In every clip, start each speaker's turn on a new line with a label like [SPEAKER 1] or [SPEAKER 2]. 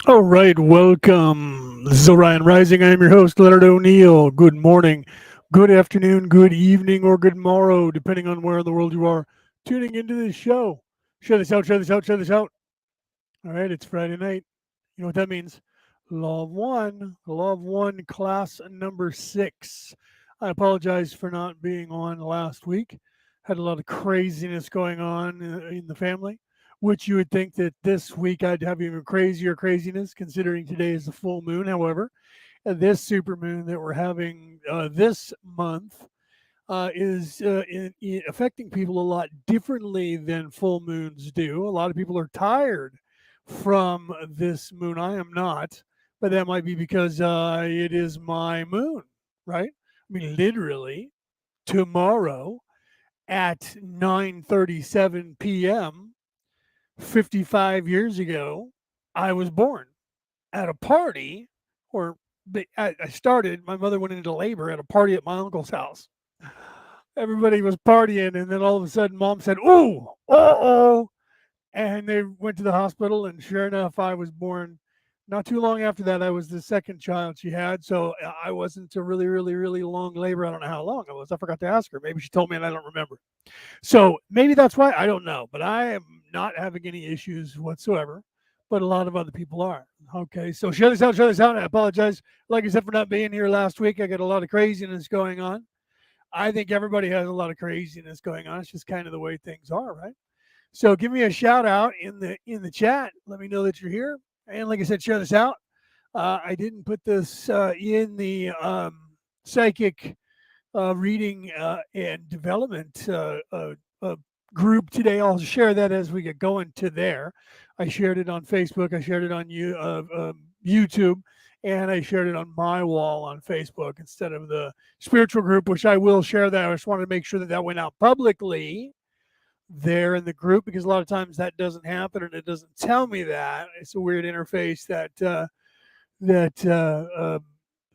[SPEAKER 1] All right, welcome. This is Orion Rising. I am your host, Leonard O'Neill. Good morning, good afternoon, good evening, or good morrow, depending on where in the world you are tuning into this show. Share this out, share this out, share this out. All right, it's Friday night. You know what that means? Law of one, class number 6. I apologize for not being on last week. Had a lot of craziness going on in the family, which you would think that this week I'd have even crazier craziness considering today is the full moon. However, this super moon that we're having this month is affecting people a lot differently than full moons do. A lot of people are tired from this moon. I am not, but that might be because it is my moon, right? I mean, literally tomorrow at 9:37 p.m. 55 years ago, I was born at a party, or I started. My mother went into labor at a party at my uncle's house. Everybody was partying, and then all of a sudden, mom said, "Ooh, oh," and they went to the hospital. And sure enough, I was born. Not too long after that, I was the second child she had. So I wasn't a really, really, really long labor. I don't know how long it was. I forgot to ask her. Maybe she told me, and I don't remember. So maybe that's why I don't know. But I am not having any issues whatsoever. But a lot of other people are. Okay, so shut this out, shut this out. I apologize, like I said, for not being here last week. I got a lot of craziness going on. I think everybody has a lot of craziness going on. It's just kind of the way things are, right? So give me a shout out in the chat. Let me know that you're here. And like I said, share this out. I didn't put this in the psychic reading and development group today. I'll share that as we get going to there. I shared it on Facebook. I shared it on YouTube, and I shared it on my wall on Facebook instead of the spiritual group, which I will share that. I just wanted to make sure that that went out publicly there in the group because a lot of times that doesn't happen and it doesn't tell me that. It's a weird interface that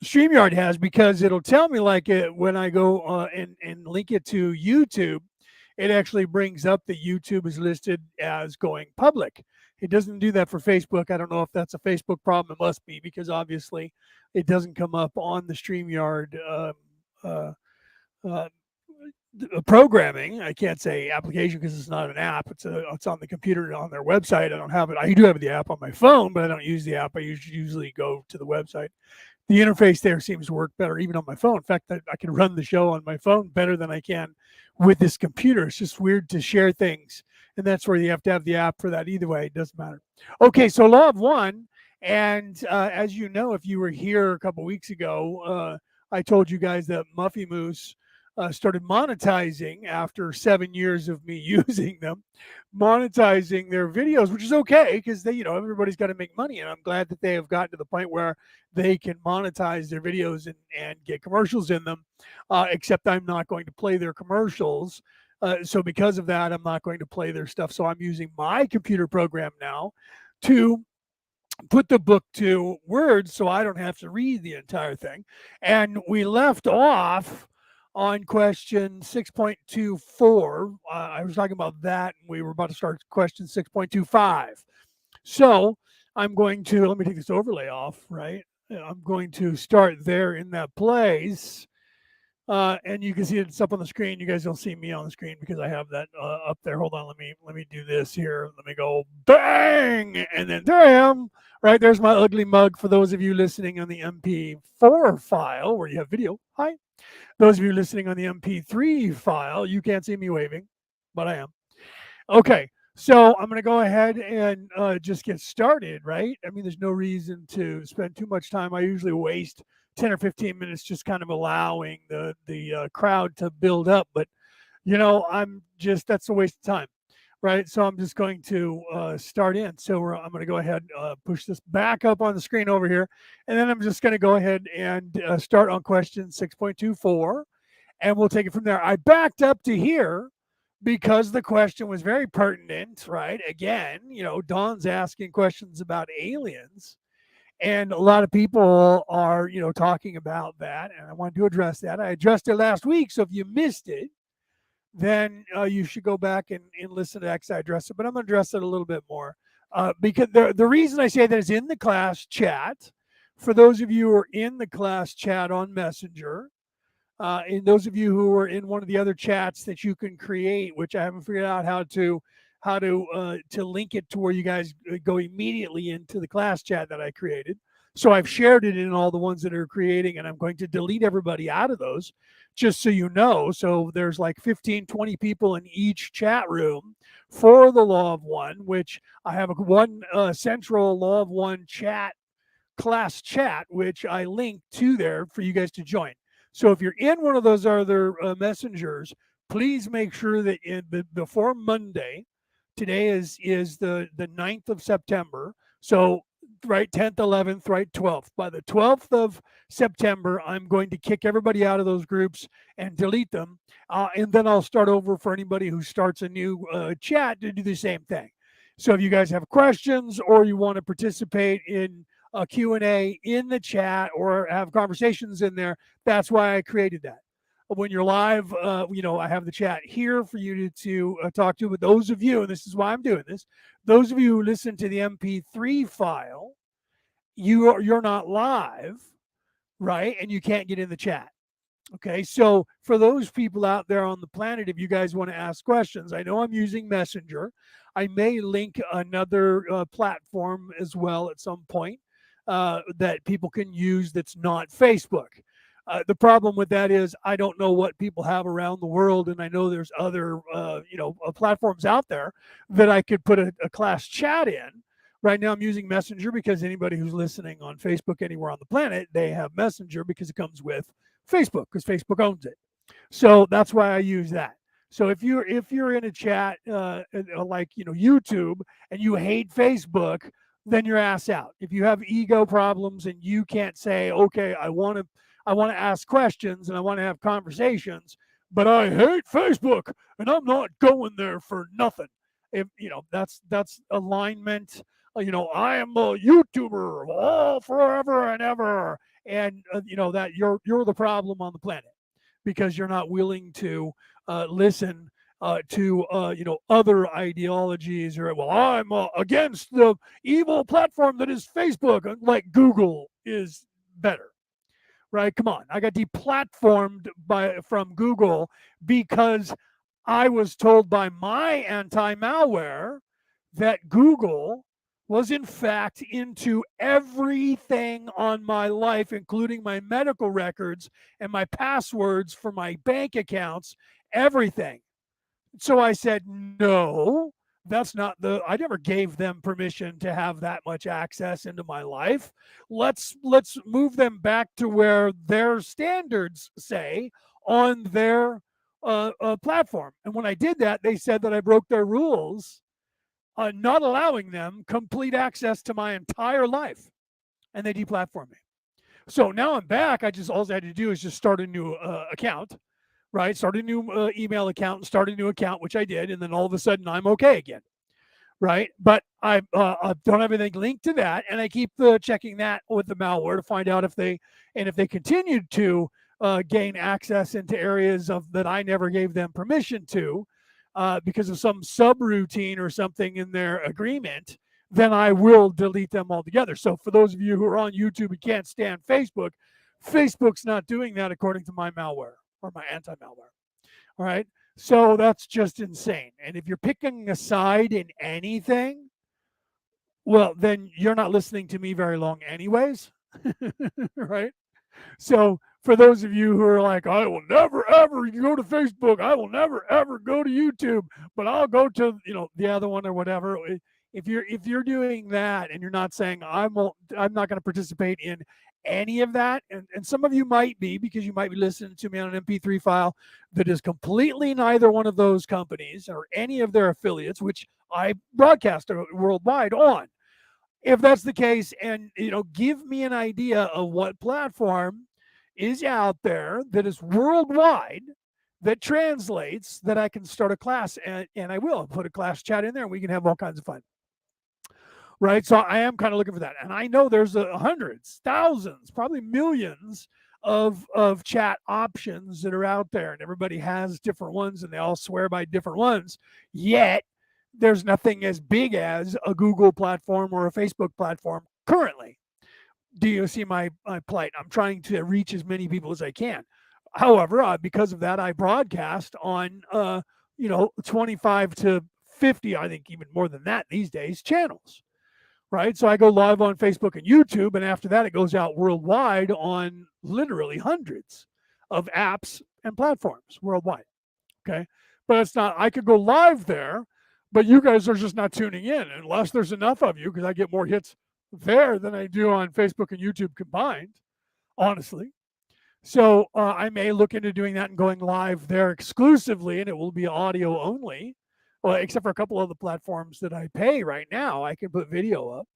[SPEAKER 1] StreamYard has because it'll tell me like it when I go and link it to YouTube. It actually brings up that YouTube is listed as going public. It doesn't do that for Facebook. I don't know if that's a Facebook problem. It must be because obviously it doesn't come up on the StreamYard uh, uh, programming. I can't say application because it's not an app. It's on the computer on their website. I don't have it. I do have the app on my phone, but I don't use the app. I usually go to the website. The interface there seems to work better even on my phone. In fact, I can run the show on my phone better than I can with this computer. It's just weird to share things, and that's where you have to have the app for that. Either way, it doesn't matter. Okay, so Law of One, and as you know, if you were here a couple weeks ago, I told you guys that Muffy Moose started monetizing after 7 years of me using them, monetizing their videos, which is okay because everybody's got to make money, and I'm glad that they have gotten to the point where they can monetize their videos and get commercials in them. Except I'm not going to play their commercials. So because of that, I'm not going to play their stuff. So I'm using my computer program now to put the book to words so I don't have to read the entire thing. And we left off on question 6.24. I was talking about that, and we were about to start question 6.25. So I'm going to, let me take this overlay off, right? I'm going to start there in that place. And you can see it's up on the screen. You guys don't see me on the screen because I have that up there. Hold on, let me do this here. Let me go bang, and then there I am. Right there's my ugly mug. For those of you listening on the MP4 file where you have video, hi. Those of you listening on the MP3 file, you can't see me waving, but I am. Okay, so I'm going to go ahead and just get started, right? I mean, there's no reason to spend too much time. I usually waste 10 or 15 minutes just kind of allowing the crowd to build up, but I'm just that's a waste of time, right? So I'm just going to start in. So I'm going to go ahead and push this back up on the screen over here, and then I'm just going to go ahead and start on question 6.24, and we'll take it from there. I backed up to here because the question was very pertinent, right? Again, Don's asking questions about aliens, and a lot of people are, talking about that, and I wanted to address that. I addressed it last week, so if you missed it, then you should go back and listen to X. I address it, but I'm going to address it a little bit more. Because the reason I say that is in the class chat. For those of you who are in the class chat on Messenger, and those of you who are in one of the other chats that you can create, which I haven't figured out how to link it to where you guys go immediately into the class chat that I created. So I've shared it in all the ones that are creating, and I'm going to delete everybody out of those, just so you know. So there's like 15, 20 people in each chat room for the Law of One, which I have one central Law of One chat class chat, which I link to there for you guys to join. So if you're in one of those other messengers, please make sure that before Monday, today is the 9th of September. So right, 10th, 11th, right, 12th. By the 12th of September, I'm going to kick everybody out of those groups and delete them. And then I'll start over for anybody who starts a new chat to do the same thing. So if you guys have questions or you want to participate in a Q&A in the chat or have conversations in there, that's why I created that. When you're live, I have the chat here for you to talk to. But those of you, and this is why I'm doing this, those of you who listen to the MP3 file, you're not live, right? And you can't get in the chat. Okay, so for those people out there on the planet, if you guys want to ask questions, I know I'm using Messenger. I may link another platform as well at some point that people can use that's not Facebook. The problem with that is I don't know what people have around the world, and I know there's other platforms out there that I could put a class chat in. Right now, I'm using Messenger because anybody who's listening on Facebook anywhere on the planet, they have Messenger because it comes with Facebook, because Facebook owns it. So that's why I use that. So if you're in a chat like YouTube and you hate Facebook, then you're ass out. If you have ego problems and you can't say, okay, I want to ask questions and I want to have conversations, but I hate Facebook and I'm not going there for nothing. If that's alignment. I am a YouTuber all forever and ever, and that you're the problem on the planet because you're not willing to listen to other ideologies, or well, I'm against the evil platform that is Facebook, like Google is better, right? Come on, I got deplatformed from Google because I was told by my anti-malware that Google was in fact into everything on my life, including my medical records and my passwords for my bank accounts, everything. So I said, no, that's not I never gave them permission to have that much access into my life. Let's move them back to where their standards say on their platform. And when I did that, they said that I broke their rules, not allowing them complete access to my entire life, and they deplatformed me. So now I'm back. All I had to do is just start a new account, right? Start a new email account and start a new account, which I did, and then all of a sudden I'm okay again, right? But I don't have anything linked to that, and I keep checking that with the malware to find out if they continue to gain access into areas that I never gave them permission to, because of some subroutine or something in their agreement, then I will delete them altogether. So for those of you who are on YouTube and can't stand Facebook, Facebook's not doing that according to my malware or my anti-malware. All right. So that's just insane. And if you're picking a side in anything, well, then you're not listening to me very long anyways. Right? So for those of you who are like, I will never ever go to Facebook, I will never ever go to YouTube, but I'll go to the other one or whatever. If you're doing that and you're not saying I'm not going to participate in any of that, and some of you might be, because you might be listening to me on an MP3 file that is completely neither one of those companies or any of their affiliates, which I broadcast worldwide on. If that's the case, and give me an idea of what platform is out there that is worldwide that translates, that I can start a class, and I will put a class chat in there and we can have all kinds of fun. Right? So I am kind of looking for that. And I know there's hundreds, thousands, probably millions of chat options that are out there, and everybody has different ones and they all swear by different ones. Yet there's nothing as big as a Google platform or a Facebook platform currently. Do you see my plight? I'm trying to reach as many people as I can. However, because of that, I broadcast on 25 to 50, I think even more than that these days, channels. Right, so I go live on Facebook and YouTube, and after that, it goes out worldwide on literally hundreds of apps and platforms worldwide. Okay, but it's not. I could go live there, but you guys are just not tuning in unless there's enough of you, because I get more hits there than I do on Facebook and YouTube combined, honestly. So I may look into doing that and going live there exclusively, and it will be audio only. Well, except for a couple of the platforms that I pay right now, I can put video up,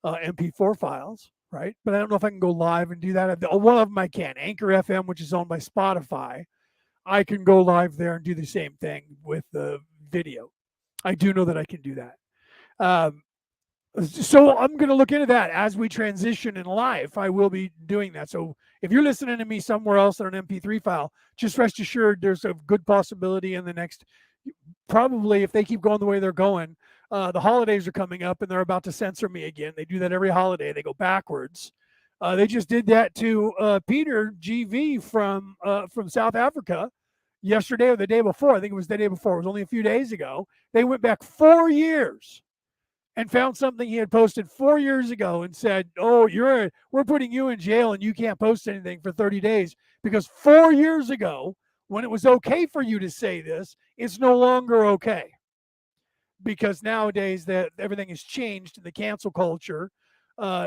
[SPEAKER 1] MP4 files, right? But I don't know if I can go live and do that. One of them I can. Anchor FM, which is owned by Spotify, I can go live there and do the same thing with the video. I do know that I can do that. So I'm going to look into that as we transition in life. I will be doing that. So if you're listening to me somewhere else on an MP3 file, just rest assured there's a good possibility in the next, probably if they keep going the way they're going, the holidays are coming up and they're about to censor me again. They do that every holiday. They go backwards. They just did that to Peter GV from South Africa yesterday or the day before. I think it was the day before. It was only a few days ago. They went back 4 years and found something he had posted 4 years ago and said, "Oh, we're putting you in jail and you can't post anything for 30 days because 4 years ago, when it was okay for you to say this, it's no longer okay." Because nowadays that everything has changed, and the cancel culture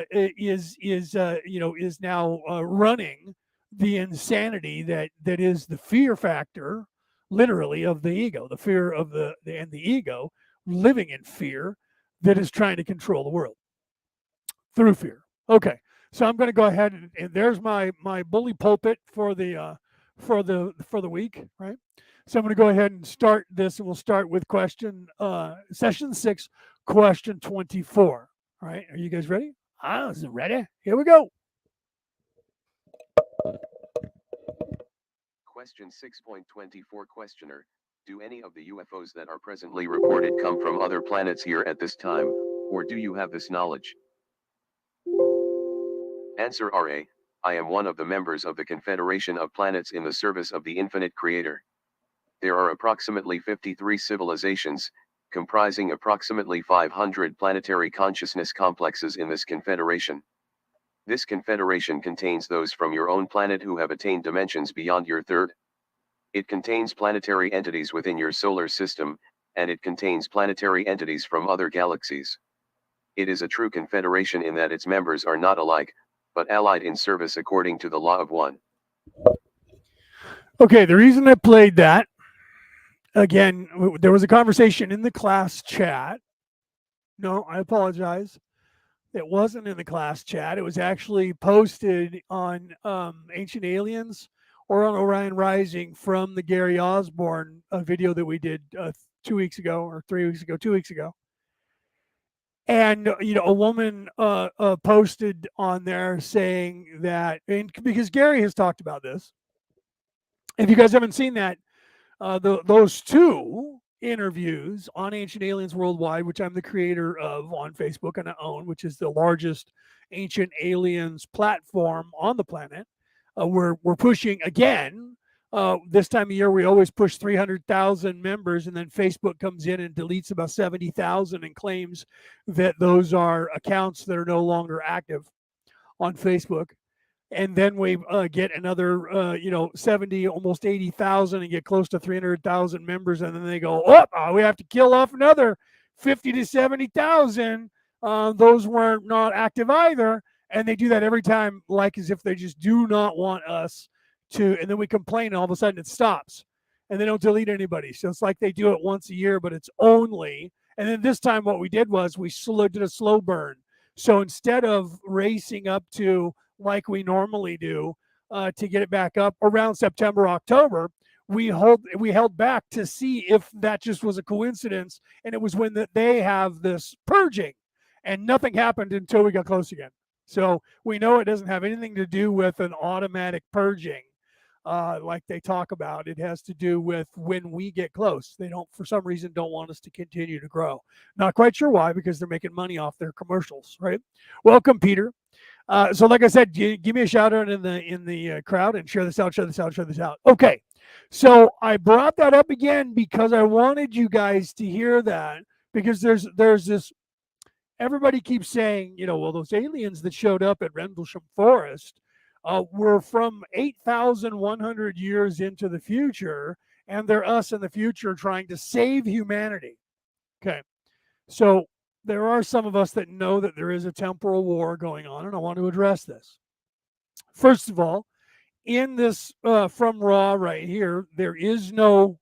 [SPEAKER 1] is now running the insanity that is the fear factor, literally, of the ego, the fear of the ego living in fear that is trying to control the world through fear. Okay, so I'm going to go ahead and there's my bully pulpit for the week, right? So I'm going to go ahead and start this, and we'll start with session 6, question 24. All right, are you guys ready? Is it ready? Here we go.
[SPEAKER 2] Question 6.24. Questioner: do any of the UFOs that are presently reported come from other planets here at this time, or do you have this knowledge? Answer: RA. I am one of the members of the Confederation of Planets in the service of the Infinite Creator. There are approximately 53 civilizations, comprising approximately 500 planetary consciousness complexes in this confederation. This confederation contains those from your own planet who have attained dimensions beyond your third. It contains planetary entities within your solar system, and it contains planetary entities from other galaxies. It is a true confederation in that its members are not alike, but allied in service according to the law of one.
[SPEAKER 1] Okay, the reason I played that, again, there was a conversation in the class chat. No, I apologize. It wasn't in the class chat. It was actually posted on Ancient Aliens or on Orion Rising from the Gary Osborne video that we did 2 weeks ago or 3 weeks ago, 2 weeks ago. And a woman posted on there saying that, and because Gary has talked about this. If you guys haven't seen that, those 2 interviews on Ancient Aliens Worldwide, which I'm the creator of on Facebook and I own, which is the largest Ancient Aliens platform on the planet. We're pushing again. This time of year, we always push 300,000 members, and then Facebook comes in and deletes about 70,000 and claims that those are accounts that are no longer active on Facebook. And then we get another 70, almost 80,000, and get close to 300,000 members, and then they go, oh, we have to kill off another 50 to 70,000. Those weren't not active either, and they do that every time, like as if they just do not want us to. And then we complain, and all of a sudden it stops, and they don't delete anybody. So it's like they do it once a year, but it's only. And then this time, what we did was we did a slow burn. So instead of racing up to like we normally do to get it back up around September, October, we held back to see if that just was a coincidence, and it was when they have this purging, and nothing happened until we got close again. So we know it doesn't have anything to do with an automatic purging. like they talk about. It has to do with when we get close. They don't, for some reason, don't want us to continue to grow. Not quite sure why, because they're making money off their commercials, right? Welcome, Peter. So, like I said, give me a shout out in the crowd and share this out, share this out, share this out. Okay, so I brought that up again because I wanted you guys to hear that, because there's this, everybody keeps saying, well, those aliens that showed up at Rendlesham Forest were from 8,100 years into the future, and they're us in the future trying to save humanity. Okay, so there are some of us that know that there is a temporal war going on, and I want to address this. First of all, in this from Raw right here, there is no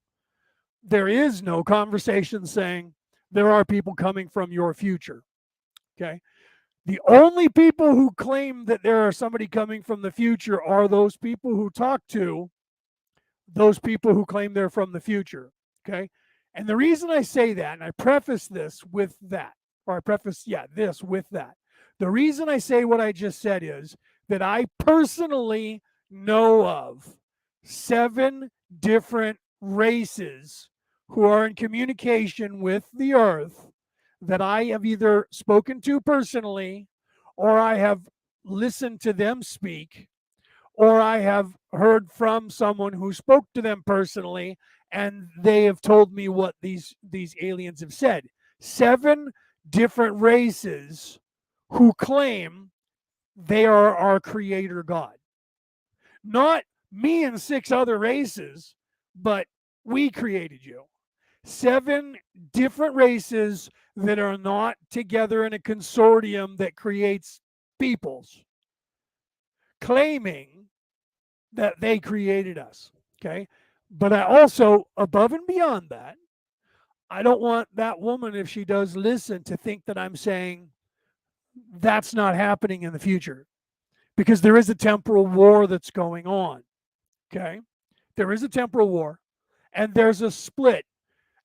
[SPEAKER 1] conversation saying there are people coming from your future. Okay. The only people who claim that there are somebody coming from the future are those people who talk to those people who claim they're from the future. Okay. And the reason I say that, and I preface this with that, or I preface, this with that. The reason I say what I just said is that I personally know of 7 different races who are in communication with the earth that I have either spoken to personally, or I have listened to them speak, or I have heard from someone who spoke to them personally, and they have told me what these aliens have said. 7 different races who claim they are our creator God. Not me and 6 other races, but we created you. 7 different races that are not together in a consortium that creates peoples, claiming that they created us. Okay. But I also, above and beyond that, I don't want that woman, if she does listen, to think that I'm saying that's not happening in the future, because there is a temporal war that's going on. Okay. There is a temporal war, and there's a split.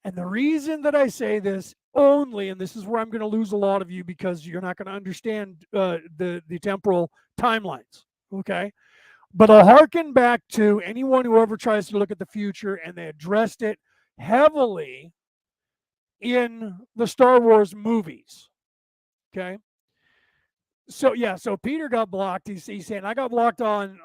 [SPEAKER 1] And the reason that I say this only, and this is where I'm going to lose a lot of you, because you're not going to understand the temporal timelines. Okay. But I'll harken back to anyone who ever tries to look at the future, and they addressed it heavily in the Star Wars movies. Okay. So Peter got blocked. He's saying I got blocked on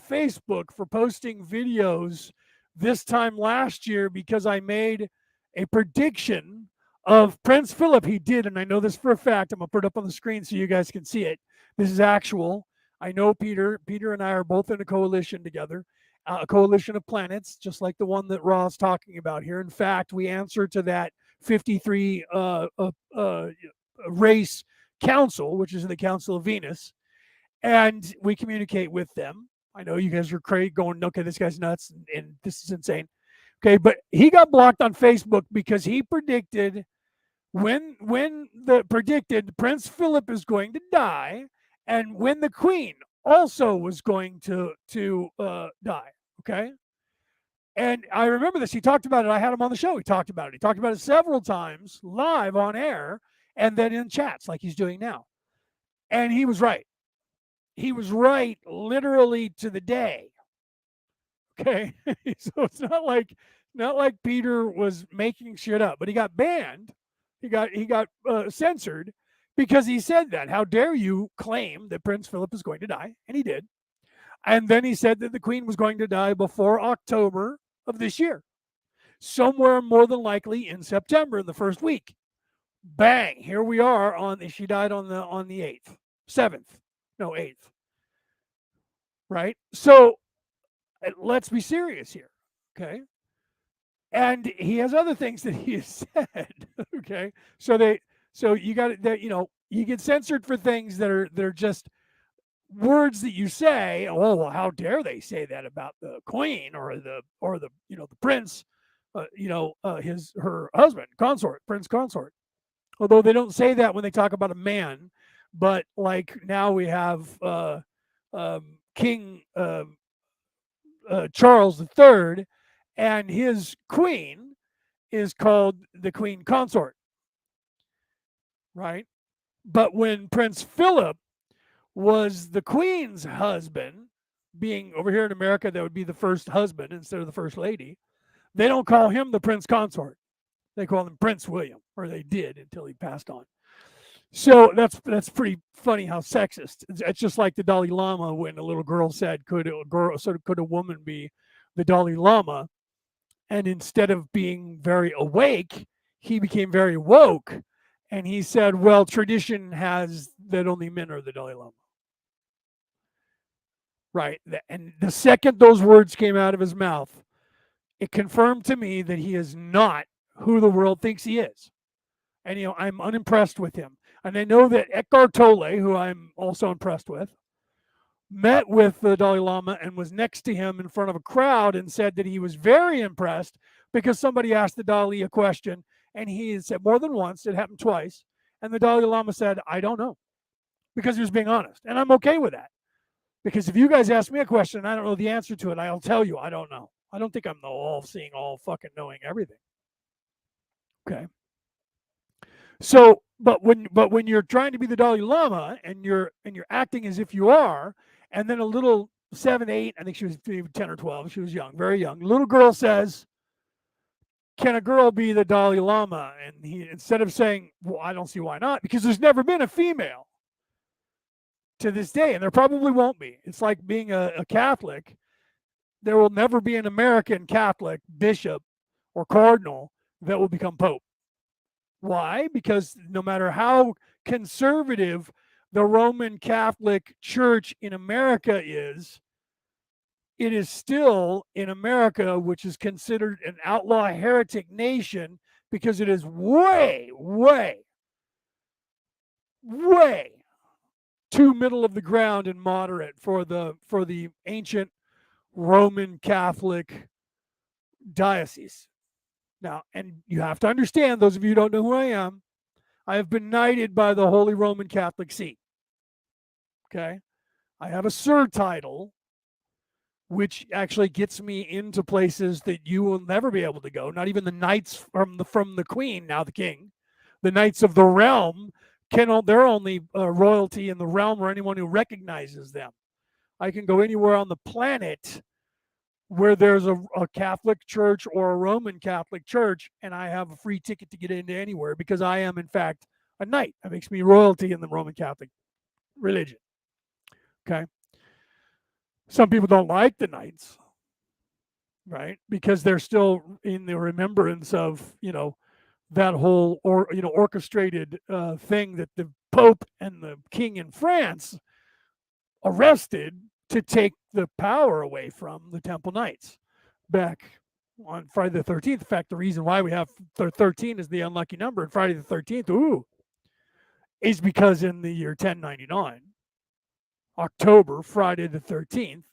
[SPEAKER 1] Facebook for posting videos this time last year because I made a prediction of Prince Philip. He did, and I know this for a fact. I'm gonna put it up on the screen so you guys can see it. This is actual. I know Peter. Peter and I are both in a coalition together, a coalition of planets, just like the one that Ra's talking about here. In fact, we answer to that 53 race council, which is the Council of Venus, and we communicate with them. I know you guys are crazy, going, okay, this guy's nuts, and this is insane. Okay, but he got blocked on Facebook because he predicted when the predicted Prince Philip is going to die, and when the Queen also was going to die. Okay. And I remember this. He talked about it. I had him on the show. He talked about it. He talked about it several times live on air, and then in chats like he's doing now. And he was right. He was right literally to the day. Okay. So it's not like Peter was making shit up, but he got banned. He got censored because he said that. How dare you claim that Prince Philip is going to die? And he did. And then he said that the Queen was going to die before October of this year, somewhere more than likely in September, in the first week. Bang! Here we are she died on the 8th, 7th, no 8th, right? So let's be serious here, okay? And he has other things that he has said, okay? So you got that, you get censored for things that are just words that you say. Oh, well, how dare they say that about the Queen or the the prince, her husband, prince consort. Although they don't say that when they talk about a man, but like now we have King Charles III, and his queen is called the Queen Consort, right? But when Prince Philip was the Queen's husband, being over here in America, that would be the first husband instead of the first lady. They don't call him the Prince Consort. They call him Prince William, or they did until he passed on. So that's pretty funny how sexist. It's just like the Dalai Lama when a little girl said, could a woman be the Dalai Lama? And instead of being very awake, he became very woke, and he said, well, tradition has that only men are the Dalai Lama. Right. And the second those words came out of his mouth, it confirmed to me that he is not who the world thinks he is. And, I'm unimpressed with him. And I know that Eckhart Tolle, who I'm also impressed with, met with the Dalai Lama and was next to him in front of a crowd and said that he was very impressed because somebody asked the Dalai a question, and he said more than once, it happened twice, and the Dalai Lama said, I don't know, because he was being honest. And I'm okay with that. Because if you guys ask me a question and I don't know the answer to it, I'll tell you I don't know. I don't think I'm the all-seeing, all fucking knowing everything. Okay. So, but when you're trying to be the Dalai Lama and you're acting as if you are, and then a little 7, 8, I think she was 10 or 12, she was young, very young. Little girl says, "Can a girl be the Dalai Lama?" And he, instead of saying, "Well, I don't see why not," because there's never been a female to this day, and there probably won't be. It's like being a Catholic. There will never be an American Catholic bishop or cardinal that will become pope. Why? Because no matter how conservative the Roman Catholic Church in America is, it is still in America, which is considered an outlaw heretic nation because it is way, way, way too middle of the ground and moderate for the ancient Roman Catholic diocese. Now, and you have to understand, those of you who don't know who I am, I have been knighted by the Holy Roman Catholic See. Okay? I have a Sir title, which actually gets me into places that you will never be able to go. Not even the knights from the Queen, now the King, the knights of the realm, they're only royalty in the realm or anyone who recognizes them. I can go anywhere on the planet where there's a Catholic church or a Roman Catholic church, and I have a free ticket to get into anywhere because I am, in fact, a knight. That makes me royalty in the Roman Catholic religion. Okay. Some people don't like the knights, right? Because they're still in the remembrance of, that whole orchestrated thing that the Pope and the King in France arrested to take the power away from the Temple Knights back on Friday the 13th. In fact, the reason why we have 13 is the unlucky number, and Friday the 13th, is because in the year 1099, October, Friday the 13th,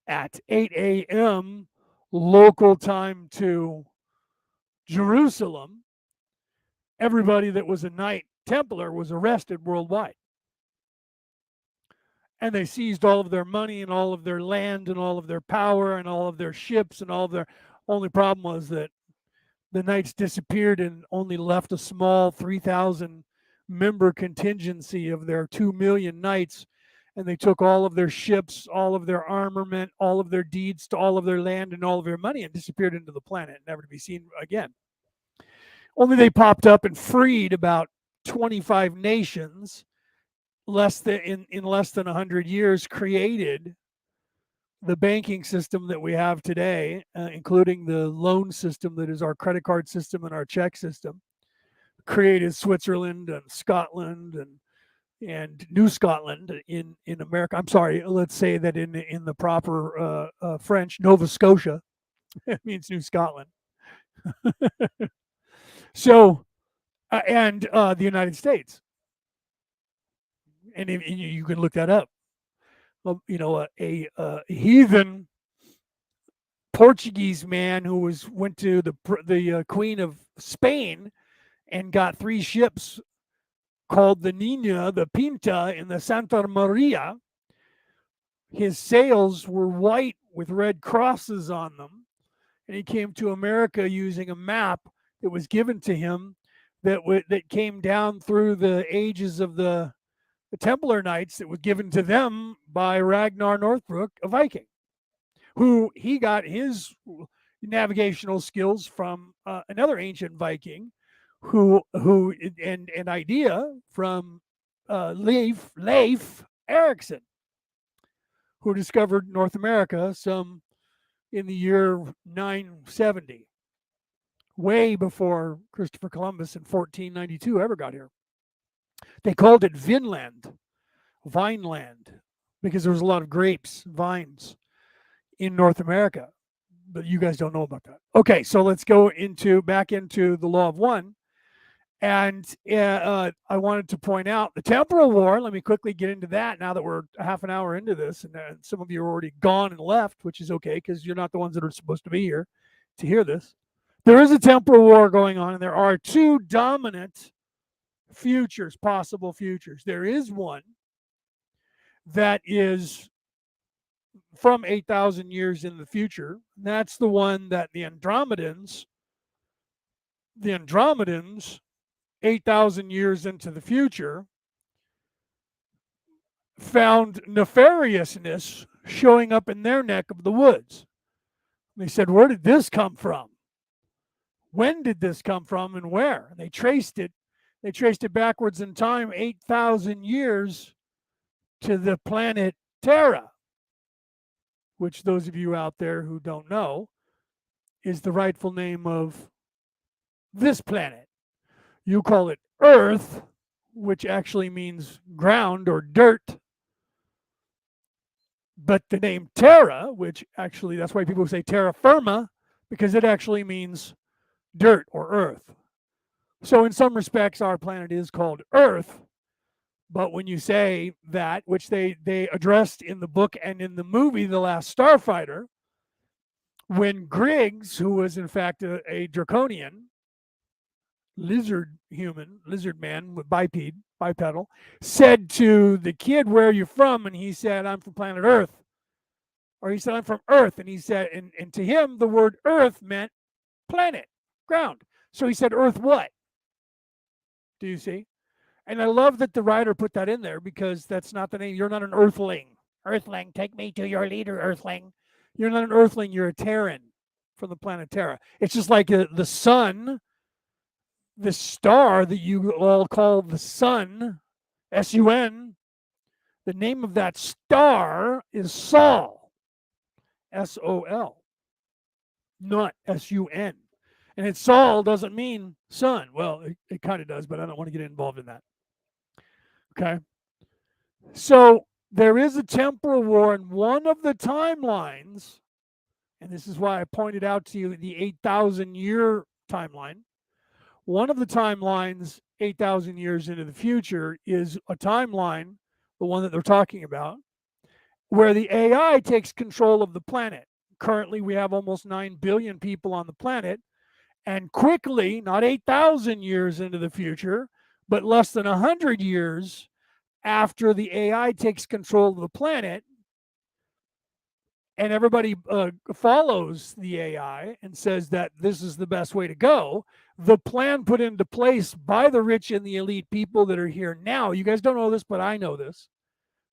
[SPEAKER 1] at 8 a.m. local time to Jerusalem, everybody that was a Knight Templar was arrested worldwide. And they seized all of their money and all of their land and all of their power and all of their ships and all of their. Only problem was that the Knights disappeared and only left a small 3,000 member contingency of their 2 million Knights. And they took all of their ships, all of their armament, all of their deeds to all of their land and all of their money and disappeared into the planet, never to be seen again. Only they popped up and freed about 25 nations in less than 100 years, created the banking system that we have today, including the loan system that is our credit card system and our check system, created Switzerland and Scotland and New Scotland in America. I'm sorry, let's say that in the proper French, Nova Scotia, it means New Scotland. So, and the United States. And you can look that up. A heathen Portuguese man who went to the Queen of Spain and got 3 ships called the Nina, the Pinta, and the Santa Maria. His sails were white with red crosses on them, and he came to America using a map that was given to him that came down through the ages of the the Templar Knights that was given to them by Ragnar Northbrook, a Viking, who he got his navigational skills from another ancient Viking, who and an idea from Leif Erikson, who discovered North America some in the year 970, way before Christopher Columbus in 1492 ever got here. They called it Vineland, because there was a lot of grapes, vines in North America. But you guys don't know about that. Okay, so let's go back into the Law of One. And I wanted to point out the temporal war. Let me quickly get into that now that we're a half an hour into this, and some of you are already gone and left, which is okay because you're not the ones that are supposed to be here to hear this. There is a temporal war going on, and there are two dominant futures, possible futures. There is one that is from 8,000 years in the future. And that's the one that the Andromedans, 8,000 years into the future, found nefariousness showing up in their neck of the woods. They said, where did this come from? When did this come from and where? And they traced it. They traced it backwards in time, 8,000 years to the planet Terra, which those of you out there who don't know is the rightful name of this planet. You call it Earth, which actually means ground or dirt. But the name Terra, which actually, that's why people say terra firma, because it actually means dirt or earth. So in some respects, our planet is called Earth. But when you say that, which they addressed in the book and in the movie, The Last Starfighter, when Griggs, who was in fact a draconian, lizard man with bipedal, said to the kid, where are you from? And he said, I'm from planet Earth. Or he said, I'm from Earth. And he said, and to him, the word Earth meant planet, ground. So he said, Earth what? Do you see? And I love that the writer put that in there because that's not the name. You're not an Earthling. Earthling, take me to your leader, Earthling. You're not an Earthling. You're a Terran from the planet Terra. It's just like the sun, the star that you all call the sun, S-U-N. The name of that star is Sol, S-O-L, not S-U-N. And it's Sol doesn't mean sun. Well, it kind of does, but I don't want to get involved in that. Okay. So there is a temporal war in one of the timelines, and this is why I pointed out to you the 8,000 year timeline. One of the timelines, 8,000 years into the future, is a timeline, the one that they're talking about, where the AI takes control of the planet. Currently, we have almost 9 billion people on the planet, and quickly, not 8,000 years into the future, but less than 100 years after the AI takes control of the planet, and everybody follows the AI and says that this is the best way to go, the plan put into place by the rich and the elite people that are here now. You guys don't know this, but I know this.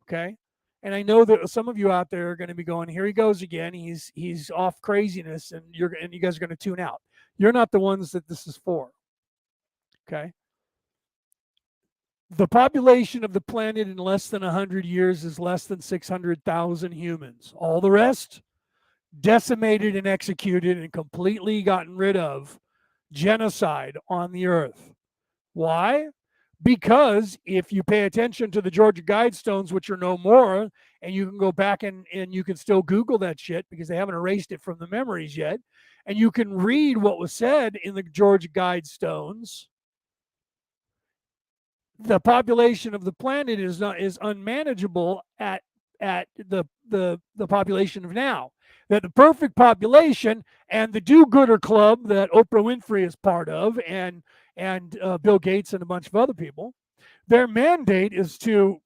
[SPEAKER 1] Okay. And I know that some of you out there are going to be going, here he goes again. He's off craziness, and you guys are going to tune out. You're not the ones that this is for. Okay. The population of the planet in less than 100 years is less than 600,000 humans. All the rest, decimated and executed and completely gotten rid of. Genocide on the earth. Why? Because if you pay attention to the Georgia Guidestones, which are no more, and you can go back and you can still Google that shit because they haven't erased it from the memories yet, and you can read what was said in the Georgia Guidestones, the population of the planet is unmanageable at the population of now. That the perfect population and the do-gooder club that Oprah Winfrey is part of, and Bill Gates and a bunch of other people, their mandate is to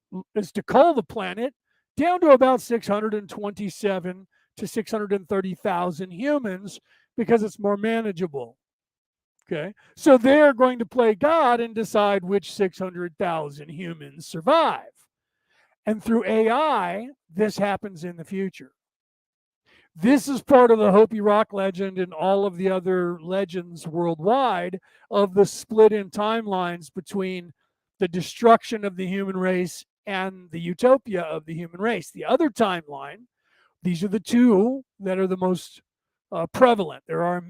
[SPEAKER 1] cull the planet down to about 627 to 630,000 humans because it's more manageable. Okay, so they're going to play God and decide which 600,000 humans survive. And through AI, this happens in the future. This is part of the Hopi Rock legend and all of the other legends worldwide of the split in timelines between the destruction of the human race and the utopia of the human race. The other timeline, these are the two that are the most prevalent. There are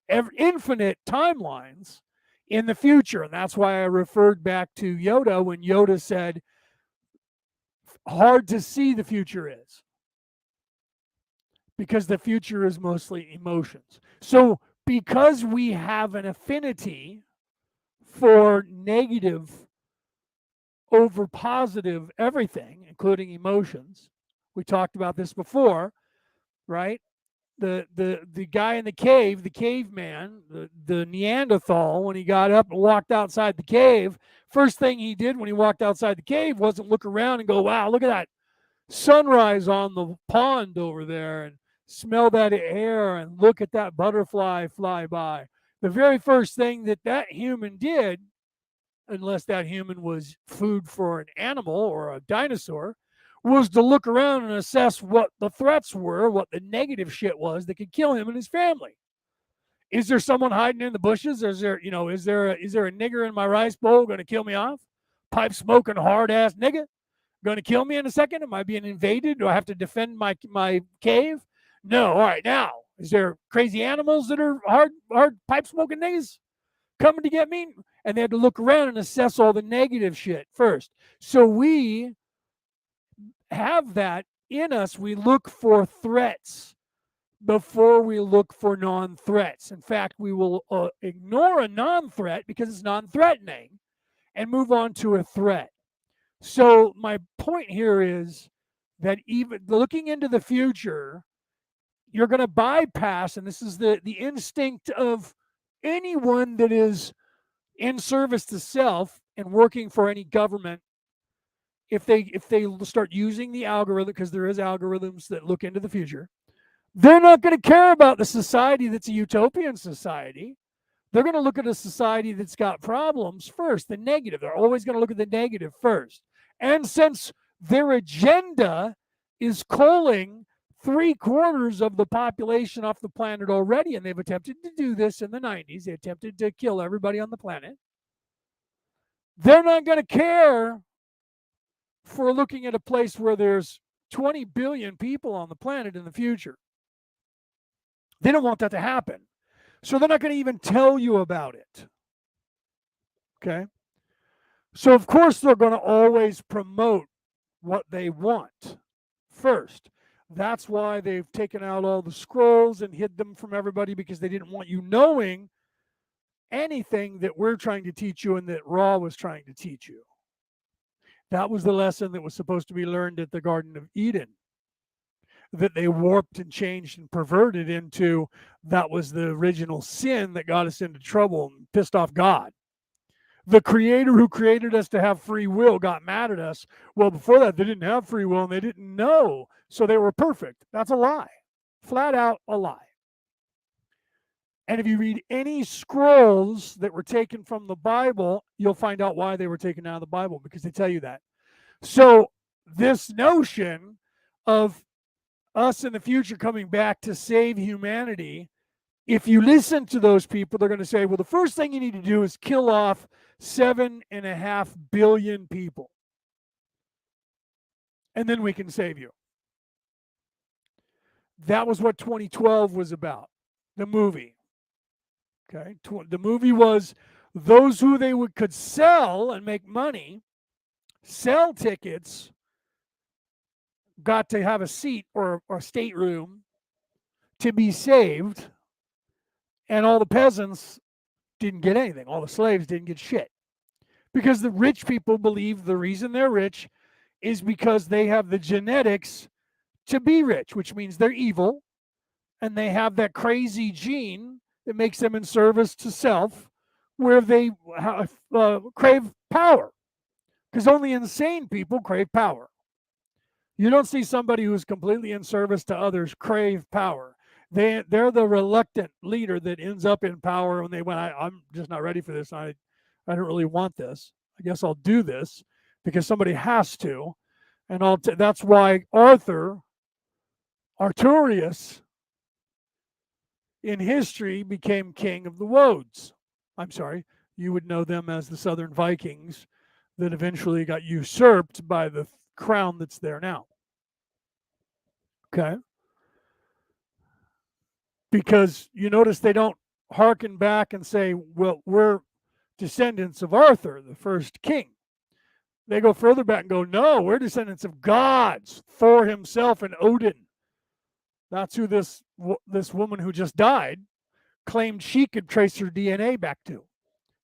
[SPEAKER 1] infinite timelines in the future, and that's why I referred back to Yoda when Yoda said, hard to see the future is, because the future is mostly emotions. So, because we have an affinity for negative over positive everything, including emotions, we talked about this before, right? The guy in the cave, the caveman, the Neanderthal, when he got up and walked outside the cave, first thing he did when he walked outside the cave wasn't look around and go, wow, look at that sunrise on the pond over there, and smell that air and look at that butterfly fly by. The very first thing that human did, unless that human was food for an animal or a dinosaur, was to look around and assess what the threats were, what the negative shit was that could kill him and his family. Is there someone hiding in the bushes? Is there, is there a nigger in my rice bowl going to kill me off? Pipe smoking hard ass nigga going to kill me in a second? Am I being invaded? Do I have to defend my cave? No. All right, now is there crazy animals that are hard pipe smoking niggas coming to get me? And they had to look around and assess all the negative shit first. So we have that in us. We look for threats before we look for non-threats. In fact, we will ignore a non-threat because it's non-threatening and move on to a threat. So my point here is that even looking into the future, you're going to bypass, and this is the instinct of anyone that is in service to self and working for any government. If they start using the algorithm, because there is algorithms that look into the future, they're not going to care about the society that's a utopian society. They're going to look at a society that's got problems first, the negative. They're always going to look at the negative first. And since their agenda is culling 3/4 of the population off the planet already, and they've attempted to do this in the 90s, they attempted to kill everybody on the planet, they're not going to care for looking at a place where there's 20 billion people on the planet in the future. They don't want that to happen. So they're not going to even tell you about it. Okay? So, of course, they're going to always promote what they want first. That's why they've taken out all the scrolls and hid them from everybody, because they didn't want you knowing anything that we're trying to teach you and that Ra was trying to teach you. That was the lesson that was supposed to be learned at the Garden of Eden, that they warped and changed and perverted into. That was the original sin that got us into trouble and pissed off God. The creator who created us to have free will got mad at us. Well, before that, they didn't have free will and they didn't know, so they were perfect. That's a lie. Flat out a lie. And if you read any scrolls that were taken from the Bible, you'll find out why they were taken out of the Bible, because they tell you that. So this notion of us in the future coming back to save humanity, if you listen to those people, they're going to say, well, the first thing you need to do is kill off 7.5 billion people, and then we can save you. That was what 2012 was about, the movie. Okay, the movie was those who they could sell and make money, sell tickets, got to have a seat or a stateroom to be saved, and all the peasants didn't get anything. All the slaves didn't get shit. Because the rich people believe the reason they're rich is because they have the genetics to be rich, which means they're evil, and they have that crazy gene that makes them in service to self, where they crave power. Because only insane people crave power. You don't see somebody who's completely in service to others crave power. They're the reluctant leader that ends up in power when they went, I'm just not ready for this. I don't really want this. I guess I'll do this because somebody has to. And that's why Arturius, in history became king of the Woads. I'm sorry, you would know them as the Southern Vikings that eventually got usurped by the crown that's there now. Okay? Because you notice they don't hearken back and say, well, we're descendants of Arthur, the first king. They go further back and go, no, we're descendants of gods, Thor himself and Odin. That's who this woman who just died claimed she could trace her DNA back to.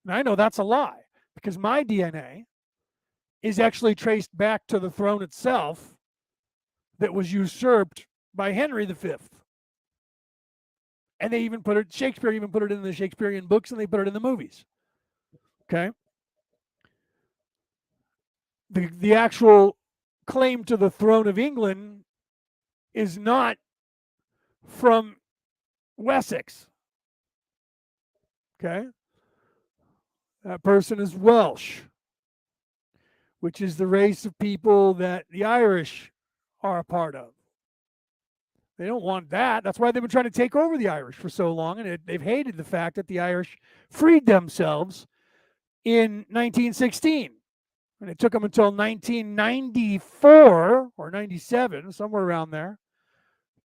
[SPEAKER 1] And I know that's a lie because my DNA is actually traced back to the throne itself that was usurped by Henry V. And they even put it, Shakespeare even put it in the Shakespearean books and they put it in the movies. Okay? The actual claim to the throne of England is not from Wessex. Okay? That person is Welsh, which is the race of people that the Irish are a part of. They don't want that. That's why they've been trying to take over the Irish for so long, and they've hated the fact that the Irish freed themselves in 1916. And it took them until 1994 or 97, somewhere around there,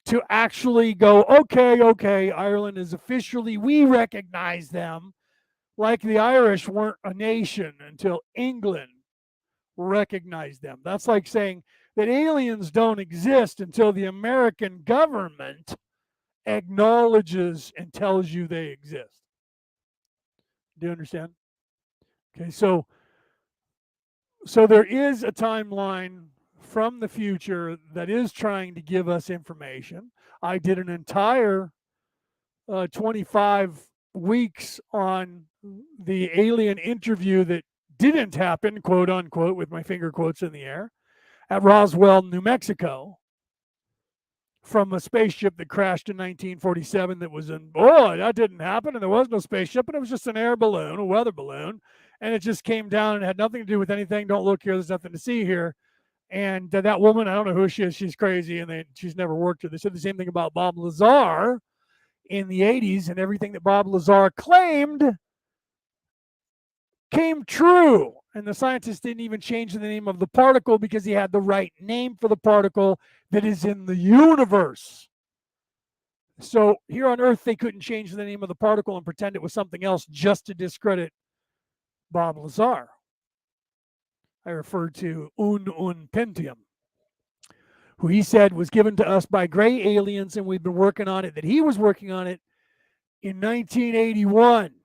[SPEAKER 1] to actually go, okay, Ireland is officially, we recognize them, like the Irish weren't a nation until England recognized them. That's like saying that aliens don't exist until the American government acknowledges and tells you they exist. Do you understand? Okay, so there is a timeline from the future that is trying to give us information. I did an entire 25 weeks on the alien interview that didn't happen, quote unquote, with my finger quotes in the air, at Roswell, New Mexico, from a spaceship that crashed in 1947 that was in, that didn't happen, and there was no spaceship, and it was just an air balloon, a weather balloon, and it just came down and had nothing to do with anything. Don't look here, there's nothing to see here. And that woman, I don't know who she is, she's crazy, and she's never worked with. They said the same thing about Bob Lazar in the 80s, and everything that Bob Lazar claimed came true. And the scientists didn't even change the name of the particle because he had the right name for the particle that is in the universe. So here on Earth, they couldn't change the name of the particle and pretend it was something else just to discredit Bob Lazar. I referred to Un Pentium, who he said was given to us by gray aliens, and we've been working on it, that he was working on it in 1981.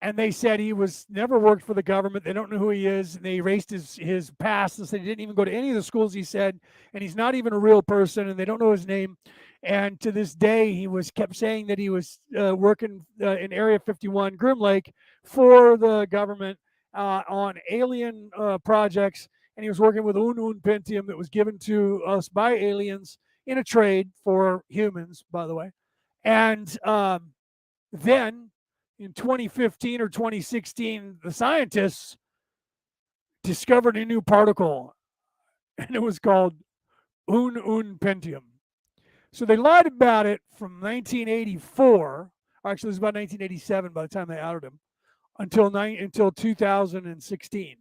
[SPEAKER 1] And they said he was never worked for the government. They don't know who he is. And they erased his past and said he didn't even go to any of the schools, he said, and he's not even a real person, and they don't know his name. And to this day, he kept saying that he was working in Area 51, Groom Lake, for the government on alien projects. And he was working with Un Pentium that was given to us by aliens in a trade for humans, by the way. And then in 2015 or 2016, the scientists discovered a new particle, and it was called Un Pentium. So they lied about it from 1984. Actually, it was about 1987 by the time they outed him, until 2016.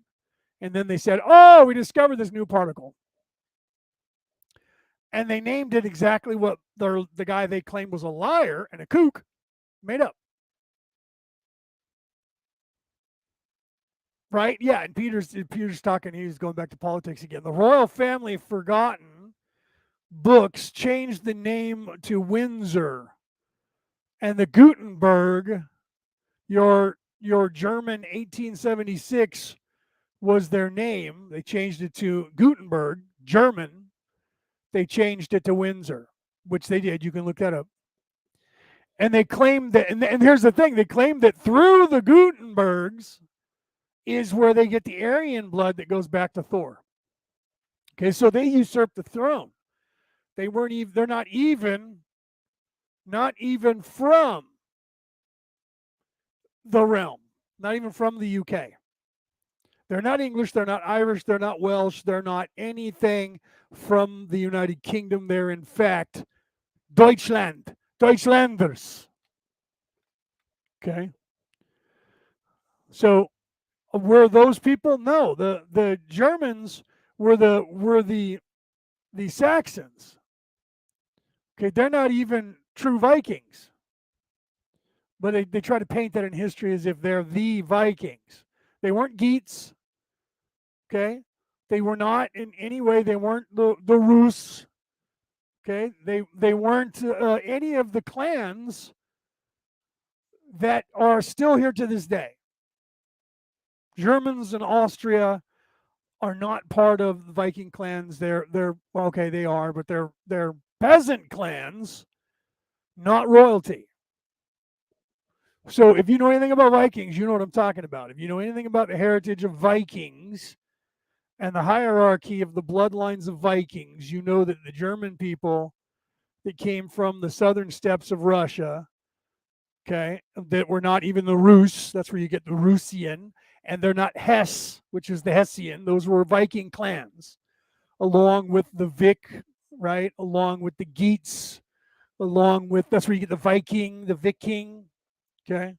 [SPEAKER 1] And then they said, oh, we discovered this new particle. And they named it exactly what the guy they claimed was a liar and a kook made up. Right? Yeah, and Peter's talking, he's going back to politics again. The Royal Family Forgotten books changed the name to Windsor. And the Gutenberg, your German 1876 was their name. They changed it to Gutenberg, German. They changed it to Windsor, which they did. You can look that up. And they claimed that, and here's the thing, they claimed that through the Gutenbergs is where they get the Aryan blood that goes back to Thor. Okay, so they usurped the throne. They're not even from the realm, not even from the UK. They're not English, they're not Irish, they're not Welsh, they're not anything from the United Kingdom. They're, in fact, Deutschland, Deutschlanders. Okay. So were those people? No. The Germans were the Saxons. Okay, they're not even true Vikings. But they try to paint that in history as if they're the Vikings. They weren't Geats, okay? They were not in any way, they weren't the Rus, okay? They weren't any of the clans that are still here to this day. Germans and Austria are not part of the Viking clans. They're well, okay, they are, but they're peasant clans, not royalty. So if you know anything about Vikings, you know what I'm talking about. If you know anything about the heritage of Vikings and the hierarchy of the bloodlines of Vikings, you know that the German people that came from the southern steppes of Russia, okay, that were not even the Rus, that's where you get the Rusian, and they're not Hesse, which is the Hessian. Those were Viking clans, along with the Vic, right, along with the Geats, along with, that's where you get the Viking, the Viking, okay,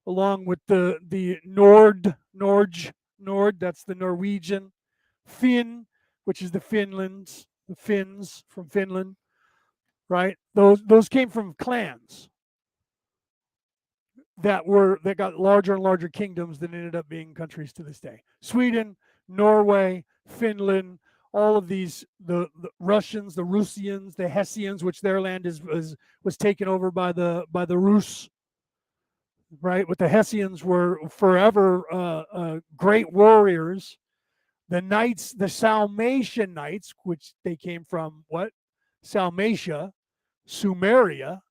[SPEAKER 1] along with the Nord, that's the Norwegian, Finn, which is the Finns from Finland, right? Those came from clans that got larger and larger kingdoms that ended up being countries to this day. Sweden, Norway, Finland, all of these, the Russians, the Rusians, the Hessians, which their land was taken over by the Rus, right? But the Hessians were forever great warriors. The knights, the Salmatian knights, which they came from what? Salmatia, Sumeria.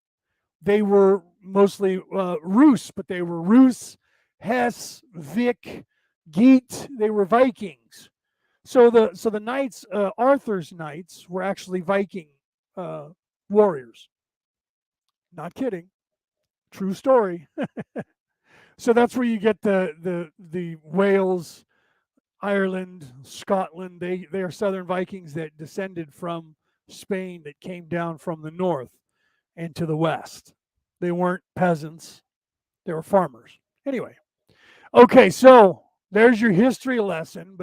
[SPEAKER 1] They were mostly Rus, but they were Rus, Hess, Vic, Geet. They were Vikings. So the knights, Arthur's knights, were actually Viking warriors. Not kidding. True story. So that's where you get the Wales, Ireland, Scotland. They are Southern Vikings that descended from Spain that came down from the north and to the west. They weren't peasants; they were farmers. Anyway, okay, so there's your history lesson.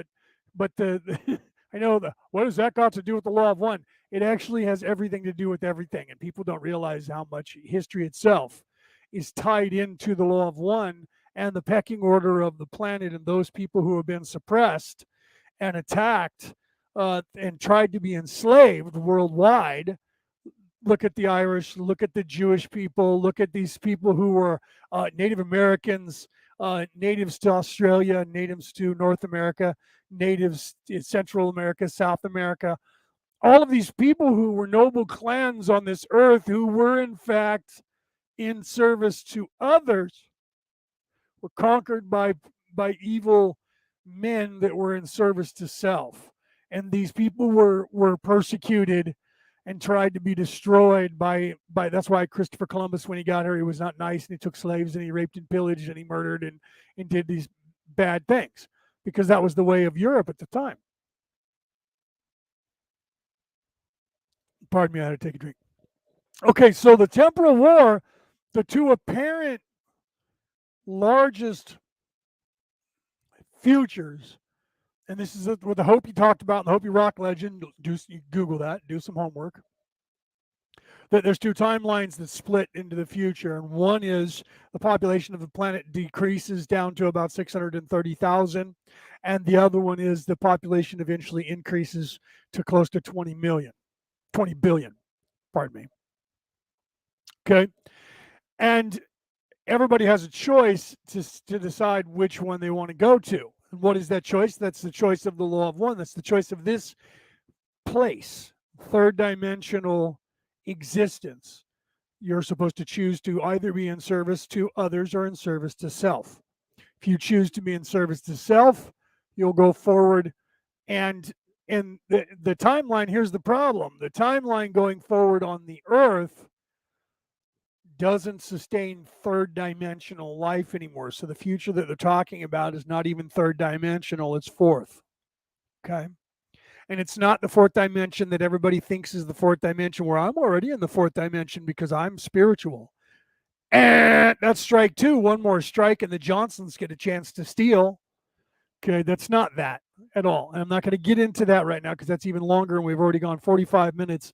[SPEAKER 1] But the I know what has that got to do with the law of one? It actually has everything to do with everything, and people don't realize how much history itself is tied into the law of one and the pecking order of the planet and those people who have been suppressed and attacked and tried to be enslaved worldwide. Look at the Irish, look at the Jewish people, look at these people who were Native Americans, natives to Australia, natives to North America, natives in Central America, South America. All of these people who were noble clans on this earth who were, in fact, in service to others were conquered by evil men that were in service to self. And these people were persecuted and tried to be destroyed by that's why Christopher Columbus, when he got here, he was not nice and he took slaves and he raped and pillaged and he murdered and did these bad things because that was the way of Europe at the time. Pardon me, I had to take a drink. Okay, so the temporal war, the two apparent largest futures, and this is what the Hopi talked about in the Hopi rock legend. You Google that, do some homework. That there's two timelines that split into the future, and one is the population of the planet decreases down to about 630,000, and the other one is the population eventually increases to close to 20 billion, pardon me. Okay, and everybody has a choice to decide which one they want to go to. And what is that choice? That's the choice of the law of one. That's the choice of this place, third dimensional existence. You're supposed to choose to either be in service to others or in service to self. If you choose to be in service to self, you'll go forward. And the timeline, here's the problem. The timeline going forward on the earth doesn't sustain third dimensional life anymore. So the future that they're talking about is not even third dimensional, it's fourth. Okay. And it's not the fourth dimension that everybody thinks is the fourth dimension, where I'm already in the fourth dimension because I'm spiritual. And that's strike two. One more strike, and the Johnsons get a chance to steal. Okay, that's not that at all. And I'm not going to get into that right now because that's even longer, and we've already gone 45 minutes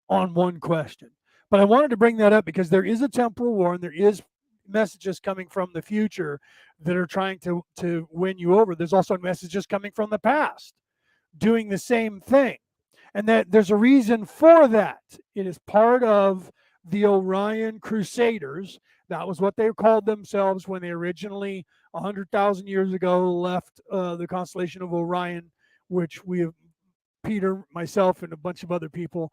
[SPEAKER 1] on one question. But I wanted to bring that up because there is a temporal war, and there is messages coming from the future that are trying to win you over. There's also messages coming from the past doing the same thing. And that there's a reason for that. It is part of the Orion Crusaders. That was what they called themselves when they originally, 100,000 years ago, left the constellation of Orion, which we have, Peter, myself, and a bunch of other people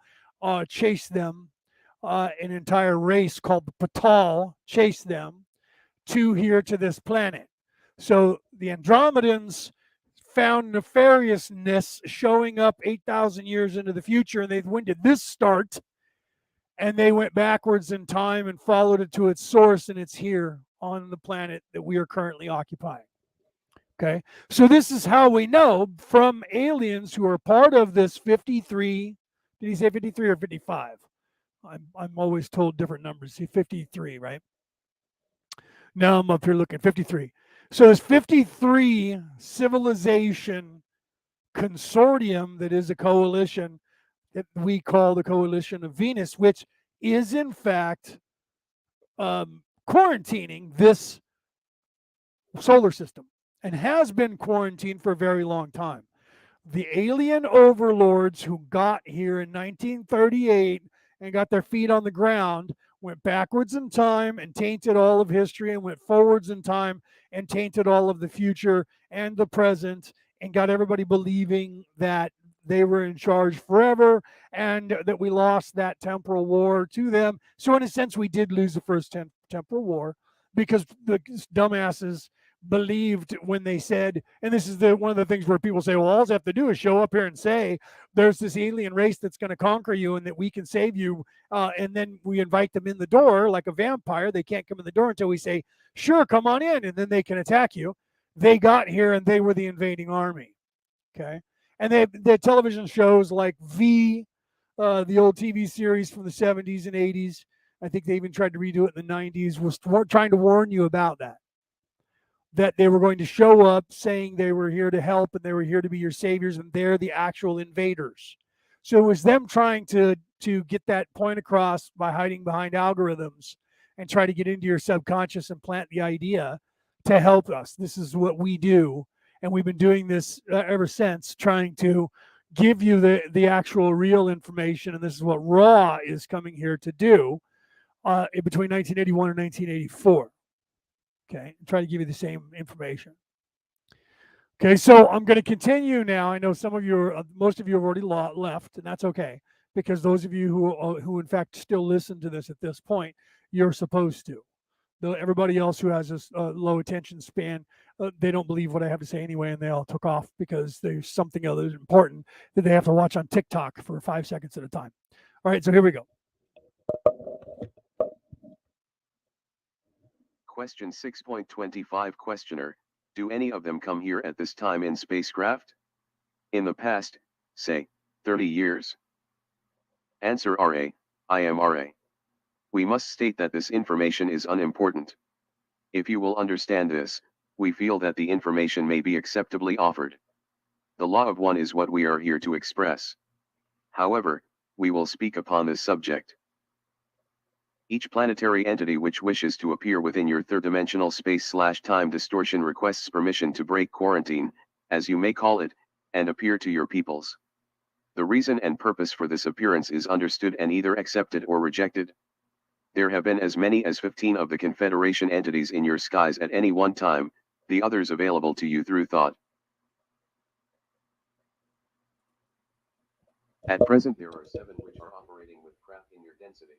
[SPEAKER 1] chased them. An entire race called the Patal chased them to here to this planet. So the Andromedans found nefariousness showing up 8,000 years into the future, and they, when did this start? And they went backwards in time and followed it to its source, and it's here on the planet that we are currently occupying. Okay, so this is how we know from aliens who are part of this 53. Did he say 53 or 55? I'm always told different numbers. See, 53, right? Now I'm up here looking 53. So this 53 civilization consortium that is a coalition that we call the Coalition of Venus, which is in fact quarantining this solar system and has been quarantined for a very long time. The alien overlords who got here in 1938 and got their feet on the ground went backwards in time and tainted all of history, and went forwards in time and tainted all of the future and the present, and got everybody believing that they were in charge forever and that we lost that temporal war to them. So in a sense, we did lose the first temporal war because the dumbasses believed when they said, and this is one of the things where people say, well, all they have to do is show up here and say there's this alien race that's going to conquer you and that we can save you, and then we invite them in the door like a vampire. They can't come in the door until we say, sure, come on in, and then they can attack you. They got here and they were the invading army. Okay. And they had television shows like V, the old TV series from the 70s and 80s. I think they even tried to redo it in the 90s, was trying to warn you about that they were going to show up saying they were here to help and they were here to be your saviors, and they're the actual invaders. So it was them trying to get that point across by hiding behind algorithms and try to get into your subconscious and plant the idea to help us. This is what we do. And we've been doing this ever since, trying to give you the actual real information. And this is what Raw is coming here to do between 1981 and 1984. Okay, and try to give you the same information. Okay, so I'm going to continue now. I know some of you, most of you have already left, and that's okay, because those of you who in fact still listen to this at this point, you're supposed to. Though everybody else who has a low attention span, they don't believe what I have to say anyway, and they all took off because there's something other important that they have to watch on TikTok for 5 seconds at a time. All right, so here we go.
[SPEAKER 2] Question 6.25 Questioner, do any of them come here at this time in spacecraft? In the past, say, 30 years? Answer RA, I am RA. We must state that this information is unimportant. If you will understand this, we feel that the information may be acceptably offered. The law of one is what we are here to express. However, we will speak upon this subject. Each planetary entity which wishes to appear within your third-dimensional space/time distortion requests permission to break quarantine, as you may call it, and appear to your peoples. The reason and purpose for this appearance is understood and either accepted or rejected. There have been as many as 15 of the Confederation entities in your skies at any one time, the others available to you through thought. At present there are 7 which are operating with craft in your density.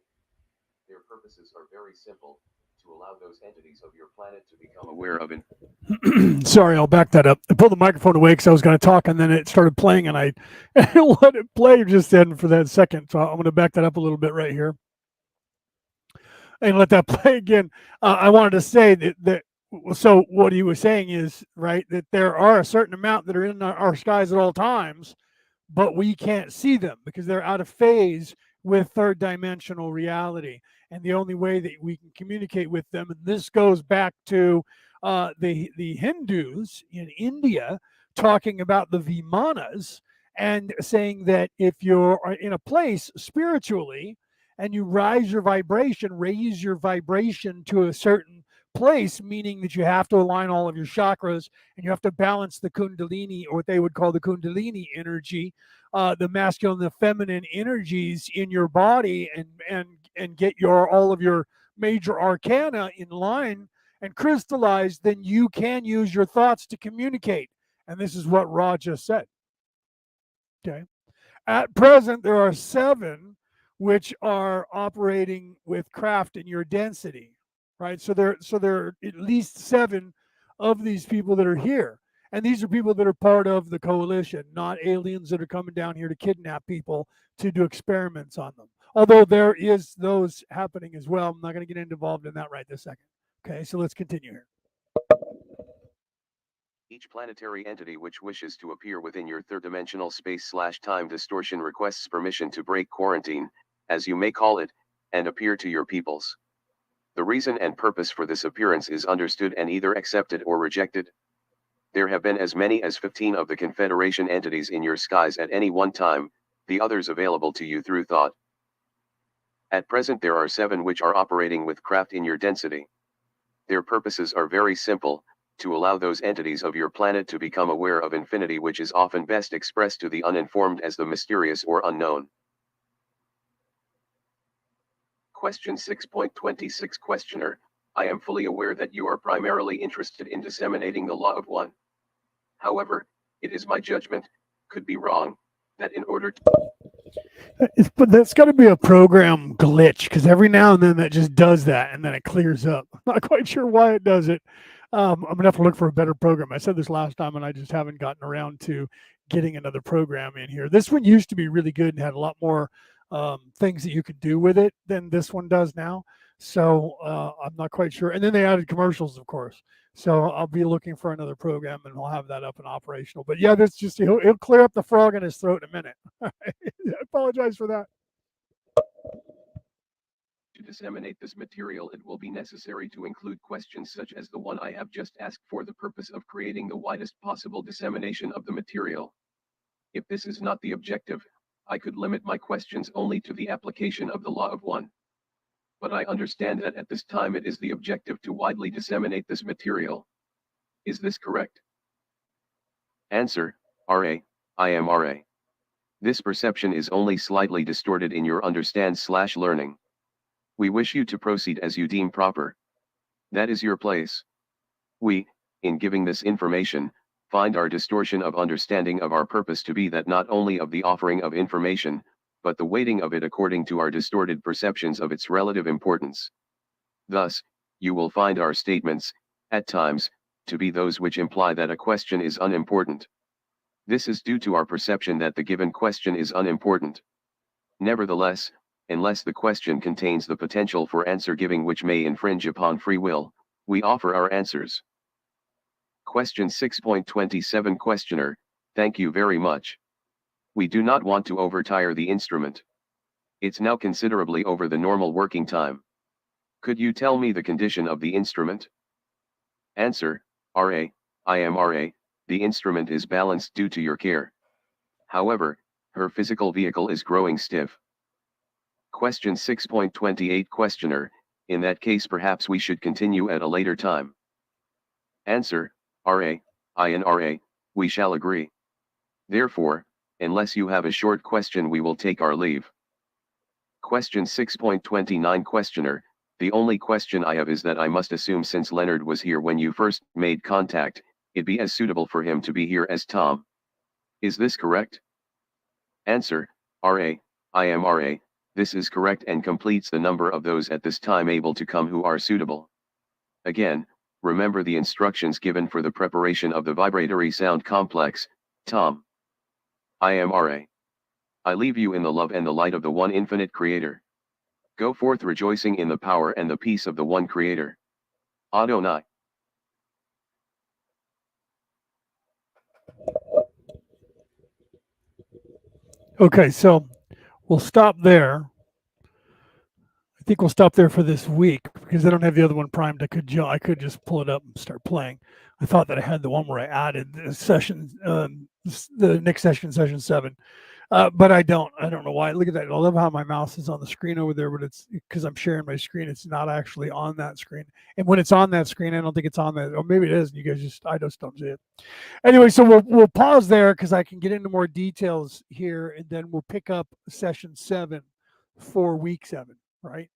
[SPEAKER 2] Their purposes are very simple, to allow those entities of your planet to become aware of it.
[SPEAKER 1] Sorry, I'll back that up. I pulled the microphone away because I was going to talk, and then it started playing, and I let it play just then for that second. So I'm going to back that up a little bit right here. and let that play again. I wanted to say that so what he was saying is right that there are a certain amount that are in our skies at all times, but we can't see them because they're out of phase with third dimensional reality. And the only way that we can communicate with them, and this goes back to the Hindus in India talking about the Vimanas and saying that if you're in a place spiritually and you raise your vibration to a certain place, meaning that you have to align all of your chakras and you have to balance the kundalini, or what they would call the kundalini energy, the masculine and the feminine energies in your body, and get your all of your major arcana in line and crystallized, then you can use your thoughts to communicate. And this is what Ra just said. Okay. At present, there are 7 which are operating with craft in your density, right? So there are at least 7 of these people that are here. And these are people that are part of the coalition, not aliens that are coming down here to kidnap people to do experiments on them. Although there is those happening as well. I'm not going to get involved in that right this second. Okay, so let's continue here.
[SPEAKER 2] Each planetary entity which wishes to appear within your third-dimensional space/time distortion requests permission to break quarantine, as you may call it, and appear to your peoples. The reason and purpose for this appearance is understood and either accepted or rejected. There have been as many as 15 of the Confederation entities in your skies at any one time, the others available to you through thought. At present there are 7 which are operating with craft in your density. Their purposes are very simple: to allow those entities of your planet to become aware of infinity, which is often best expressed to the uninformed as the mysterious or unknown. Question 6.26 Questioner: I am fully aware that you are primarily interested in disseminating the law of one. However, it is my judgment, could be wrong, that in order to...
[SPEAKER 1] But that's got to be a program glitch because every now and then that just does that and then it clears up. I'm not quite sure why it does it. I'm gonna have to look for a better program. I said this last time and I just haven't gotten around to getting another program in here. This one used to be really good and had a lot more things that you could do with it than this one does now. So I'm not quite sure. And then they added commercials, of course. So I'll be looking for another program and we'll have that up and operational. But yeah, that's just he'll clear up the frog in his throat in a minute. I apologize for that.
[SPEAKER 2] To disseminate this material, it will be necessary to include questions such as the one I have just asked, for the purpose of creating the widest possible dissemination of the material. If this is not the objective, I could limit my questions only to the application of the law of one. But I understand that at this time it is the objective to widely disseminate this material. Is this correct? Answer: RA, I am RA. This perception is only slightly distorted in your understand/learning. We wish you to proceed as you deem proper. That is your place. We, in giving this information, find our distortion of understanding of our purpose to be that not only of the offering of information, but the weighting of it according to our distorted perceptions of its relative importance. Thus, you will find our statements, at times, to be those which imply that a question is unimportant. This is due to our perception that the given question is unimportant. Nevertheless, unless the question contains the potential for answer giving which may infringe upon free will, we offer our answers. Question 6.27 Questioner: thank you very much. We do not want to overtire the instrument. It's now considerably over the normal working time. Could you tell me the condition of the instrument? Answer: RA, I am RA, the instrument is balanced due to your care. However, her physical vehicle is growing stiff. Question 6.28 Questioner: in that case perhaps we should continue at a later time. Answer: RA, I and RA, we shall agree. Therefore, unless you have a short question, we will take our leave. Question 6.29 Questioner: the only question I have is that I must assume since Leonard was here when you first made contact, it'd be as suitable for him to be here as Tom. Is this correct? Answer: RA, I am RA, this is correct and completes the number of those at this time able to come who are suitable. Again, remember the instructions given for the preparation of the vibratory sound complex, Tom. I am RA. I leave you in the love and the light of the one infinite creator. Go forth rejoicing in the power and the peace of the one Creator. Adonai.
[SPEAKER 1] Okay, so we'll stop there. I think we'll stop there for this week because I don't have the other one primed. I could just pull it up and start playing. I thought that I had the one where I added the session, the next session, session 7, but I don't. I don't know why. Look at that. I love how my mouse is on the screen over there, but it's because I'm sharing my screen. It's not actually on that screen. And when it's on that screen, I don't think it's on that. Or maybe it is. And you guys I just don't see it. Anyway, so we'll pause there because I can get into more details here, and then we'll pick up session 7 for week 7. Right.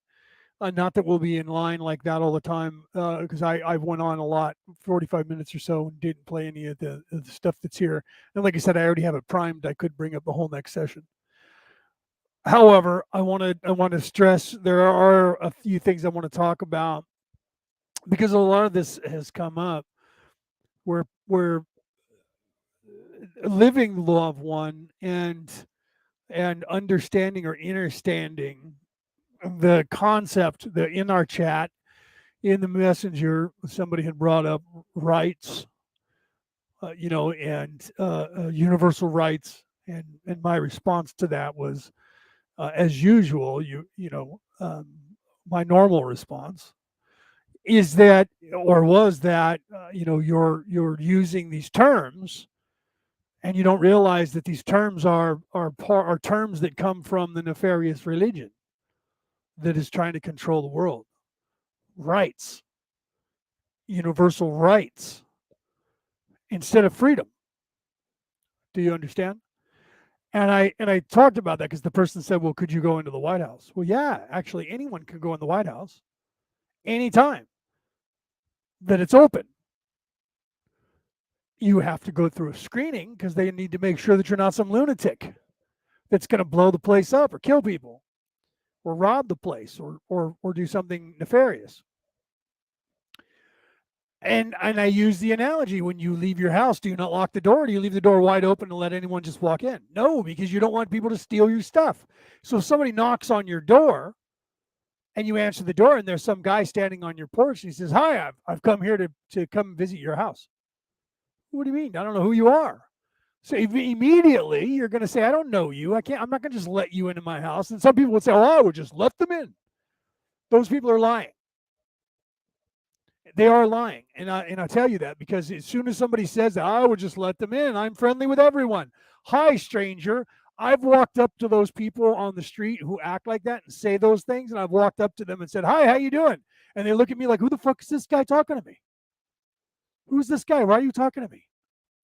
[SPEAKER 1] Not that we'll be in line like that all the time, because I went on a lot, 45 minutes or so, and didn't play any of the stuff that's here. And like I said, I already have it primed. I could bring up the whole next session. However, I want to stress there are a few things I want to talk about because a lot of this has come up. We're living law of one and understanding or understanding the concept that in our chat in the messenger somebody had brought up rights, and universal rights, and my response to that was, as usual, my normal response is that, or was that, you're using these terms, and you don't realize that these terms are terms that come from the nefarious religion that is trying to control the world. Rights, universal rights, instead of freedom. Do you understand? And I talked about that because the person said, "Well, could you go into the White House?" Well, yeah, actually, anyone can go in the White House anytime that it's open. You have to go through a screening because they need to make sure that you're not some lunatic that's going to blow the place up or kill people or rob the place or do something nefarious. And I use the analogy: when you leave your house, do you not lock the door? Or do you leave the door wide open and let anyone just walk in? No, because you don't want people to steal your stuff. So if somebody knocks on your door and you answer the door and there's some guy standing on your porch and he says, "Hi, I've come here to come visit your house." What do you mean? I don't know who you are. So immediately you're going to say, "I don't know you. I'm not going to just let you into my house." And some people would say, "Oh, I would just let them in." Those people are lying. They are lying, and I tell you that because as soon as somebody says that, I would just let them in. I'm friendly with everyone. Hi, stranger. I've walked up to those people on the street who act like that and say those things, and I've walked up to them and said, "Hi, how you doing?" And they look at me like, "Who the fuck is this guy talking to me? Who's this guy? Why are you talking to me?"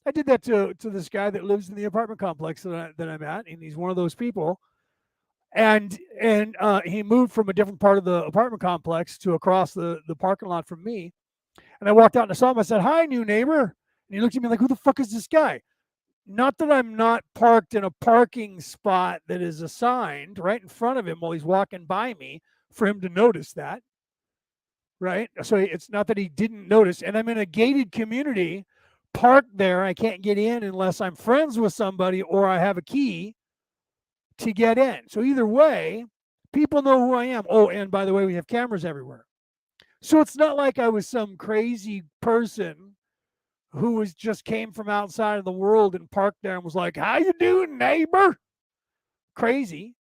[SPEAKER 1] I did that to this guy that lives in the apartment complex that I'm at, and he's one of those people. And he moved from a different part of the apartment complex to across the parking lot from me. And I walked out and I saw him. I said, "Hi, new neighbor." And he looked at me like, "Who the fuck is this guy?" Not that I'm not parked in a parking spot that is assigned right in front of him while he's walking by me for him to notice that, right? So it's not that he didn't notice. And I'm in a gated community, parked there. I can't get in unless I'm friends with somebody or I have a key to get in. So either way, people know who I am. Oh, and by the way, we have cameras everywhere. So it's not like I was some crazy person who was just came from outside of the world and parked there and was like, "How you doing, neighbor?" Crazy.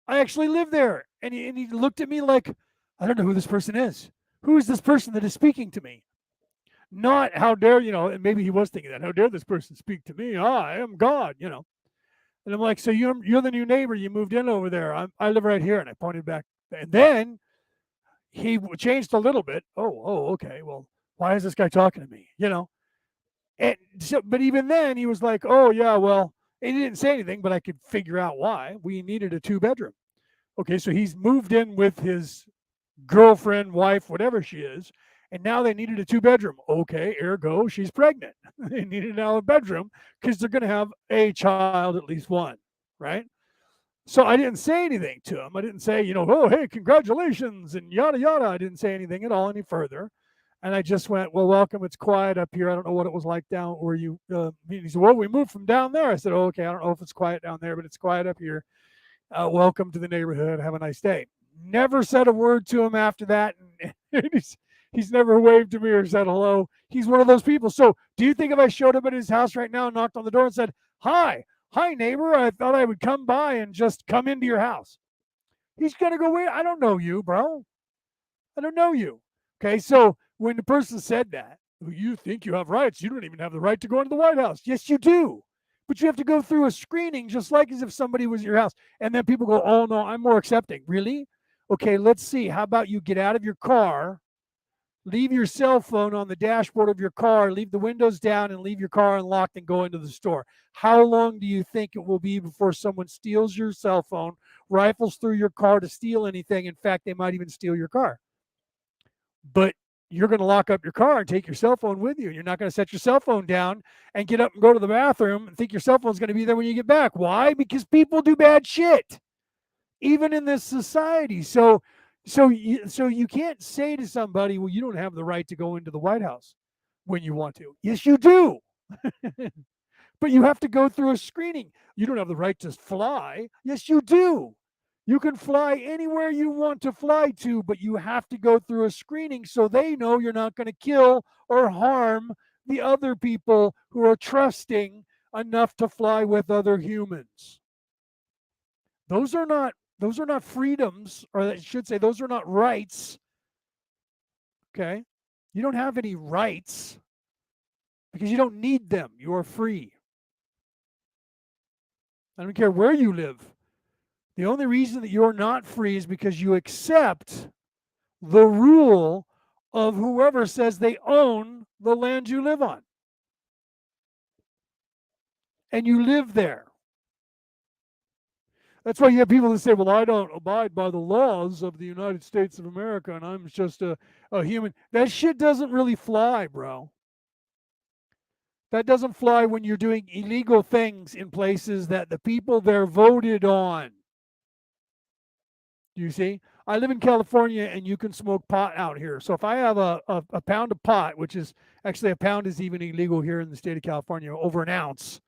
[SPEAKER 1] I actually live there. And he looked at me like, "I don't know who this person is. Who is this person that is speaking to me?" Not, "How dare," and maybe he was thinking that, "How dare this person speak to me? I am God." And I'm like, "So you're the new neighbor. You moved in over there. I live right here." And I pointed back. And then he changed a little bit. Oh, okay. Well, why is this guy talking to me? And so, but even then, he was like, "Oh yeah, well," he didn't say anything, but I could figure out why. We needed a 2-bedroom. Okay, so he's moved in with his girlfriend, wife, whatever she is, and now they needed a 2-bedroom. Okay, ergo, she's pregnant. They needed now a bedroom because they're going to have a child, at least one, right? So I didn't say anything to him. I didn't say, "Oh, hey, congratulations," and yada, yada. I didn't say anything at all any further. And I just went, "Well, welcome. It's quiet up here. I don't know what it was like down where you," he said, "Well, we moved from down there." I said, "Oh, okay. I don't know if it's quiet down there, but it's quiet up here. Welcome to the neighborhood. Have a nice day." Never said a word to him after that. And he's never waved to me or said hello. He's one of those people. So do you think if I showed up at his house right now and knocked on the door and said, hi, neighbor, I thought I would come by and just come into your house? He's going to go, wait, I don't know you, bro. I don't know you. Okay, so when the person said that, you think you have rights, you don't even have the right to go into the White House. Yes, you do. But you have to go through a screening just like as if somebody was at your house. And then people go, oh, no, I'm more accepting. Really? Okay, let's see. How about you get out of your car, leave your cell phone on the dashboard of your car, leave the windows down, and leave your car unlocked and go into the store? How long do you think it will be before someone steals your cell phone, rifles through your car to steal anything? In fact, they might even steal your car. But you're going to lock up your car and take your cell phone with you. You're not going to set your cell phone down and get up and go to the bathroom and think your cell phone's going to be there when you get back. Why? Because people do bad shit, even in this society. So you can't say to somebody, well, you don't have the right to go into the White House when you want to. Yes, you do. But you have to go through a screening. You don't have the right to fly. Yes, you do. You can fly anywhere you want to fly to, but you have to go through a screening so they know you're not going to kill or harm the other people who are trusting enough to fly with other humans. Those are not freedoms, or I should say those are not rights. Okay? You don't have any rights because you don't need them. You are free. I don't care where you live. The only reason that you're not free is because you accept the rule of whoever says they own the land you live on. And you live there. That's why you have people that say, well, I don't abide by the laws of the United States of America and I'm just a human. That shit doesn't really fly, bro. That doesn't fly when you're doing illegal things in places that the people there voted on. You see? I live in California and you can smoke pot out here. So if I have a pound of pot, which is actually a pound is even illegal here in the state of California, over an ounce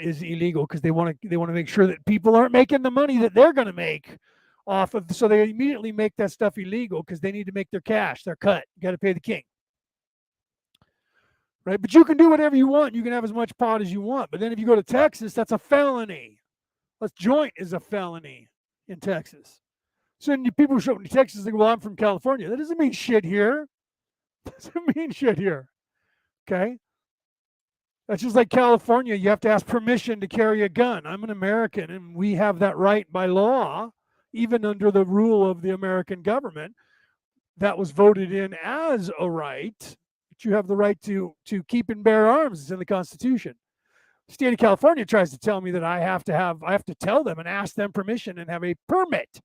[SPEAKER 1] is illegal because they want to make sure that people aren't making the money that they're going to make off of. So they immediately make that stuff illegal because they need to make their cash, their cut. You got to pay the king. Right? But you can do whatever you want. You can have as much pot as you want. But then if you go to Texas, that's a felony. A joint is a felony in Texas. So then people show up in Texas and go, well, I'm from California. That doesn't mean shit here. That doesn't mean shit here. Okay? That's just like California. You have to ask permission to carry a gun. I'm an American, and we have that right by law, even under the rule of the American government. That was voted in as a right. But you have the right to keep and bear arms. It's in the Constitution. The state of California tries to tell me that I have to tell them and ask them permission and have a permit.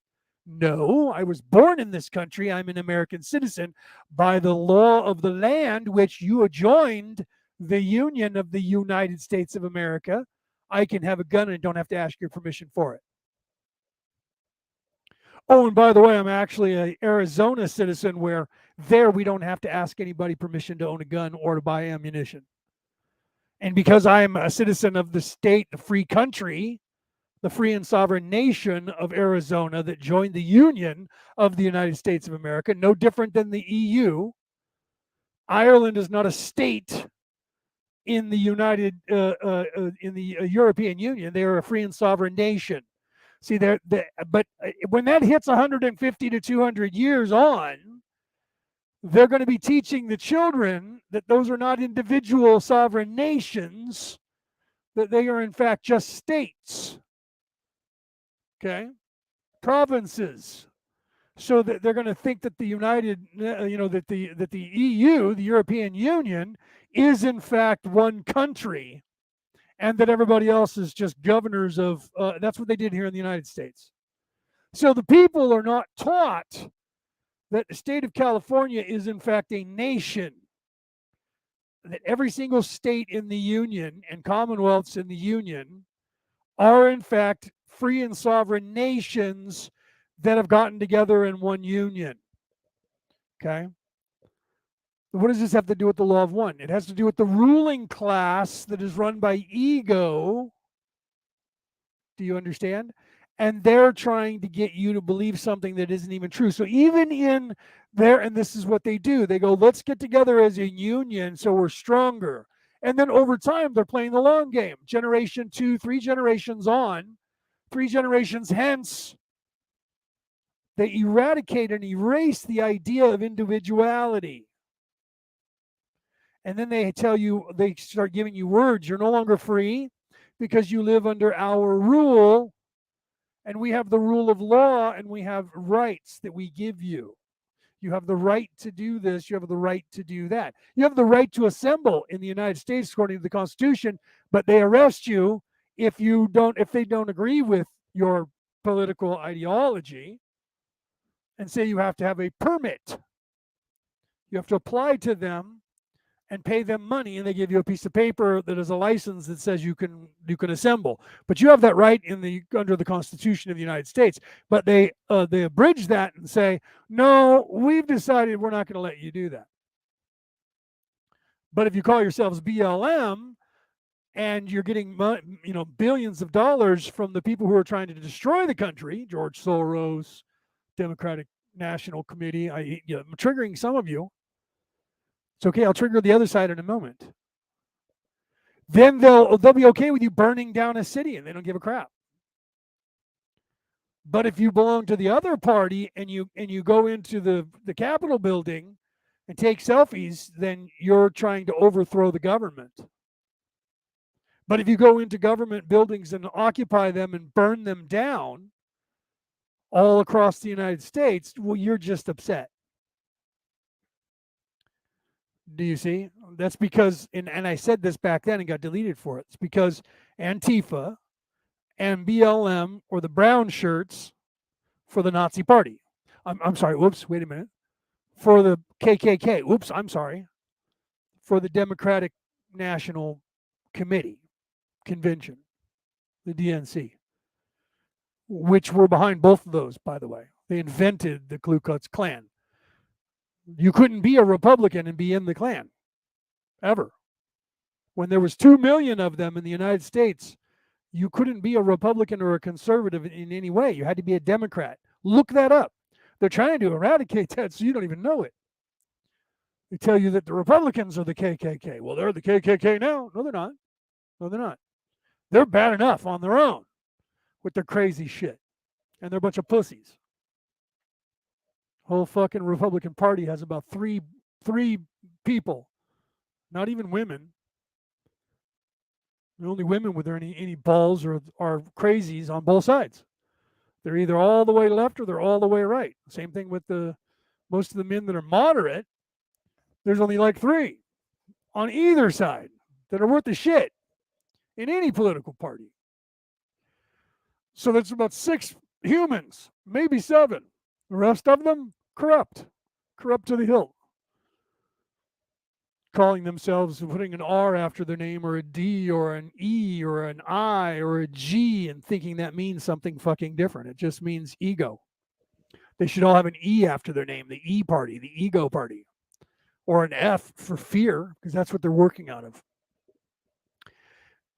[SPEAKER 1] No, I was born in this country. I'm an American citizen by the law of the land, which you joined the Union of the United States of America. I can have a gun and don't have to ask your permission for it. Oh, and by the way, I'm actually an Arizona citizen where there we don't have to ask anybody permission to own a gun or to buy ammunition. And because I'm a citizen of the state, the free country, the free and sovereign nation of Arizona that joined the Union of the United States of America, no different than the EU. Ireland is not a state in the European Union. They are a free and sovereign nation. See, but when that hits 150 to 200 years on, they're going to be teaching the children that those are not individual sovereign nations, that they are in fact just states. Okay, provinces. So that they're going to think that the that the EU, the European Union, is in fact one country, and that everybody else is just governors of. That's what they did here in the United States. So the people are not taught that the state of California is in fact a nation. That every single state in the Union and commonwealths in the Union are in fact free and sovereign nations that have gotten together in one union. Okay? What does this have to do with the law of one? It has to do with the ruling class that is run by ego. Do you understand? and they're trying to get you to believe something that isn't even true. So even in there, and this is what they do, they go, let's get together as a union so we're stronger. And then over time, they're playing the long game. Generation two, 3 generations on, 3 generations hence, they eradicate and erase the idea of individuality. And then they tell you, they start giving you words. You're no longer free because you live under our rule, and we have the rule of law, and we have rights that we give you. You have the right to do this. You have the right to do that. You have the right to assemble in the United States according to the Constitution, but they arrest you if they don't agree with your political ideology, and say you have to have a permit. You have to apply to them and pay them money, and they give you a piece of paper that is a license that says you can assemble. But you have that right under the Constitution of the United States. But they abridge that and say, no, we've decided we're not going to let you do that. But if you call yourselves BLM and you're getting billions of dollars from the people who are trying to destroy the country, George Soros, Democratic National Committee, I'm triggering some of you. It's okay, I'll trigger the other side in a moment. Then they'll be okay with you burning down a city, and they don't give a crap. But if you belong to the other party and you go into the Capitol building and take selfies, then you're trying to overthrow the government. But if you go into government buildings and occupy them and burn them down all across the United States, well, you're just upset. Do you see? That's because, and I said this back then and got deleted for it. It's because Antifa and BLM or the brown shirts for the Nazi Party. I'm sorry. Whoops. Wait a minute. For the KKK. Whoops. I'm sorry. For the Democratic National Committee Convention, the DNC, which were behind both of those, by the way. They invented the Ku Klux Klan. You couldn't be a Republican and be in the Klan, ever. When there was 2 million of them in the United States, you couldn't be a Republican or a conservative in any way. You had to be a Democrat. Look that up. They're trying to eradicate that so you don't even know it. They tell you that the Republicans are the KKK. Well, they're the KKK now. No, they're not. No, they're not. They're bad enough on their own with their crazy shit. And they're a bunch of pussies. Whole fucking Republican Party has about three people, not even women. The only women with any balls are crazies on both sides. They're either all the way left or they're all the way right. Same thing with most of the men that are moderate. There's only like 3 on either side that are worth the shit in any political party. So that's about 6 humans, maybe 7. The rest of them, corrupt to the hilt. Calling themselves, putting an R after their name or a D or an E or an I or a G and thinking that means something fucking different. It just means ego. They should all have an E after their name, the E party, the ego party, or an F for fear, because that's what they're working out of.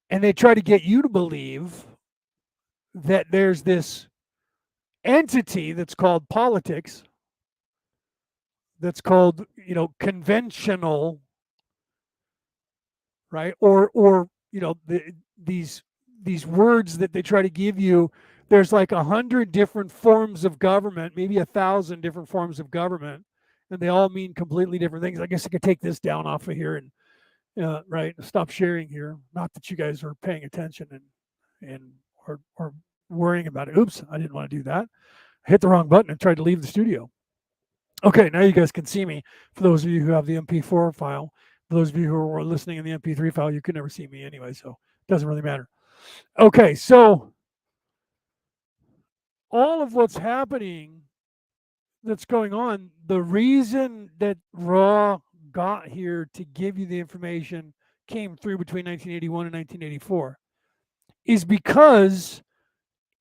[SPEAKER 1] And they try to get you to believe that there's this entity that's called politics, that's called, conventional, right? Or these words that they try to give you. There's like 100 different forms of government, maybe 1,000 different forms of government, and they all mean completely different things. I guess I could take this down off of here and right, stop sharing here. Not that you guys are paying attention and or worrying about it. Oops, I didn't want to do that. I hit the wrong button and tried to leave the studio. Okay, now you guys can see me. For those of you who have the MP4 file, for those of you who are listening in the MP3 file, you can never see me anyway, so it doesn't really matter. Okay, so all of what's happening that's going on, the reason that Raw got here to give you the information came through between 1981 and 1984 is because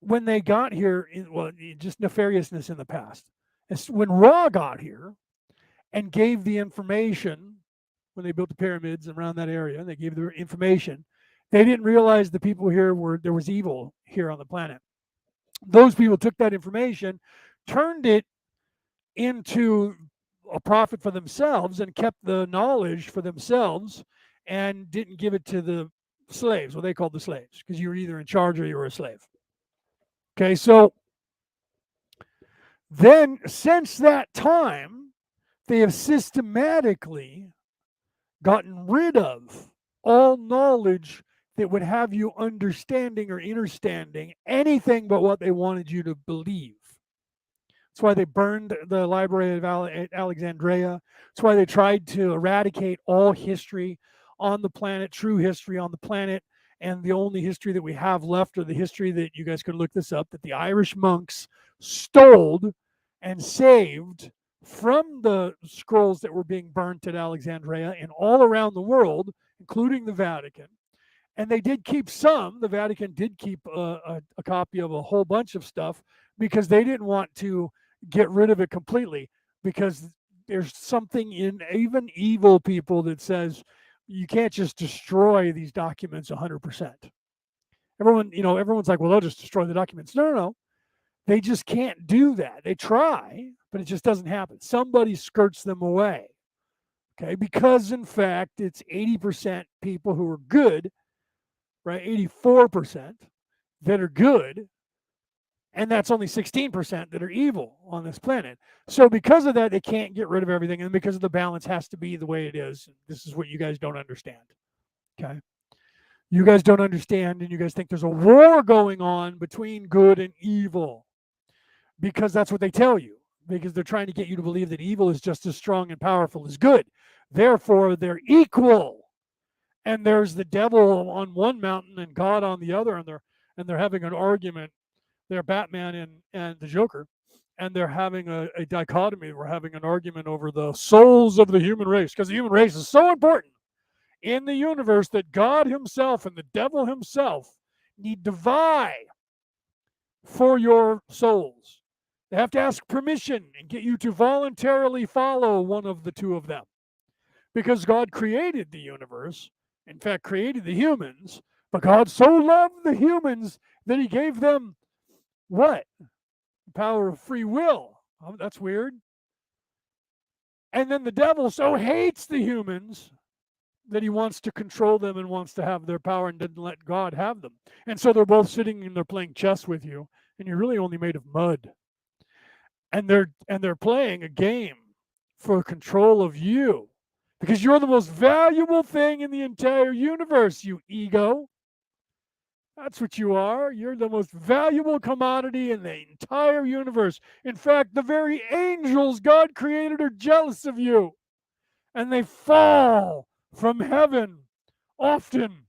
[SPEAKER 1] when they got here, just nefariousness in the past. When Raw got here and gave the information, when they built the pyramids around that area, and they gave the information, they didn't realize the people here there was evil here on the planet. Those people took that information, turned it into a profit for themselves, and kept the knowledge for themselves, and didn't give it to the slaves, what they called the slaves, because you were either in charge or you were a slave. Okay, so then since that time, they have systematically gotten rid of all knowledge that would have you understanding or understanding anything but what they wanted you to believe. That's why they burned the Library of Alexandria. That's why they tried to eradicate all history on the planet, true history on the planet. And the only history that we have left, or the history that you guys could look this up, that the Irish monks stole and saved from the scrolls that were being burnt at Alexandria and all around the world, including the Vatican. And they did keep some. The Vatican did keep a copy of a whole bunch of stuff because they didn't want to get rid of it completely, because there's something in even evil people that says you can't just destroy these documents 100%. Everyone's like, well, they'll just destroy the documents. No, no, no. They just can't do that. They try, but it just doesn't happen. Somebody skirts them away. Okay, because in fact, it's 80% people who are good, right? 84% that are good, and that's only 16% that are evil on this planet. So because of that, they can't get rid of everything, and because of the balance has to be the way it is. This is what you guys don't understand. Okay, you guys don't understand, and you guys think there's a war going on between good and evil, because that's what they tell you, because they're trying to get you to believe that evil is just as strong and powerful as good. Therefore, they're equal. And there's the devil on one mountain and God on the other, and they're having an argument. They're Batman and the Joker, and they're having a dichotomy. We're having an argument over the souls of the human race, because the human race is so important in the universe that God himself and the devil himself need to vie for your souls. They have to ask permission and get you to voluntarily follow one of the two of them, because God created the universe, in fact, created the humans, but God so loved the humans that he gave them what? The power of free will. Oh, that's weird. And then the devil so hates the humans that he wants to control them and wants to have their power and doesn't let God have them. And so they're both sitting and they're playing chess with you, and you're really only made of mud. And they're playing a game for control of you, because you're the most valuable thing in the entire universe, you ego. That's what you are. You're the most valuable commodity in the entire universe. In fact, the very angels God created are jealous of you, and they fall from heaven often,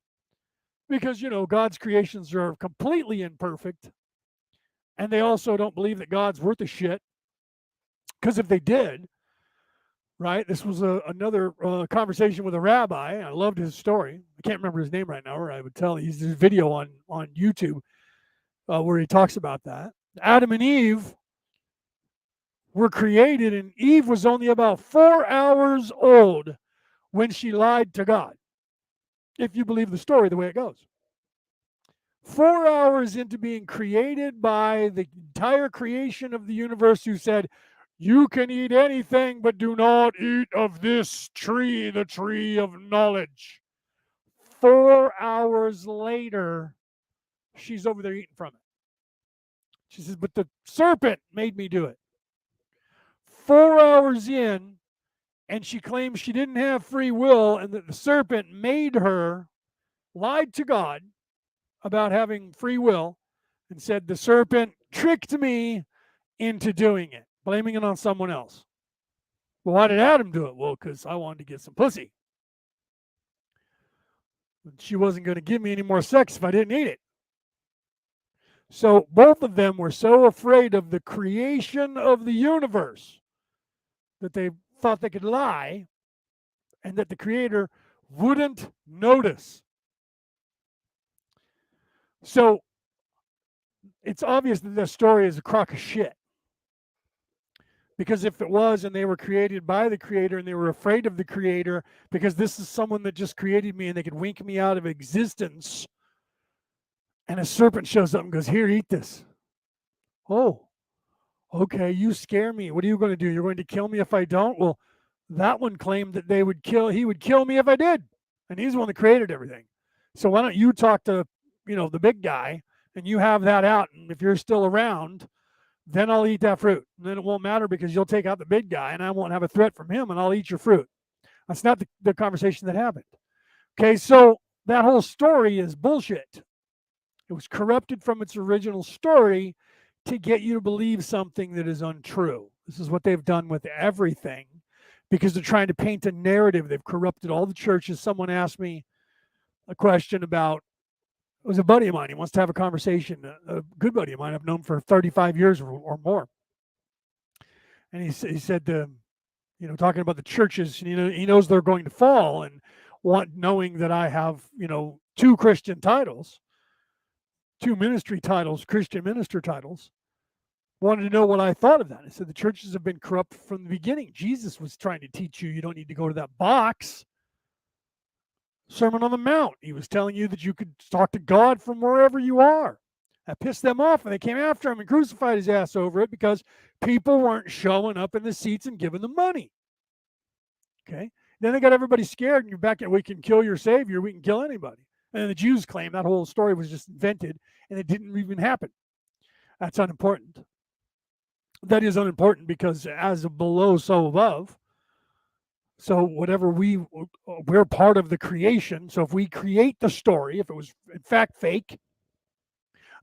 [SPEAKER 1] because, God's creations are completely imperfect, and they also don't believe that God's worth a shit, because if they did, right? This was another conversation with a rabbi. I loved his story. I can't remember his name right now, or I would tell you. He's this video on YouTube where he talks about that. Adam and Eve were created, and Eve was only about 4 hours old when she lied to God, if you believe the story the way it goes. 4 hours into being created by the entire creation of the universe, who said, you can eat anything, but do not eat of this tree, the tree of knowledge. 4 hours later, she's over there eating from it. She says, but the serpent made me do it. 4 hours in, and she claims she didn't have free will, and that the serpent made her, lied to God about having free will, and said the serpent tricked me into doing it, blaming it on someone else. Well, why did Adam do it? Well, because I wanted to get some pussy. She wasn't going to give me any more sex if I didn't eat it. So both of them were so afraid of the creation of the universe that they thought they could lie, and that the creator wouldn't notice. So it's obvious that this story is a crock of shit. Because if it was, and they were created by the creator, and they were afraid of the creator, because this is someone that just created me and they could wink me out of existence, and a serpent shows up and goes, here, eat this. Oh, okay, you scare me. What are you going to do? You're going to kill me if I don't? Well, that one claimed that he would kill me if I did. And he's the one that created everything. So why don't you talk to, the big guy and you have that out. And if you're still around, then I'll eat that fruit. And then it won't matter because you'll take out the big guy and I won't have a threat from him and I'll eat your fruit. That's not the conversation that happened. Okay, so that whole story is bullshit. It was corrupted from its original story to get you to believe something that is untrue. This is what they've done with everything because they're trying to paint a narrative. They've corrupted all the churches. Someone asked me a question about, it was a buddy of mine. He wants to have a conversation, a good buddy of mine I've known for 35 years or more. And he said, talking about the churches, he knows they're going to fall and knowing that I have, two Christian titles, two ministry titles, Christian minister titles, wanted to know what I thought of that. I said the churches have been corrupt from the beginning. Jesus was trying to teach you don't need to go to that box. Sermon on the Mount. He was telling you that you could talk to God from wherever you are. That pissed them off, and they came after him and crucified his ass over it because people weren't showing up in the seats and giving them money. Okay? Then they got everybody scared, and you're back at, we can kill your Savior, we can kill anybody. And the Jews claim that whole story was just invented, and it didn't even happen. That's unimportant. That is unimportant because as below, so above. So whatever we're part of the creation. So if we create the story, if it was in fact fake,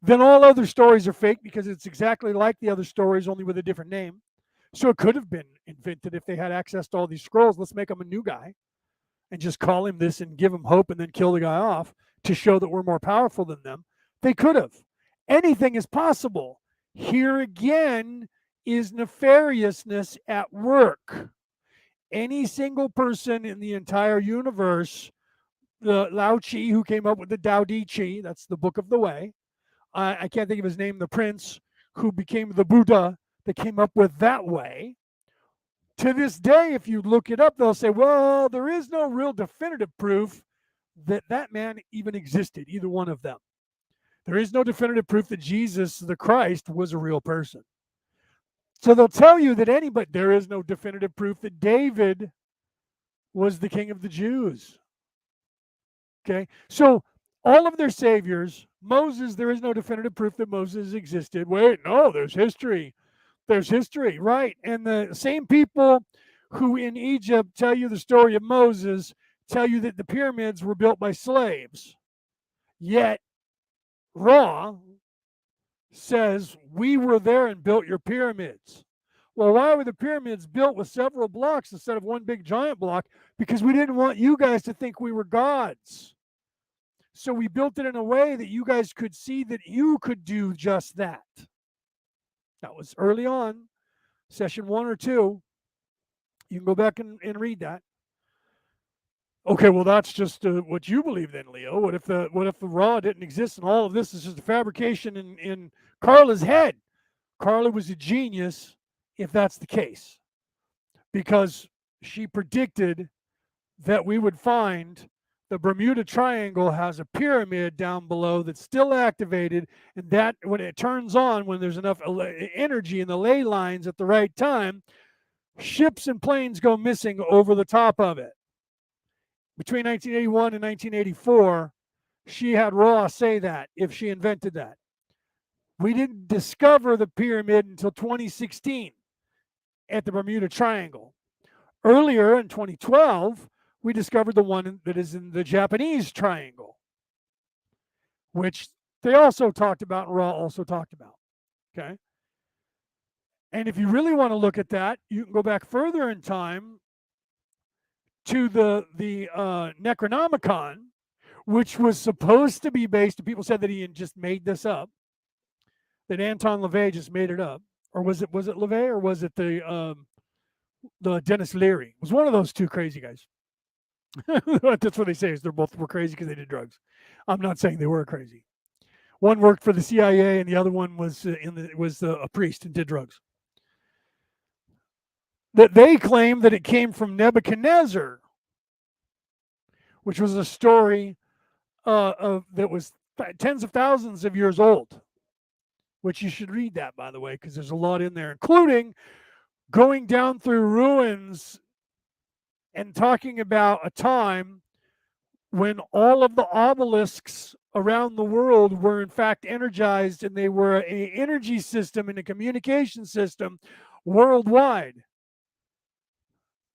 [SPEAKER 1] then all other stories are fake because it's exactly like the other stories, only with a different name. So it could have been invented if they had access to all these scrolls. Let's make them a new guy and just call him this and give him hope and then kill the guy off to show that we're more powerful than them. They could have. Anything is possible. Here again is nefariousness at work. Any single person in the entire universe, the Lao Chi who came up with the Tao Te Chi, that's the book of the way. I can't think of his name, the prince who became the Buddha that came up with that way. To this day, if you look it up, they'll say, well, there is no real definitive proof that that man even existed, either one of them. There is no definitive proof that Jesus, the Christ, was a real person. So they'll tell you that there is no definitive proof that David was the king of the Jews. Okay, so all of their saviors, Moses, there is no definitive proof that Moses existed. Wait, no, there's history. There's history, right? And the same people who in Egypt tell you the story of Moses tell you that the pyramids were built by slaves. Yet, Ra says, we were there and built your pyramids. Well, why were the pyramids built with several blocks instead of one big giant block? Because we didn't want you guys to think we were gods. So we built it in a way that you guys could see that you could do just that. That was early on, session 1 or 2. You can go back and read that. Okay, well that's just what you believe then, Leo. What if the Ra didn't exist and all of this is just a fabrication in Carla's head? Carla was a genius if that's the case, because she predicted that we would find the Bermuda Triangle has a pyramid down below that's still activated, and that when it turns on, when there's enough energy in the ley lines at the right time, ships and planes go missing over the top of it. Between 1981 and 1984, she had Ra say that, if she invented that. We didn't discover the pyramid until 2016 at the Bermuda Triangle. Earlier in 2012, we discovered the one that is in the Japanese Triangle, which they also talked about and Ra also talked about. Okay. And if you really want to look at that, you can go back further in time to the Necronomicon, which was supposed to be based, people said that he had just made this up, that Anton LaVey just made it up. Or was it LaVey, or was it the Dennis Leary? It was one of those two crazy guys. That's what they say, is they both were crazy because they did drugs. I'm not saying they were crazy. One worked for the CIA and the other one was a priest and did drugs. That they claim that it came from Nebuchadnezzar, which was a story that was tens of thousands of years old. which you should read that, by the way, because there's a lot in there, including going down through ruins and talking about a time when all of the obelisks around the world were in fact energized, and they were an energy system and a communication system worldwide.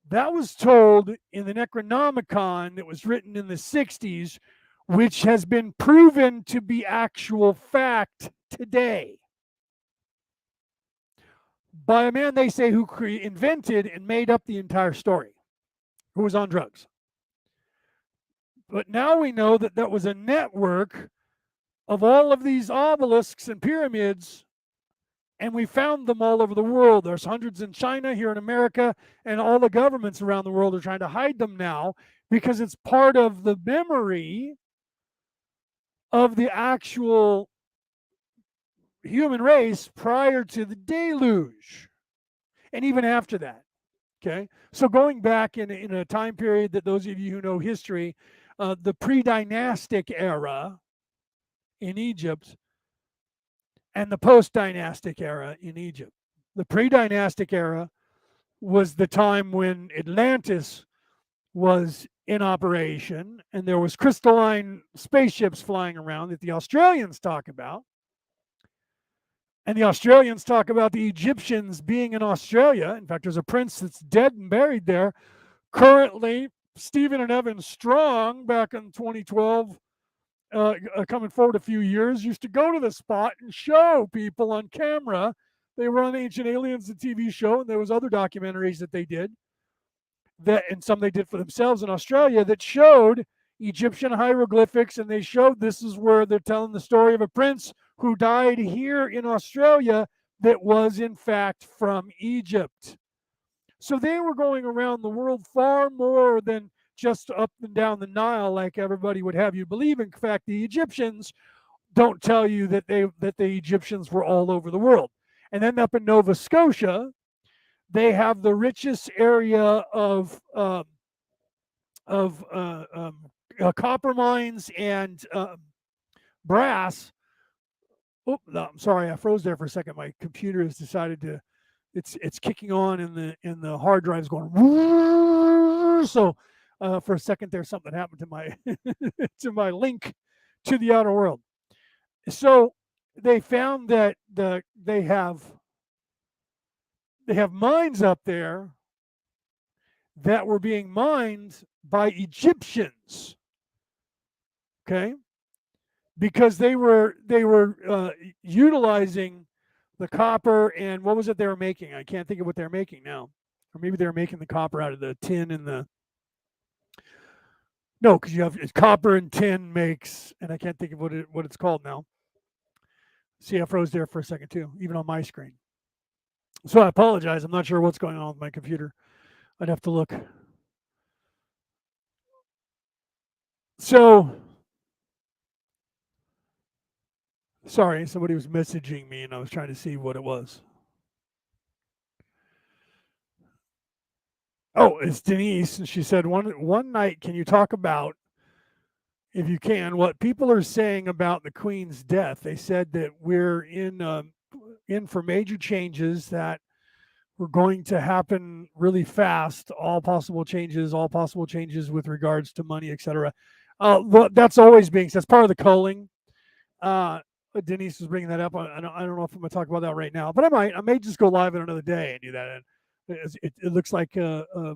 [SPEAKER 1] That was told in the Necronomicon that was written in the 60s, which has been proven to be actual fact today by a man they say who invented and made up the entire story, who was on drugs. But now we know that that was a network of all of these obelisks and pyramids, and we found them all over the world. There's hundreds in China, here in America, and all the governments around the world are trying to hide them now because it's part of the memory of the actual human race prior to the deluge and even after that. Okay, so going back in a time period that those of you who know history, the pre-dynastic era in Egypt and the post-dynastic era in Egypt. The pre-dynastic era was the time when Atlantis was in operation and there was crystalline spaceships flying around that the Australians talk about. And the Australians talk about the Egyptians being in Australia. In fact, there's a prince that's dead and buried there. Currently, Stephen and Evan Strong, back in 2012, coming forward a few years, used to go to the spot and show people on camera. They were on Ancient Aliens, the TV show, and there was other documentaries that they did, that, and some they did for themselves in Australia, that showed Egyptian hieroglyphics, and they showed this is where they're telling the story of a prince who died here in Australia that was in fact from Egypt. So they were going around the world far more than just up and down the Nile like everybody would have you believe. In fact, the Egyptians don't tell you that the Egyptians were all over the world. And then up in Nova Scotia, they have the richest area of copper mines and brass. Oh, no, I'm sorry, I froze there for a second. My computer has decided to it's kicking on, and the hard drive's going. So for a second there, something happened to my to my link to the outer world. So they found that they have mines up there that were being mined by Egyptians. Okay, because they were utilizing the copper, and what was it they were making? I can't think of what they're making now. Or maybe they're making the copper out of the tin and the no, because you have copper and tin makes, and I can't think of what it's called now. See, I froze there for a second too, even on my screen. So I apologize. I'm not sure what's going on with my computer. I'd have to look. So, sorry, somebody was messaging me, and I was trying to see what it was. Oh, it's Denise, and she said, one night, can you talk about, if you can, what people are saying about the Queen's death? They said that we're in for major changes that were going to happen really fast. All possible changes with regards to money, etc. Well, that's always being said. That's part of the culling. Denise was bringing that up. I don't know if I'm going to talk about that right now, but I might. I may just go live on another day and do that. And it looks like the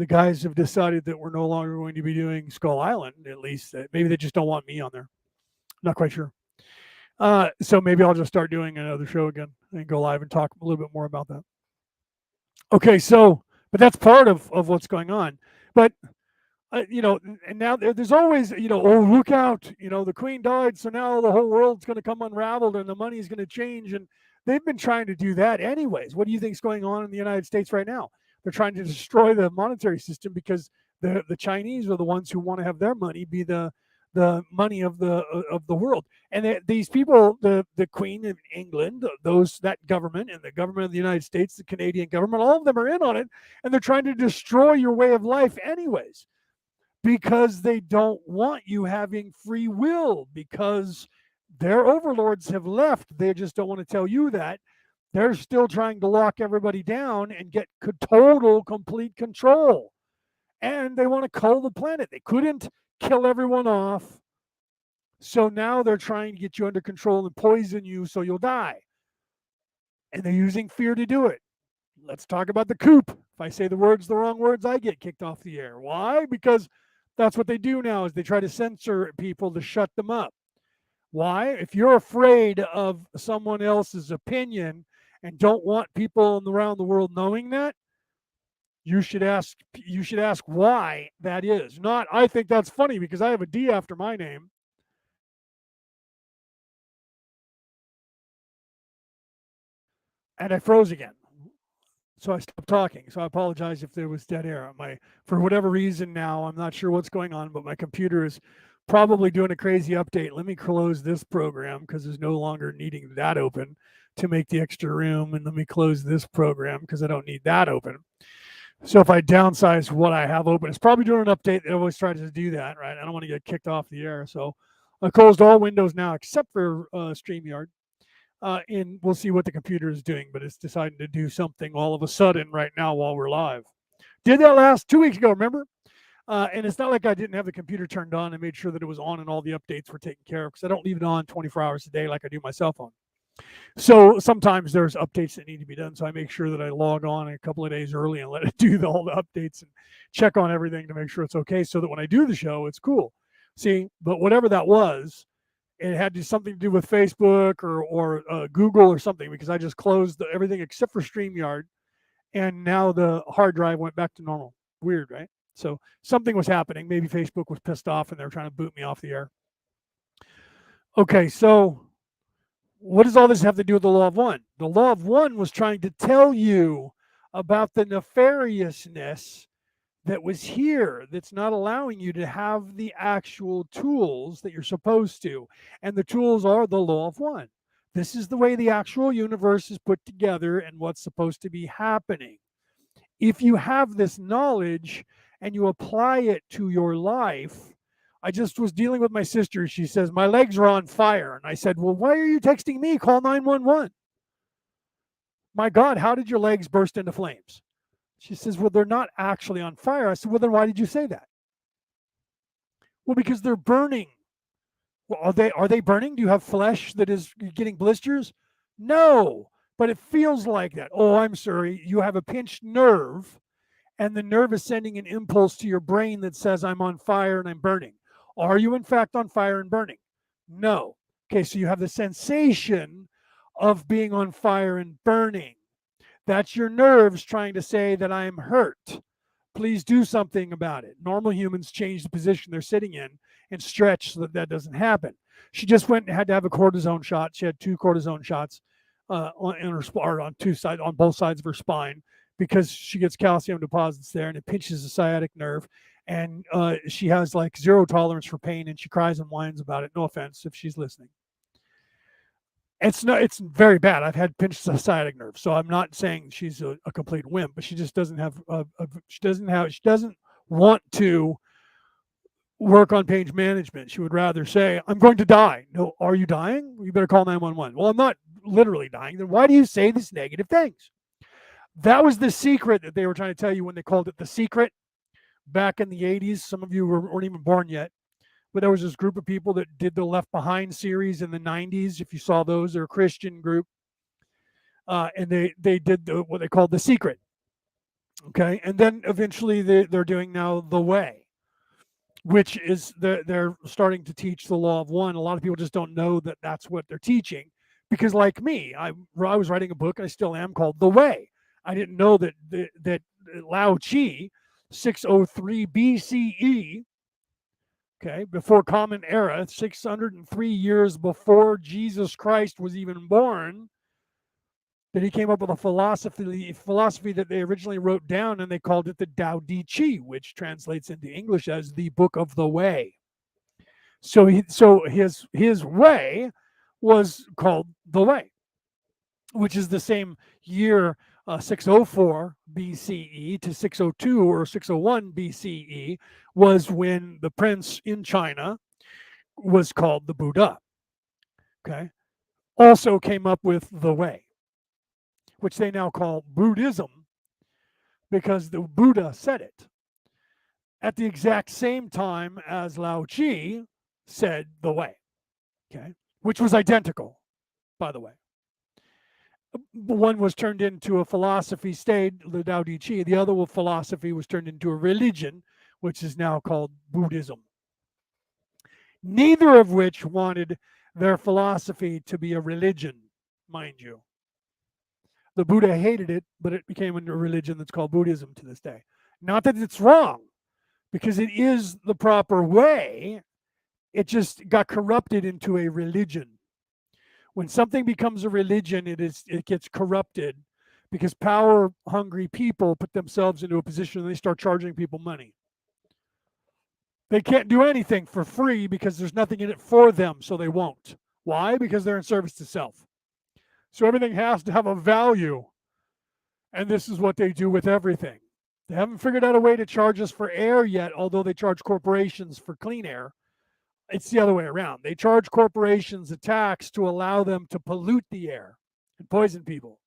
[SPEAKER 1] guys have decided that we're no longer going to be doing Skull Island. At least maybe they just don't want me on there. Not quite sure. So maybe I'll just start doing another show again and go live and talk a little bit more about that. Okay, so but that's part of what's going on. But and now there's always, oh, look out, the Queen died, so now the whole world's going to come unraveled and the money's going to change. And they've been trying to do that anyways. What do you think is going on in the United States right now? They're trying to destroy the monetary system because the Chinese are the ones who want to have their money be the money of the world. And these people, the Queen of England, that government, and the government of the United States, the Canadian government, all of them are in on it, and they're trying to destroy your way of life anyways, because they don't want you having free will, because Their overlords have left. They just don't want to tell you that. They're still trying to lock everybody down and get total, complete control. And they want to cull the planet. They couldn't kill everyone off. So now they're trying to get you under control and poison you so you'll die. And they're using fear to do it. Let's talk about the coop. If I say the wrong words, I get kicked off the air. Why? Because that's what they do now is they try to censor people to shut them up. Why? If you're afraid of someone else's opinion and don't want people around the world knowing that, you should ask why that is. Not I think that's funny because I have a D after my name. And I froze again. So I stopped talking. So I apologize if there was dead air. For whatever reason now, I'm not sure what's going on, but my computer is probably doing a crazy update. Let me close this program because there's no longer needing that open to make the extra room. And let me close this program because I don't need that open. So if I downsize what I have open, it's probably doing an update. It always tries to do that, right? I don't want to get kicked off the air. So I closed all windows now except for StreamYard. And we'll see what the computer is doing, but it's deciding to do something all of a sudden right now while we're live. Did that last 2 weeks ago, remember? And it's not like I didn't have the computer turned on. I made sure that it was on and all the updates were taken care of because I don't leave it on 24 hours a day like I do my cell phone. So sometimes there's updates that need to be done. So I make sure that I log on a couple of days early and let it do all the updates and check on everything to make sure it's okay so that when I do the show, it's cool. See, but whatever that was, it had something to do with Facebook or Google or something because I just closed everything except for StreamYard. And now the hard drive went back to normal. Weird, right? So something was happening. Maybe Facebook was pissed off and they're trying to boot me off the air. Okay, so what does all this have to do with the law of one? The law of one was trying to tell you about the nefariousness that was here that's not allowing you to have the actual tools that you're supposed to. And the tools are the law of one. This is the way the actual universe is put together and what's supposed to be happening. If you have this knowledge and you apply it to your life, I just was dealing with my sister. She says, my legs are on fire. And I said, well, why are you texting me? Call 911. My God, how did your legs burst into flames? She says, well, they're not actually on fire. I said, well, then why did you say that? Well, because they're burning. Well, are they burning? Do you have flesh that is getting blisters? No, but it feels like that. Oh, I'm sorry. You have a pinched nerve, and the nerve is sending an impulse to your brain that says, I'm on fire and I'm burning. Are you, in fact, on fire and burning? No. Okay, so you have the sensation of being on fire and burning. That's your nerves trying to say that I'm hurt. Please do something about it. Normal humans change the position they're sitting in and stretch so that that doesn't happen. She just went and had to have a cortisone shot. She had 2 cortisone shots on both sides of her spine because she gets calcium deposits there and it pinches the sciatic nerve. And she has like 0 tolerance for pain and she cries and whines about it. No offense if she's listening. It's very bad. I've had pinched sciatic nerve, so I'm not saying she's a complete wimp, but she just doesn't have she doesn't want to work on pain management. She would rather say, I'm going to die. No, are you dying? You better call 911. Well, I'm not literally dying. Then why do you say these negative things? That was the secret that they were trying to tell you when they called it The Secret back in the 80s. Some of you weren't even born yet. But there was this group of people that did the Left Behind series in the 90s. If you saw those, they're a Christian group. And they did what they called The Secret. Okay. And then eventually they're doing now The Way, which is they're starting to teach the law of one. A lot of people just don't know that that's what they're teaching. Because like me, I was writing a book, I still am, called The Way. I didn't know that Lao Chi, 603 BCE, okay, before Common Era, 603 years before Jesus Christ was even born, that he came up with a philosophy that they originally wrote down, and they called it the Tao Te Ching, which translates into English as the Book of the Way. So his way was called the Way, which is the same year 604 BCE to 602 or 601 BCE was when the prince in China was called the Buddha. okay, also came up with the way, which they now call Buddhism because the Buddha said it at the exact same time as Lao Tzu said the way, okay, which was identical, by the way. One was turned into a philosophy, stayed the Tao Te Ching. The other philosophy was turned into a religion, which is now called Buddhism. Neither of which wanted their philosophy to be a religion, mind you. The Buddha hated it, but it became a religion that's called Buddhism to this day. Not that it's wrong, because it is the proper way. It just got corrupted into a religion. When something becomes a religion, it gets corrupted because power hungry people put themselves into a position and they start charging people money. They can't do anything for free because there's nothing in it for them, so they won't. Why? Because they're in service to self. So everything has to have a value. And this is what they do with everything. They haven't figured out a way to charge us for air yet, although they charge corporations for clean air. It's the other way around. They charge corporations a tax to allow them to pollute the air and poison people.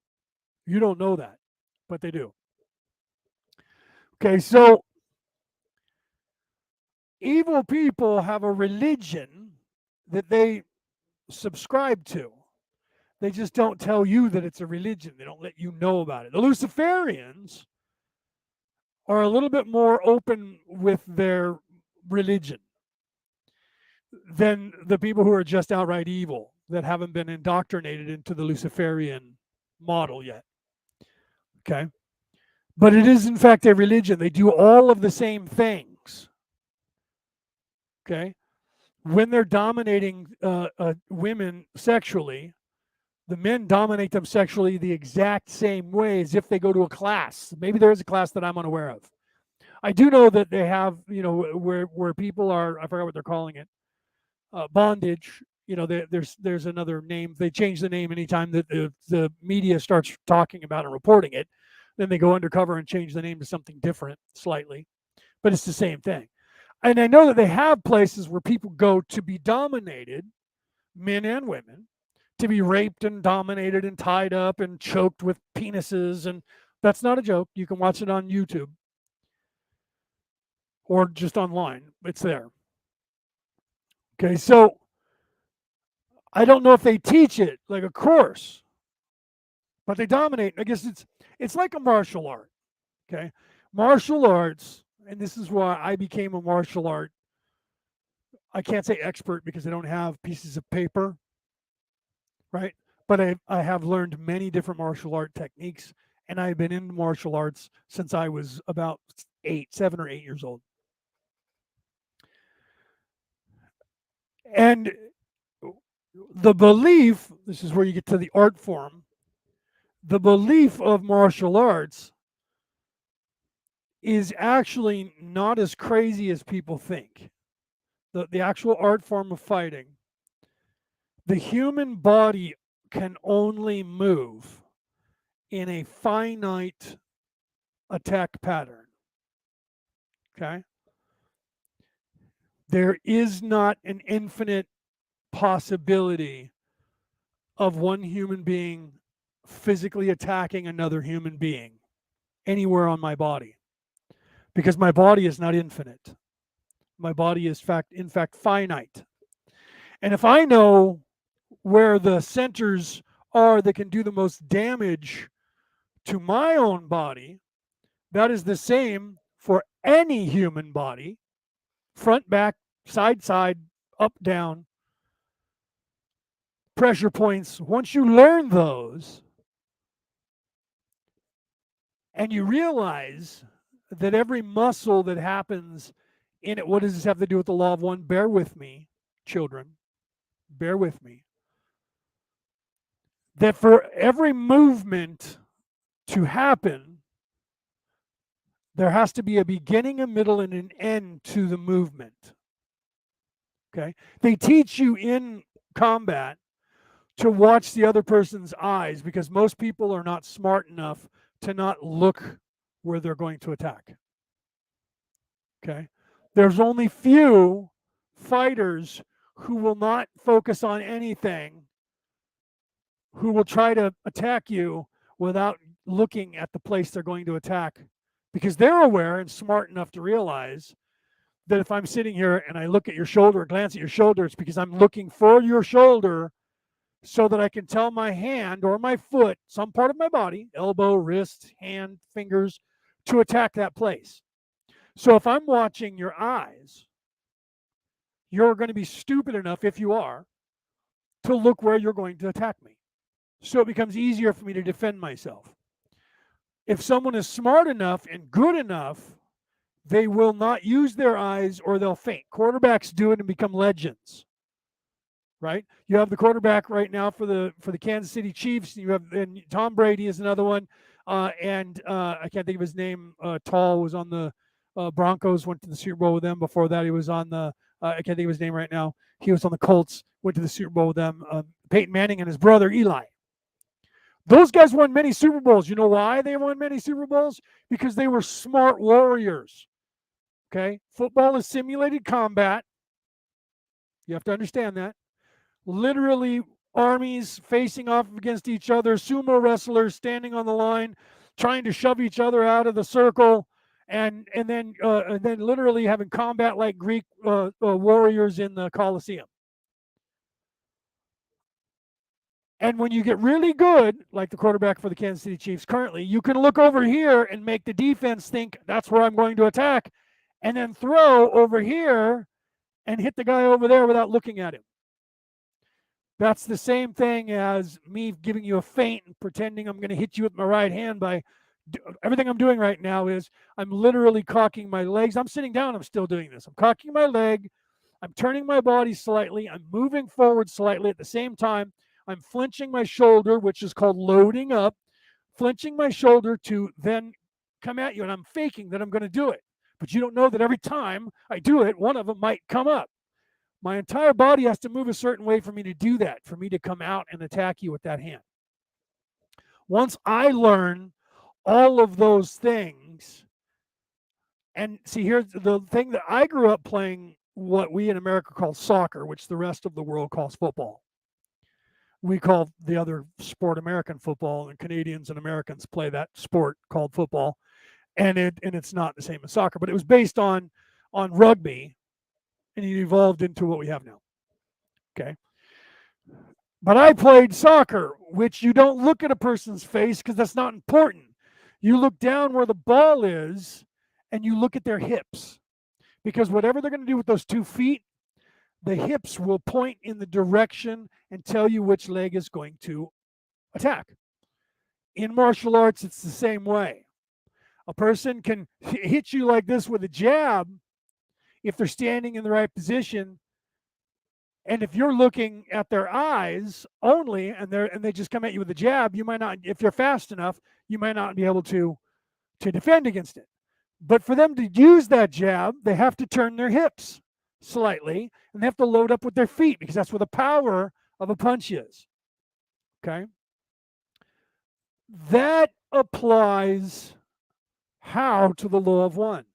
[SPEAKER 1] You don't know that, but they do. Okay, so evil people have a religion that they subscribe to. They just don't tell you that it's a religion. They don't let you know about it. The Luciferians are a little bit more open with their religion than the people who are just outright evil that haven't been indoctrinated into the Luciferian model yet. Okay? But it is, in fact, a religion. They do all of the same things. Okay? When they're dominating women sexually, the men dominate them sexually the exact same way as if they go to a class. Maybe there is a class that I'm unaware of. I do know that they have, where people are, I forgot what they're calling it, bondage. There's another name. They change the name anytime that the media starts talking about and reporting it. Then they go undercover and change the name to something different slightly, but it's the same thing. And I know that they have places where people go to be dominated, men and women, to be raped and dominated and tied up and choked with penises. And that's not a joke. You can watch it on YouTube or just online. It's there. Okay, so I don't know if they teach it like a course, but they dominate. I guess it's like a martial art. Okay, martial arts, and this is why I became a martial art. I can't say expert because I don't have pieces of paper, right? But I have learned many different martial art techniques, and I've been in martial arts since I was about 7 or 8 years old. And the belief, this is where you get to the art form, the belief of martial arts is actually not as crazy as people think. The actual art form of fighting, the human body can only move in a finite attack pattern. Okay? There is not an infinite possibility of one human being physically attacking another human being anywhere on my body, because my body is not infinite. My body is in fact finite. And if I know where the centers are that can do the most damage to my own body, that is the same for any human body, front, back, side, up, down, pressure points. Once you learn those and you realize that every muscle that happens in it, what does this have to do with the law of one? Bear with me, children. Bear with me. That for every movement to happen, there has to be a beginning, a middle, and an end to the movement. Okay? They teach you in combat to watch the other person's eyes because most people are not smart enough to not look where they're going to attack. Okay? There's only few fighters who will not focus on anything, who will try to attack you without looking at the place they're going to attack, because they're aware and smart enough to realize that if I'm sitting here and I look at your shoulder, glance at your shoulder, it's because I'm looking for your shoulder so that I can tell my hand or my foot, some part of my body, elbow, wrist, hand, fingers, to attack that place. So if I'm watching your eyes, you're going to be stupid enough, if you are, to look where you're going to attack me. So it becomes easier for me to defend myself. If someone is smart enough and good enough, they will not use their eyes or they'll faint. Quarterbacks do it and become legends, right? You have the quarterback right now for the Kansas City Chiefs. And Tom Brady is another one, and I can't think of his name. Tall was on the Broncos, went to the Super Bowl with them. Before that, he was on the I can't think of his name right now. He was on the Colts, went to the Super Bowl with them. Peyton Manning and his brother Eli. Those guys won many Super Bowls. You know why they won many Super Bowls? Because they were smart warriors. Okay? Football is simulated combat. You have to understand that. Literally armies facing off against each other, sumo wrestlers standing on the line, trying to shove each other out of the circle, and then literally having combat like Greek warriors in the Colosseum. And when you get really good, like the quarterback for the Kansas City Chiefs currently, you can look over here and make the defense think that's where I'm going to attack, and then throw over here and hit the guy over there without looking at him. That's the same thing as me giving you a feint and pretending I'm going to hit you with my right hand. By everything I'm doing right now is I'm literally cocking my legs. I'm sitting down. I'm still doing this. I'm cocking my leg. I'm turning my body slightly. I'm moving forward slightly at the same time. I'm flinching my shoulder, which is called loading up, flinching my shoulder to then come at you. And I'm faking that I'm going to do it. But you don't know that every time I do it, one of them might come up. My entire body has to move a certain way for me to do that, for me to come out and attack you with that hand. Once I learn all of those things, and see, here's the thing that I grew up playing, what we in America call soccer, which the rest of the world calls football. We call the other sport American football, and Canadians and Americans play that sport called football, and it's not the same as soccer, but it was based on rugby, and it evolved into what we have now. Okay. But I played soccer, which you don't look at a person's face because that's not important. You look down where the ball is and you look at their hips, because whatever they're going to do with those 2 feet, the hips will point in the direction and tell you which leg is going to attack. In martial arts, it's the same way. A person can hit you like this with a jab if they're standing in the right position. And if you're looking at their eyes only and they just come at you with a jab, you might not, if you're fast enough, you might not be able to defend against it. But for them to use that jab, they have to turn their hips slightly and they have to load up with their feet, because that's where the power of a punch is. Okay? That applies how to the law of one?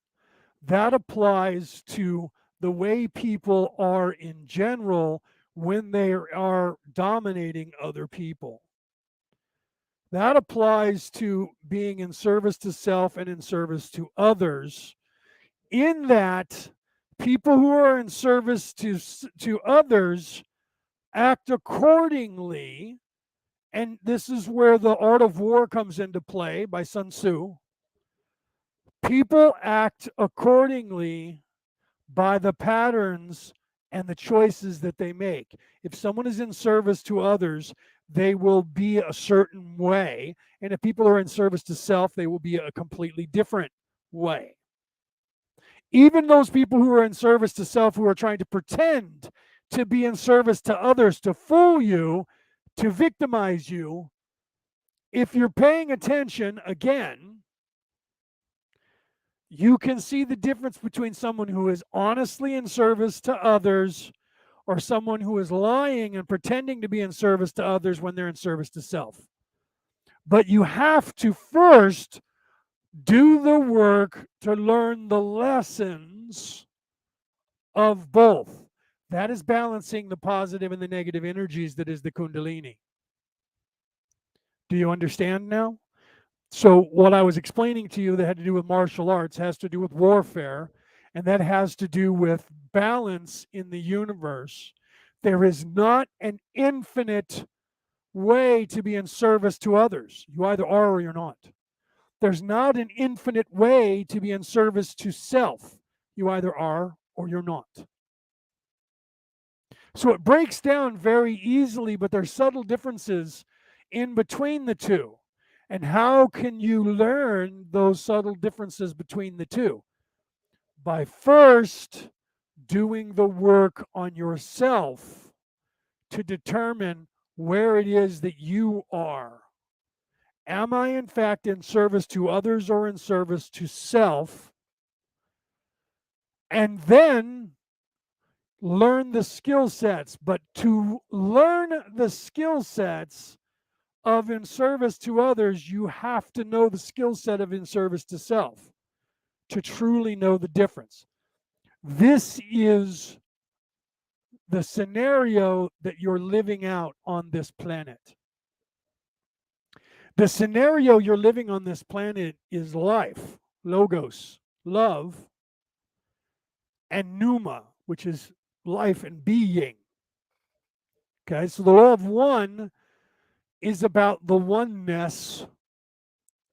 [SPEAKER 1] That applies to the way people are in general when they are dominating other people. That applies to being in service to self and in service to others, in that people who are in service to others act accordingly. And this is where the art of war comes into play by Sun Tzu. People act accordingly by the patterns and the choices that they make. If someone is in service to others, they will be a certain way. And if people are in service to self, they will be a completely different way. Even those people who are in service to self, who are trying to pretend to be in service to others, to fool you, to victimize you, if you're paying attention, again, you can see the difference between someone who is honestly in service to others or someone who is lying and pretending to be in service to others when they're in service to self. But you have to first do the work to learn the lessons of both. That is balancing the positive and the negative energies that is the Kundalini. Do you understand now? So, what I was explaining to you that had to do with martial arts has to do with warfare, and that has to do with balance in the universe. There is not an infinite way to be in service to others. You either are or you're not. There's not an infinite way to be in service to self. You either are or you're not. So it breaks down very easily, but there's subtle differences in between the two. And how can you learn those subtle differences between the two? By first doing the work on yourself to determine where it is that you are. Am I, in fact, in service to others or in service to self? And then learn the skill sets. But to learn the skill sets of in service to others, you have to know the skill set of in service to self to truly know the difference. This is the scenario that you're living out on this planet. The scenario you're living on this planet is life, logos, love, and pneuma, which is life and being. Okay, so the law of one is about the oneness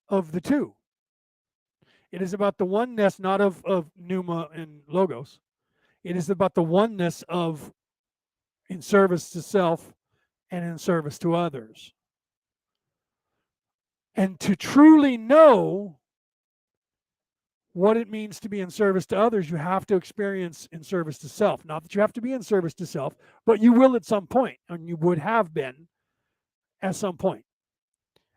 [SPEAKER 1] of the two. It is about the oneness not of pneuma and logos. It is about the oneness of in service to self and in service to others. And to truly know what it means to be in service to others, you have to experience in service to self. Not that you have to be in service to self, but you will at some point, and you would have been at some point.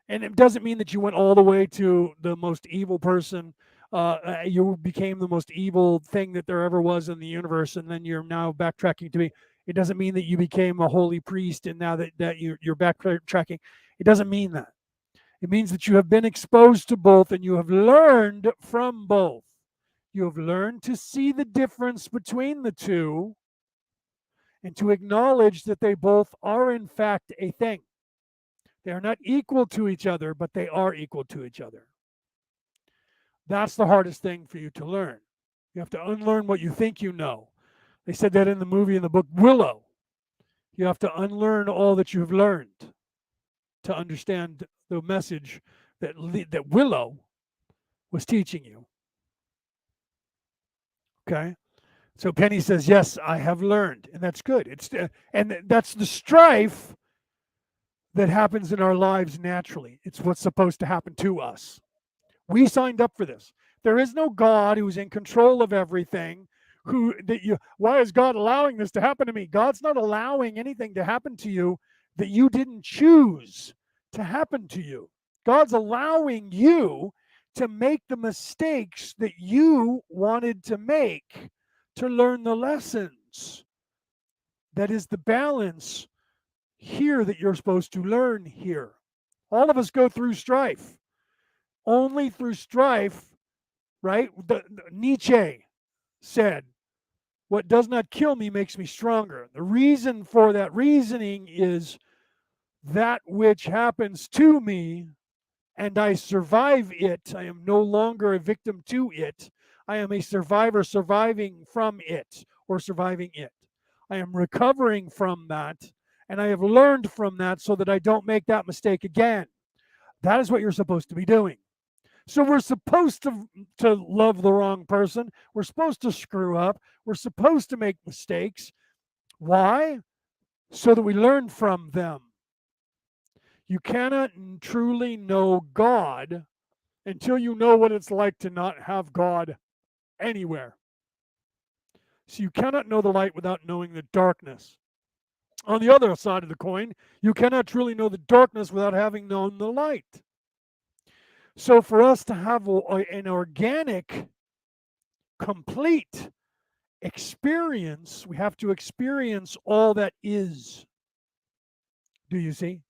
[SPEAKER 1] And it doesn't mean that you went all the way to the most evil person. You became the most evil thing that there ever was in the universe, and then you're now backtracking to be. It doesn't mean that you became a holy priest, and now that you're backtracking. It doesn't mean that. It means that you have been exposed to both, and you have learned from both. You have learned to see the difference between the two, and to acknowledge that they both are in fact a thing. They are not equal to each other, but they are equal to each other. That's the hardest thing for you to learn. You have to unlearn what you think you know. They said that in the movie, in the book Willow. You have to unlearn all that you've learned to understand the message that Willow was teaching you. Okay? So Penny says, "Yes, I have learned." And that's good. And that's the strife that happens in our lives naturally. It's what's supposed to happen to us. We signed up for this. There is no God who's in control of everything. Why is God allowing this to happen to me? God's not allowing anything to happen to you that you didn't choose to happen to you. God's allowing you to make the mistakes that you wanted to make to learn the lessons. That is the balance here that you're supposed to learn here. All of us go through strife. Only through strife, right? Nietzsche said, "What does not kill me makes me stronger." The reason for that reasoning is that which happens to me and I survive it. I am no longer a victim to it. I am a survivor surviving from it or surviving it. I am recovering from that, and I have learned from that so that I don't make that mistake again. That is what you're supposed to be doing. So we're supposed to love the wrong person. We're supposed to screw up. We're supposed to make mistakes. Why? So that we learn from them. You cannot truly know God until you know what it's like to not have God anywhere. So you cannot know the light without knowing the darkness. On the other side of the coin, you cannot truly know the darkness without having known the light. So for us to have an organic, complete experience, we have to experience all that is. Do you see?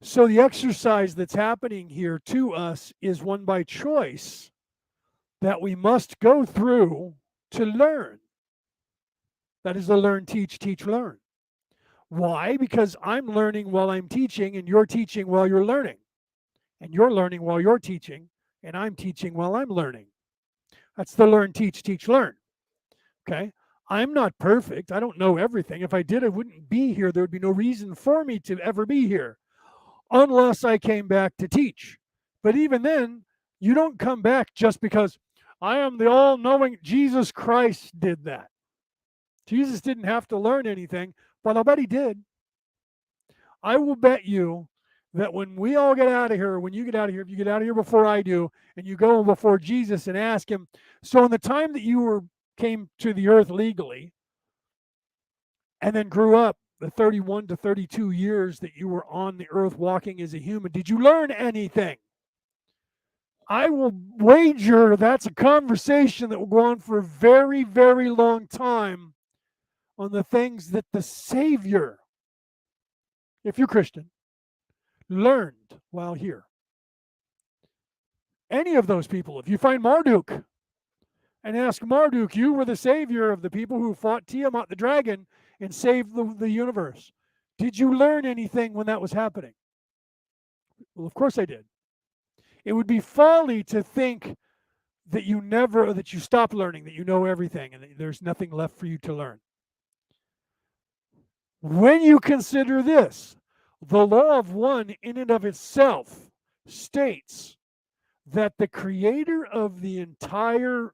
[SPEAKER 1] So the exercise that's happening here to us is one by choice that we must go through to learn. That is the learn, teach, learn. Why? Because I'm learning while I'm teaching, and you're teaching while you're learning. And you're learning while you're teaching, and I'm teaching while I'm learning. That's the learn, teach, learn. Okay? I'm not perfect. I don't know everything. If I did, I wouldn't be here. There would be no reason for me to ever be here unless I came back to teach. But even then, you don't come back just because I am the all knowing. Jesus Christ did that. Jesus didn't have to learn anything, but I'll bet he did. I will bet you that when we all get out of here, when you get out of here, if you get out of here before I do, and you go before Jesus and ask him, so in the time that you came to the earth legally and then grew up, the 31 to 32 years that you were on the earth walking as a human, did you learn anything? I will wager that's a conversation that will go on for a very, very long time on the things that the Savior, if you're Christian, learned while here. Any of those people, if you find Marduk and ask Marduk, you were the savior of the people who fought Tiamat the dragon and saved the universe. Did you learn anything when that was happening? Well, of course I did. It would be folly to think that you stop learning, that you know everything, and that there's nothing left for you to learn. When you consider this, the law of one in and of itself states that the creator of the entire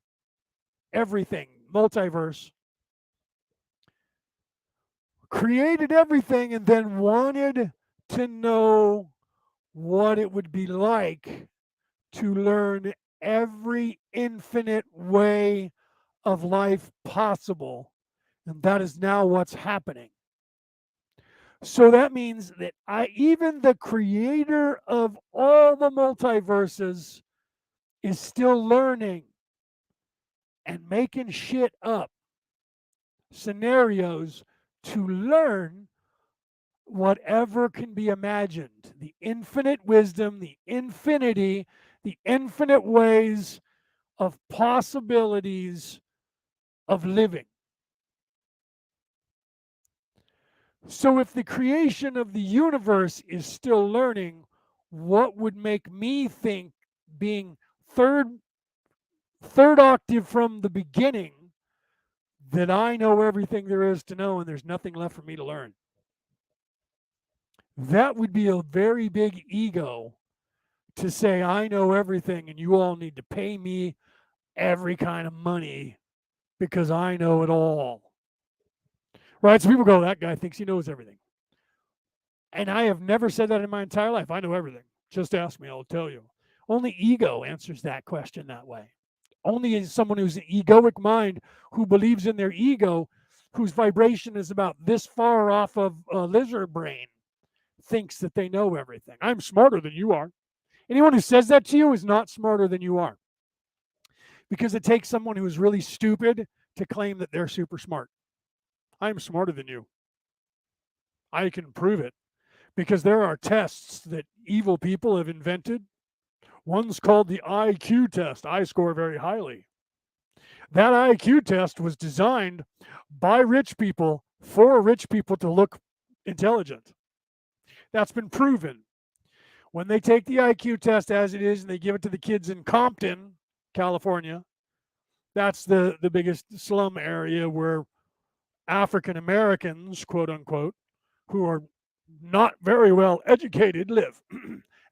[SPEAKER 1] everything, multiverse, created everything and then wanted to know what it would be like to learn every infinite way of life possible. And that is now what's happening. So that means that even the creator of all the multiverses is still learning and making shit up, scenarios to learn whatever can be imagined. The infinite wisdom, the infinity, the infinite ways of possibilities of living. So if the creation of the universe is still learning, what would make me think being third octave from the beginning that I know everything there is to know and there's nothing left for me to learn? That would be a very big ego to say, I know everything and you all need to pay me every kind of money because I know it all. Right? So people go, that guy thinks he knows everything. And I have never said that in my entire life. I know everything. Just ask me, I'll tell you. Only ego answers that question that way. Only someone who's an egoic mind, who believes in their ego, whose vibration is about this far off of a lizard brain, thinks that they know everything. I'm smarter than you are. Anyone who says that to you is not smarter than you are. Because it takes someone who is really stupid to claim that they're super smart. I'm smarter than you. I can prove it. Because there are tests that evil people have invented. One's called the IQ test. I score very highly. That IQ test was designed by rich people for rich people to look intelligent. That's been proven. When they take the IQ test as it is and they give it to the kids in Compton, California, that's the biggest slum area where African Americans, quote unquote, who are not very well educated live.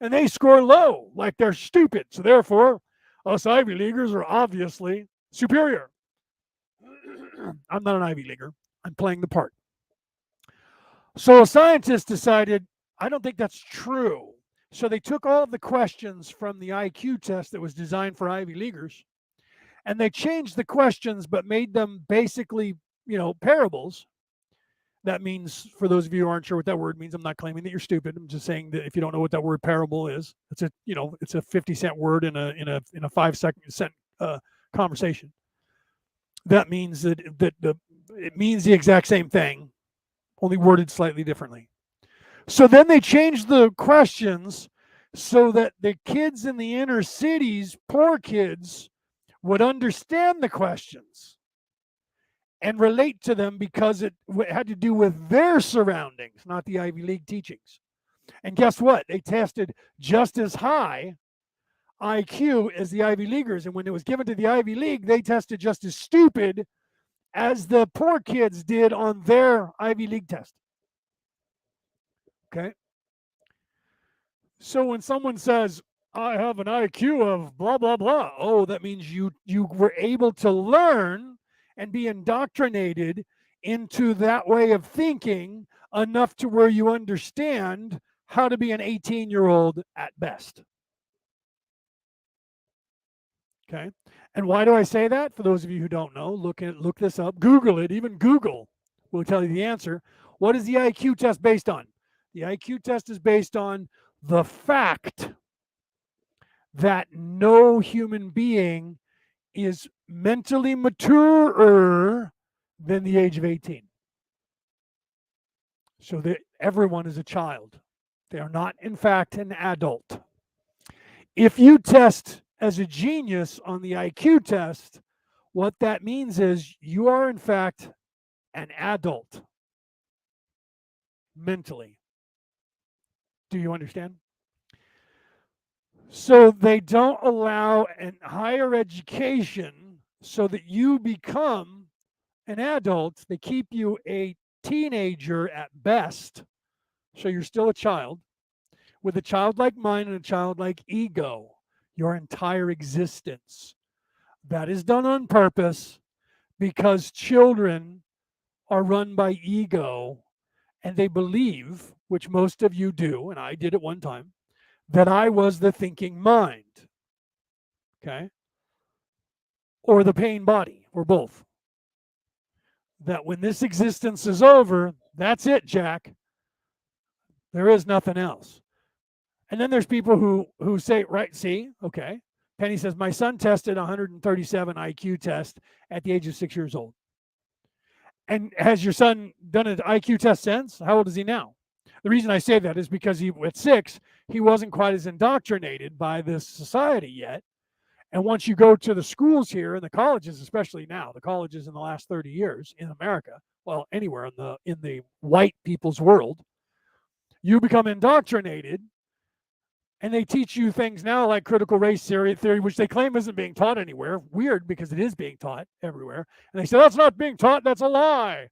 [SPEAKER 1] And they score low, like they're stupid. So therefore, us Ivy Leaguers are obviously superior. I'm not an Ivy Leaguer. I'm playing the part. So a scientist decided, I don't think that's true. So they took all of the questions from the IQ test that was designed for Ivy Leaguers, and they changed the questions but made them basically, parables. That means, for those of you who aren't sure what that word means, I'm not claiming that you're stupid. I'm just saying that if you don't know what that word parable is, it's a 50-cent word in a 5-second conversation. That means that it means the exact same thing, only worded slightly differently. So then they changed the questions so that the kids in the inner cities, poor kids, would understand the questions. and relate to them because it had to do with their surroundings, not the Ivy League teachings. And guess what? They tested just as high IQ as the Ivy Leaguers. And when it was given to the Ivy League, they tested just as stupid as the poor kids did on their Ivy League test. Okay. So when someone says, I have an IQ of blah, blah, blah, oh, that means you were able to learn and be indoctrinated into that way of thinking enough to where you understand how to be an 18-year-old at best. Okay. And why do I say that? For those of you who don't know, look this up. Google it. Even Google will tell you the answer. What is the IQ test based on? The IQ test is based on the fact that no human being is mentally maturer than the age of 18. So that everyone is a child. They are not, in fact, an adult. If you test as a genius on the IQ test, what that means is you are, in fact, an adult mentally. Do you understand? So they don't allow an higher education so that you become an adult. They keep you a teenager at best. So you're still a child with a childlike mind and a childlike ego your entire existence. That is done on purpose because children are run by ego and they believe, which most of you do, and I did at one time, that I was the thinking mind. Okay? Or the pain body, or both. That when this existence is over, that's it, Jack. There is nothing else. And then there's people who say, right, see, okay. Penny says, my son tested 137 IQ test at the age of 6 years old. And has your son done an IQ test since? How old is he now? The reason I say that is because at 6, he wasn't quite as indoctrinated by this society yet. And once you go to the schools here and the colleges, especially now, the colleges in the last 30 years in America, well, anywhere in the white people's world, you become indoctrinated. And they teach you things now like critical race theory, which they claim isn't being taught anywhere. Weird, because it is being taught everywhere. And they say, that's not being taught. That's a lie.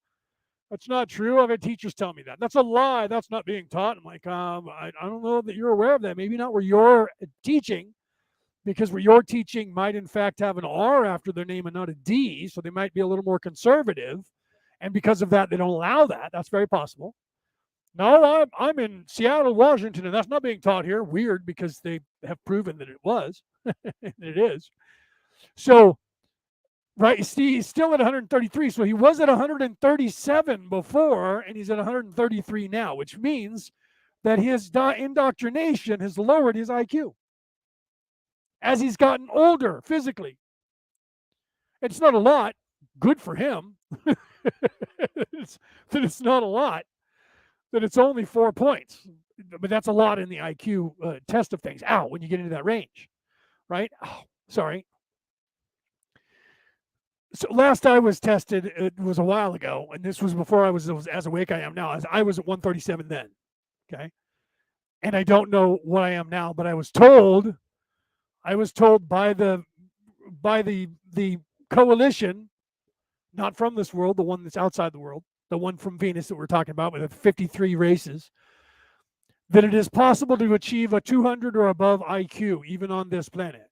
[SPEAKER 1] That's not true. I've had teachers tell me that. That's a lie. That's not being taught. I'm like, I don't know that you're aware of that. Maybe not where you're teaching, because where you're teaching might, in fact, have an R after their name and not a D. So they might be a little more conservative. And because of that, they don't allow that. That's very possible. No, I'm in Seattle, Washington, and that's not being taught here. Weird, because they have proven that it was. And it is. So, right, he's still at 133. So he was at 137 before, and he's at 133 now, which means that his indoctrination has lowered his IQ as he's gotten older physically. It's not a lot. Good for him. It's not a lot. That it's only 4 points, but that's a lot in the IQ test of things. Ow, when you get into that range, right? Oh, sorry. So last I was tested, it was a while ago, and this was before I was as awake I am now. I was at 137 then, okay? And I don't know what I am now, but I was told by the coalition, not from this world, the one that's outside the world, the one from Venus that we're talking about with the 53 races, that it is possible to achieve a 200 or above IQ even on this planet.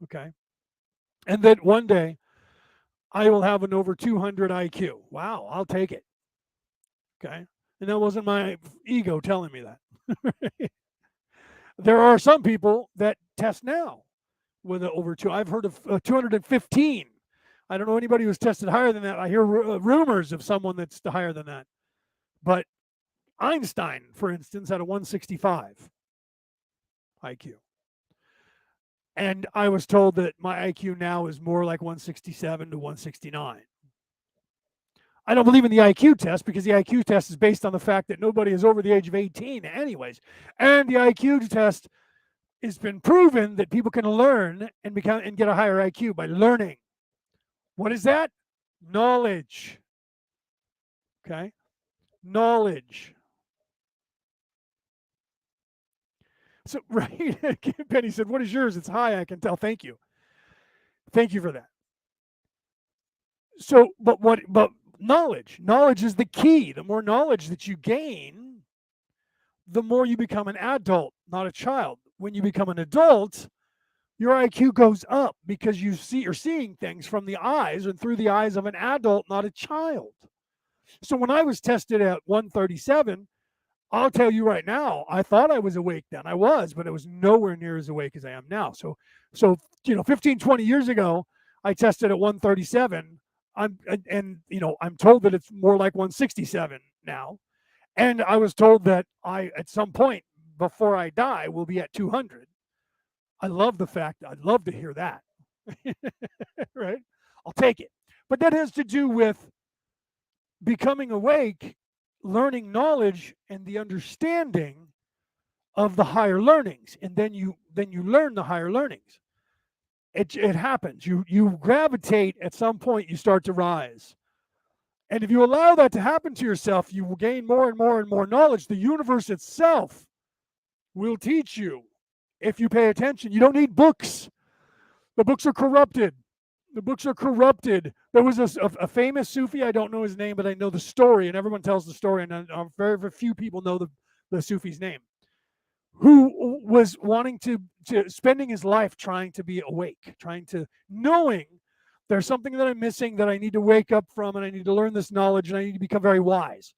[SPEAKER 1] Okay? And that one day I will have an over 200 IQ. Wow, I'll take it. Okay? And that wasn't my ego telling me that. There are some people that test now with over 2. I've heard of 215. I don't know anybody who's tested higher than that. I hear rumors of someone that's higher than that. But Einstein, for instance, had a 165 IQ. And I was told that my IQ now is more like 167 to 169. I don't believe in the IQ test because the IQ test is based on the fact that nobody is over the age of 18 anyways. And the IQ test has been proven that people can learn and get a higher IQ by learning. What is that? Knowledge. Okay? Knowledge. So, right. Penny said, "What is yours?" It's high, I can tell. Thank you. Thank you for that. So, but knowledge. Knowledge is the key. The more knowledge that you gain, the more you become an adult, not a child. When you become an adult, your IQ goes up because you're seeing things from the eyes and through the eyes of an adult, not a child. So when I was tested at 137, I'll tell you right now, I thought I was awake then. I was, but I was nowhere near as awake as I am now. So 15, 20 years ago, I tested at 137. I'm told that it's more like 167 now. And I was told that I at some point before I die will be at 200. I love the fact. I'd love to hear that. Right? I'll take it. But that has to do with becoming awake, learning knowledge and the understanding of the higher learnings, and then you learn the higher learnings. It happens. You gravitate at some point. You start to rise, and if you allow that to happen to yourself, you will gain more and more and more knowledge. The universe itself will teach you if you pay attention. You don't need books. The books are corrupted. The books are corrupted. There was a famous Sufi, I don't know his name, but I know the story, and everyone tells the story, and very, very few people know the Sufi's name, who was wanting to spending his life trying to be awake, trying to knowing there's something that I'm missing that I need to wake up from, and I need to learn this knowledge, and I need to become very wise.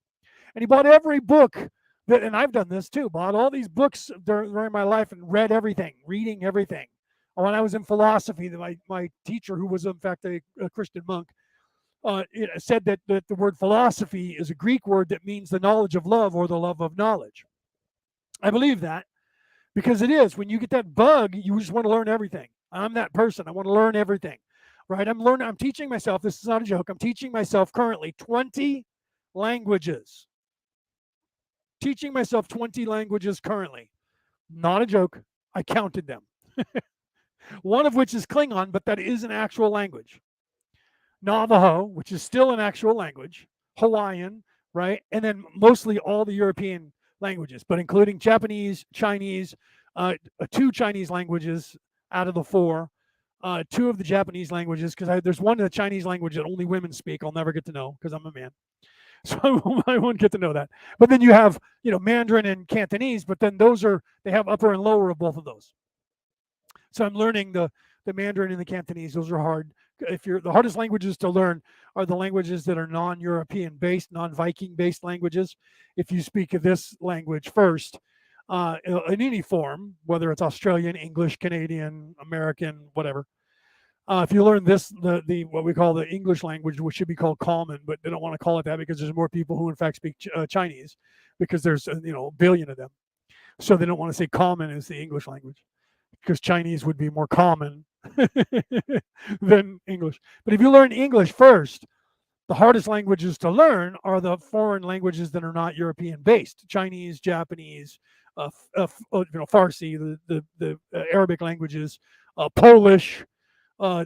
[SPEAKER 1] And he bought every book that, and I've done this too, bought all these books during my life and read everything, reading everything. When I was in philosophy, my teacher, who was in fact a Christian monk, said that the word philosophy is a Greek word that means the knowledge of love or the love of knowledge. I believe that because it is. When you get that bug, you just want to learn everything. I'm that person. I want to learn everything, right? I'm teaching myself. This is not a joke. I'm teaching myself currently 20 languages. Teaching myself 20 languages currently. Not a joke. I counted them. One of which is Klingon, but that is an actual language. Navajo, which is still an actual language. Hawaiian, right? And then mostly all the European languages, but including Japanese, Chinese, two Chinese languages out of the four, two of the Japanese languages, because there's one of the Chinese language that only women speak. I'll never get to know because I'm a man. So I won't get to know that. But then you have, Mandarin and Cantonese, but then they have upper and lower of both of those. So I'm learning the Mandarin and the Cantonese. Those are hard. The hardest languages to learn are the languages that are non-European based, non-Viking based languages. If you speak this language first, in any form, whether it's Australian, English, Canadian, American, whatever. If you learn the what we call the English language, which should be called common, but they don't want to call it that because there's more people who in fact speak Chinese, because there's a billion of them. So they don't want to say common as the English language, because Chinese would be more common than English. But if you learn English first, the hardest languages to learn are the foreign languages that are not European based: Chinese, Japanese, Farsi, the Arabic languages, Polish,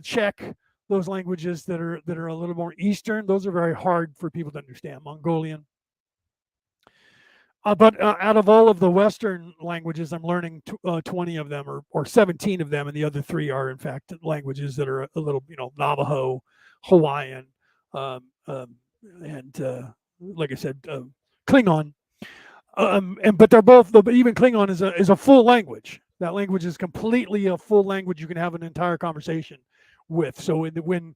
[SPEAKER 1] Czech. Those languages that are a little more Eastern, those are very hard for people to understand. Mongolian. But out of all of the Western languages, I'm learning 20 of them, or 17 of them, and the other three are, in fact, languages that are a little, Navajo, Hawaiian, and like I said, Klingon. But they're both. Even Klingon is a full language. That language is completely a full language. You can have an entire conversation with. So when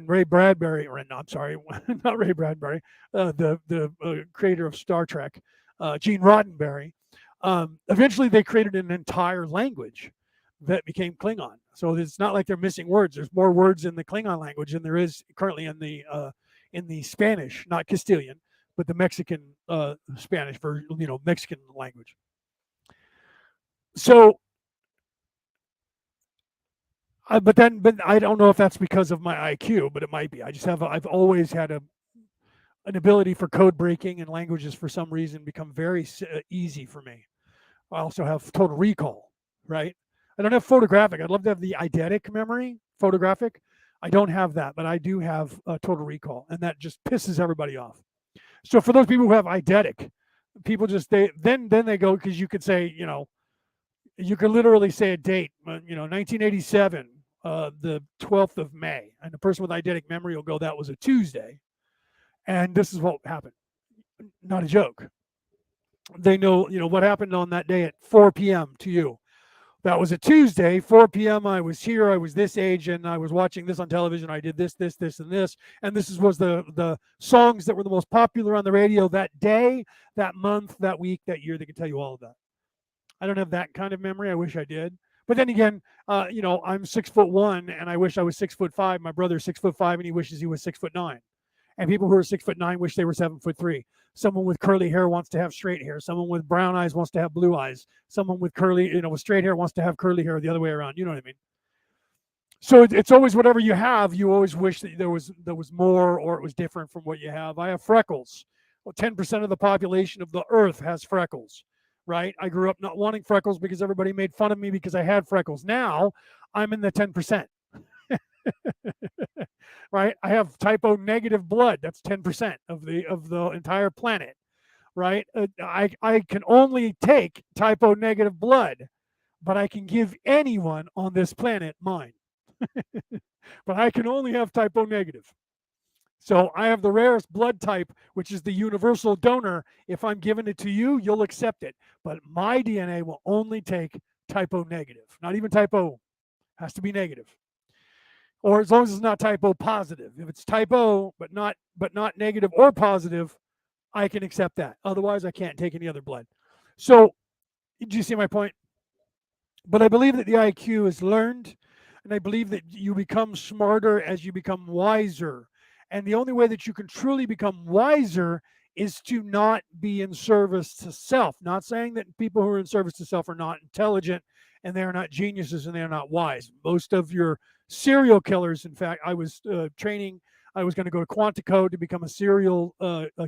[SPEAKER 1] Ray Bradbury, or no, I'm sorry, not Ray Bradbury, the creator of Star Trek, Gene Roddenberry, eventually they created an entire language that became Klingon. So it's not like they're missing words. There's more words in the Klingon language than there is currently in the Spanish, not Castilian, but the Mexican Spanish version, Mexican language. So but I don't know if that's because of my IQ, but it might be. I've always had an ability for code breaking, and languages for some reason become very easy for me. I also have total recall, right? I don't have photographic. I'd love to have the eidetic memory, photographic. I don't have that, but I do have Total Recall, and that just pisses everybody off. So for those people who have eidetic, people just then they go because you could say you could literally say a date, 1987, the 12th of May, and the person with eidetic memory will go, that was a Tuesday, and this is what happened. Not a joke. They know, what happened on that day at 4 p.m. to you. That was a Tuesday, 4 p.m. I was here. I was this age, and I was watching this on television. I did this, this, this, and this, and was the songs that were the most popular on the radio that day, that month, that week, that year. They can tell you all of that. I don't have that kind of memory. I wish I did. But then again, I'm 6'1", and I wish I was 6'5". My brother's 6'5", and he wishes he was 6'9". And people who are 6'9" wish they were 7'3". Someone with curly hair wants to have straight hair. Someone with brown eyes wants to have blue eyes. Someone with with straight hair wants to have curly hair the other way around. You know what I mean? So it's always whatever you have. You always wish that there was more, or it was different from what you have. I have freckles. Well, 10% of the population of the earth has freckles, right? I grew up not wanting freckles because everybody made fun of me because I had freckles. Now I'm in the 10%. Right? I have type O negative blood. That's 10% of the entire planet, right? I can only take type O negative blood, but I can give anyone on this planet mine. But I can only have type O negative. So I have the rarest blood type, which is the universal donor. If I'm giving it to you, you'll accept it. But my DNA will only take type O negative, not even type O. Has to be negative. Or as long as it's not type O positive. If it's type O but not negative or positive, I can accept that. Otherwise, I can't take any other blood. So, do you see my point? But I believe that the IQ is learned, and I believe that you become smarter as you become wiser. And the only way that you can truly become wiser is to not be in service to self. Not saying that people who are in service to self are not intelligent and they are not geniuses and they are not wise. Most of your serial killers, in fact, I was training, I was going to go to Quantico to become a serial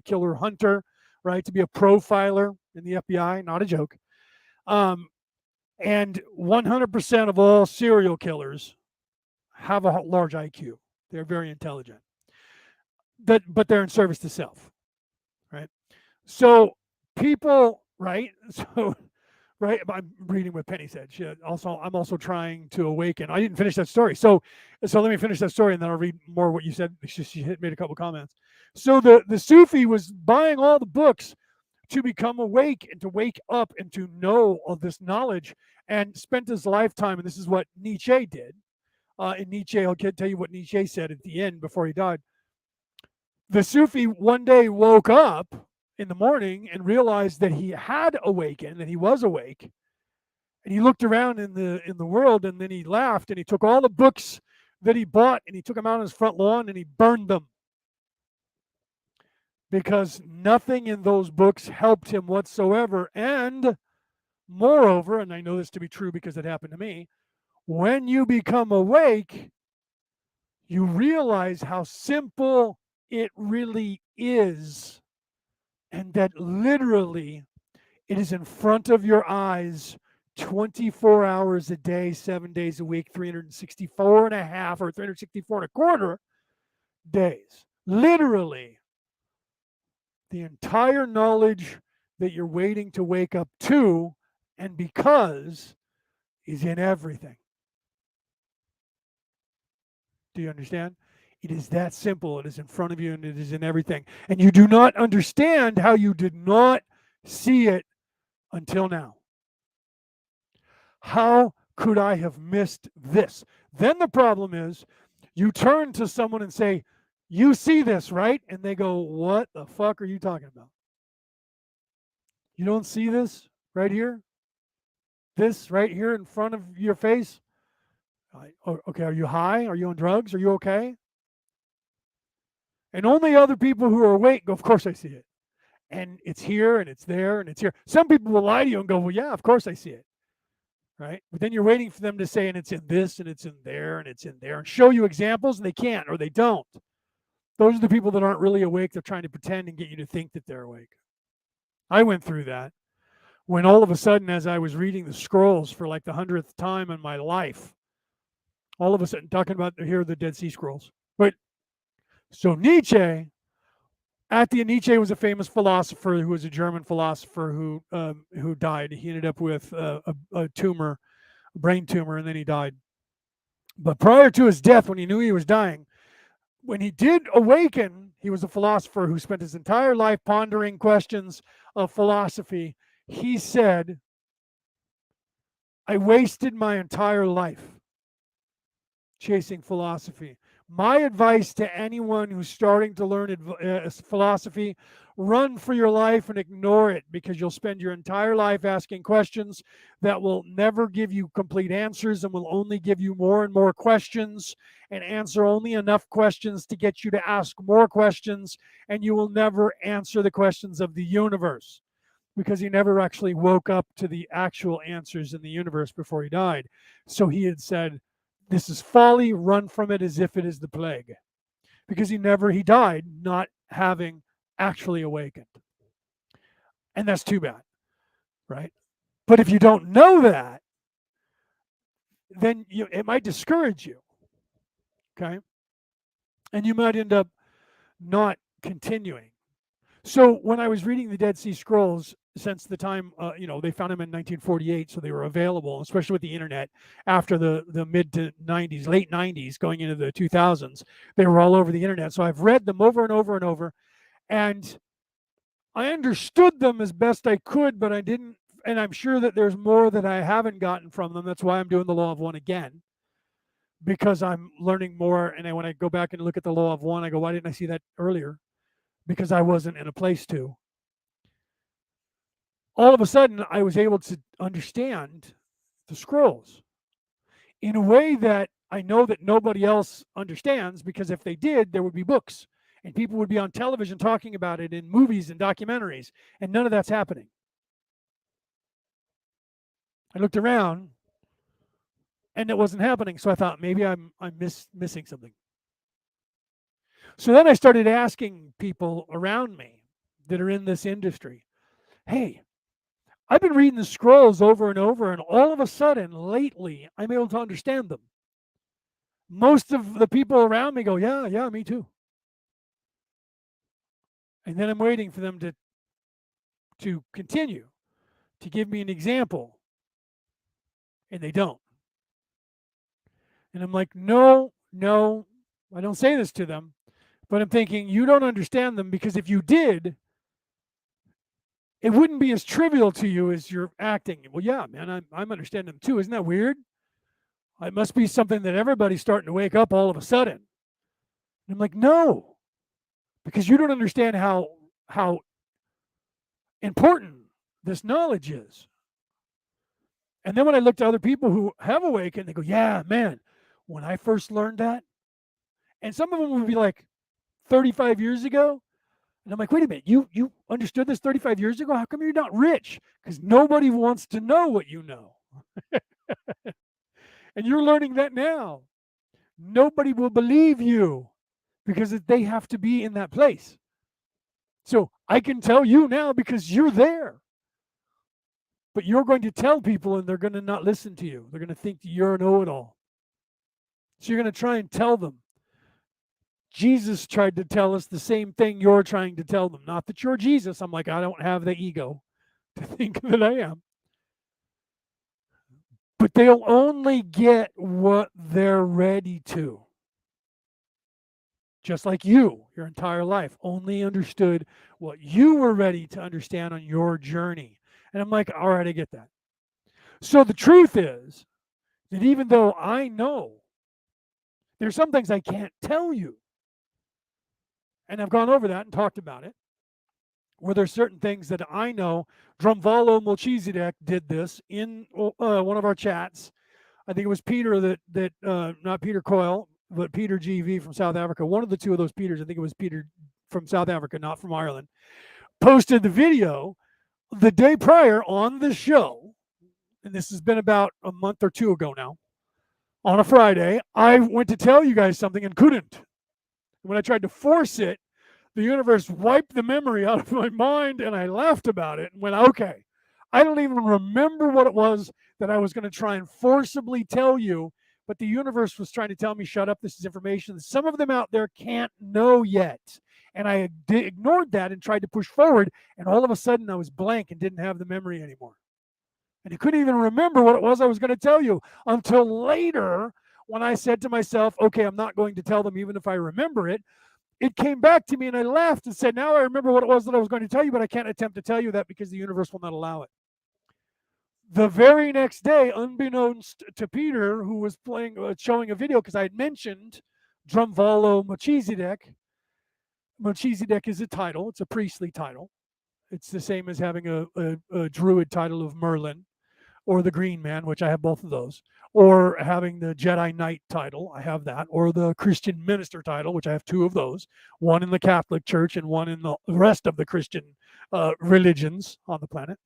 [SPEAKER 1] killer hunter, right? To be a profiler in the FBI, not a joke. And 100% of all serial killers have a large IQ. They're very intelligent. But they're in service to self, right? So people, right? So, right? I'm reading what Penny said. I'm also trying to awaken. I didn't finish that story. So let me finish that story, and then I'll read more of what you said. She made a couple comments. So the Sufi was buying all the books to become awake and to wake up and to know all this knowledge, and spent his lifetime. And this is what Nietzsche did. In Nietzsche, I'll tell you what Nietzsche said at the end before he died. The Sufi one day woke up in the morning and realized that he had awakened, that he was awake. And he looked around in the world, and then he laughed, and he took all the books that he bought and he took them out on his front lawn and he burned them. Because nothing in those books helped him whatsoever. And moreover, and I know this to be true because it happened to me, when you become awake, you realize how simple it really is, and that literally it is in front of your eyes 24 hours a day, 7 days a week, 364 and a half or 364 and a quarter days. Literally, the entire knowledge that you're waiting to wake up to and because is in everything. Do you understand? It is that simple. It is in front of you and it is in everything. And you do not understand how you did not see it until now. How could I have missed this? Then the problem is you turn to someone and say, you see this, right? And they go, what the fuck are you talking about? You don't see this right here? This right here in front of your face? Okay, are you high? Are you on drugs? Are you okay? And only other people who are awake go, of course I see it. And it's here and it's there and it's here. Some people will lie to you and go, well, yeah, of course I see it. Right? But then you're waiting for them to say, and it's in this and it's in there and it's in there, and show you examples, and they can't or they don't. Those are the people that aren't really awake. They're trying to pretend and get you to think that they're awake. I went through that when all of a sudden, as I was reading the scrolls for like the 100th time in my life, All of a sudden, talking about here are the Dead Sea Scrolls. But so Nietzsche, Nietzsche was a famous philosopher who was a German philosopher who died. He ended up with a tumor, a brain tumor, and then he died. But prior to his death, when he knew he was dying, when he did awaken, he was a philosopher who spent his entire life pondering questions of philosophy. He said, I wasted my entire life chasing philosophy. My advice to anyone who's starting to learn philosophy, run for your life and ignore it, because you'll spend your entire life asking questions that will never give you complete answers and will only give you more and more questions and answer only enough questions to get you to ask more questions, and you will never answer the questions of the universe, because he never actually woke up to the actual answers in the universe before he died. So he had said, this is folly, run from it as if it is the plague. Because he died not having actually awakened. And that's too bad, right? But if you don't know that, then it might discourage you, okay? And you might end up not continuing. So when I was reading the Dead Sea Scrolls, since the time, they found them in 1948, so they were available, especially with the internet after the mid to 90s, late 90s, going into the 2000s. They were all over the internet. So I've read them over and over and over, and I understood them as best I could, but I didn't, and I'm sure that there's more that I haven't gotten from them. That's why I'm doing the Law of One again, because I'm learning more. And when I go back and look at the Law of One, I go, why didn't I see that earlier? Because I wasn't in a place to. All of a sudden, I was able to understand the scrolls in a way that I know that nobody else understands, because if they did, there would be books and people would be on television talking about it in movies and documentaries, and none of that's happening. I looked around and it wasn't happening, so I thought maybe I'm missing something. So then I started asking people around me that are in this industry, hey, I've been reading the scrolls over and over, and all of a sudden, lately, I'm able to understand them. Most of the people around me go, yeah, me too. And then I'm waiting for them to continue, to give me an example, and they don't. And I'm like, no, I don't say this to them, but I'm thinking, you don't understand them, because if you did, it wouldn't be as trivial to you as you're acting. Well, yeah, man, I'm understanding them too. Isn't that weird? It must be something that everybody's starting to wake up all of a sudden. And I'm like, no, because you don't understand how important this knowledge is. And then when I look to other people who have awakened, they go, yeah, man, when I first learned that, and some of them would be like 35 years ago. And I'm like, wait a minute, you understood this 35 years ago? How come you're not rich? Because nobody wants to know what you know. And you're learning that now. Nobody will believe you because they have to be in that place. So I can tell you now because you're there. But you're going to tell people and they're going to not listen to you. They're going to think you're a know-it-all. So you're going to try and tell them. Jesus tried to tell us the same thing you're trying to tell them. Not that you're Jesus. I'm like, I don't have the ego to think that I am. But they'll only get what they're ready to. Just like you, your entire life, only understood what you were ready to understand on your journey. And I'm like, all right, I get that. So the truth is that even though I know, there's some things I can't tell you. And I've gone over that and talked about it, where there's certain things that I know. Drumvalo Melchizedek did this in one of our chats. I think it was Peter that not Peter Coyle, but Peter GV from South Africa. One of the two of those Peters, I think it was Peter from South Africa, not from Ireland, posted the video the day prior on the show. And this has been about a month or two ago now. On a Friday, I went to tell you guys something and couldn't. When I tried to force it, the universe wiped the memory out of my mind, and I laughed about it and went, okay, I don't even remember what it was that I was going to try and forcibly tell you, but the universe was trying to tell me, shut up, this is information that some of them out there can't know yet. And I ignored that and tried to push forward, and all of a sudden I was blank and didn't have the memory anymore. And I couldn't even remember what it was I was going to tell you until later when I said to myself, okay, I'm not going to tell them even if I remember it. It came back to me and I laughed and said, now I remember what it was that I was going to tell you, but I can't attempt to tell you that because the universe will not allow it. The very next day, unbeknownst to Peter, who was showing a video, because I had mentioned Drumvalo Melchizedek. Melchizedek is a title. It's a priestly title. It's the same as having a druid title of Merlin, or the Green Man, which I have both of those, or having the Jedi Knight title, I have that, or the Christian Minister title, which I have two of those, one in the Catholic Church and one in the rest of the Christian religions on the planet.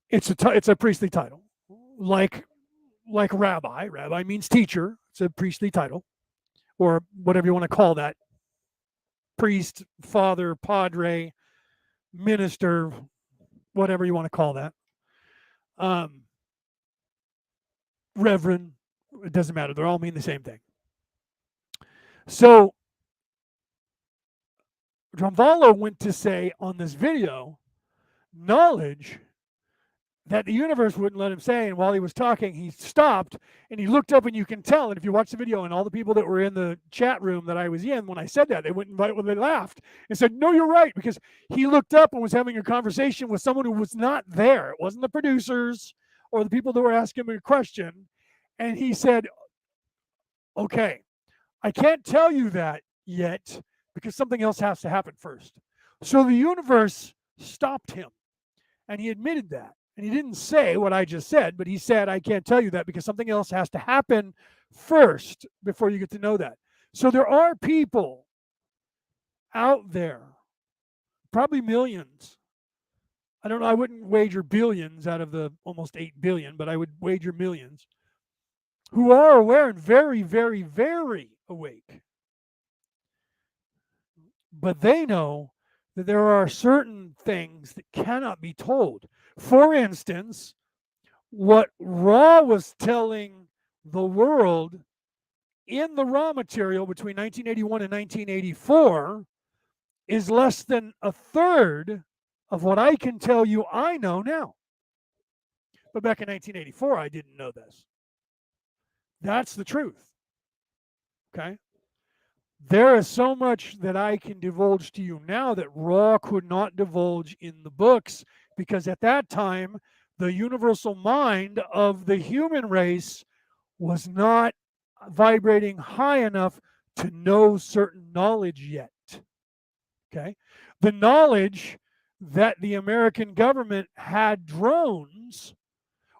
[SPEAKER 1] It's a priestly title, like rabbi. Rabbi means teacher. It's a priestly title, or whatever you want to call that. Priest, father, padre, minister, whatever you want to call that. Reverend, it doesn't matter. They all mean the same thing. So Drumvalo went to say on this video, knowledge that the universe wouldn't let him say, and while he was talking, he stopped and he looked up, and you can tell, and if you watch the video, and all the people that were in the chat room that I was in when I said that, they they laughed and said, no, you're right, because he looked up and was having a conversation with someone who was not there. It wasn't the producers or the people that were asking him a question, and he said, okay, I can't tell you that yet because something else has to happen first. So the universe stopped him, and he admitted that. And he didn't say what I just said, but he said, I can't tell you that because something else has to happen first before you get to know that. So there are people out there, probably millions. I don't know, I wouldn't wager billions out of the almost 8 billion, but I would wager millions, who are aware and very, very, very awake. But they know that there are certain things that cannot be told. For instance, what Ra was telling the world in the raw material between 1981 and 1984 is less than a third of what I can tell you I know now. But back in 1984, I didn't know this. That's the truth. Okay? There is so much that I can divulge to you now that Ra could not divulge in the books, because at that time, the universal mind of the human race was not vibrating high enough to know certain knowledge yet. Okay? The knowledge that the American government had drones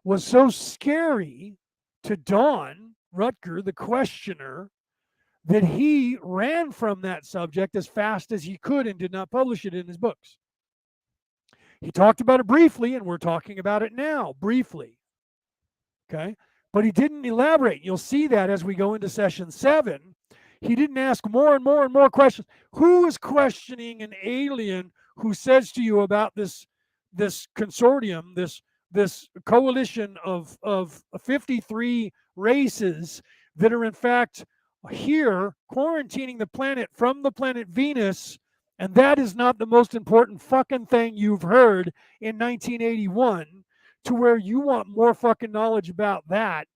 [SPEAKER 1] was so scary to Don Rutger, the questioner, that he ran from that subject as fast as he could and did not publish it in his books. He talked about it briefly, and we're talking about it now, briefly. Okay? But he didn't elaborate. You'll see that as we go into session 7. He didn't ask more and more and more questions. Who is questioning an alien who says to you about this consortium, this coalition of 53 races that are in fact here quarantining the planet from the planet Venus, and that is not the most important fucking thing you've heard in 1981, to where you want more fucking knowledge about that.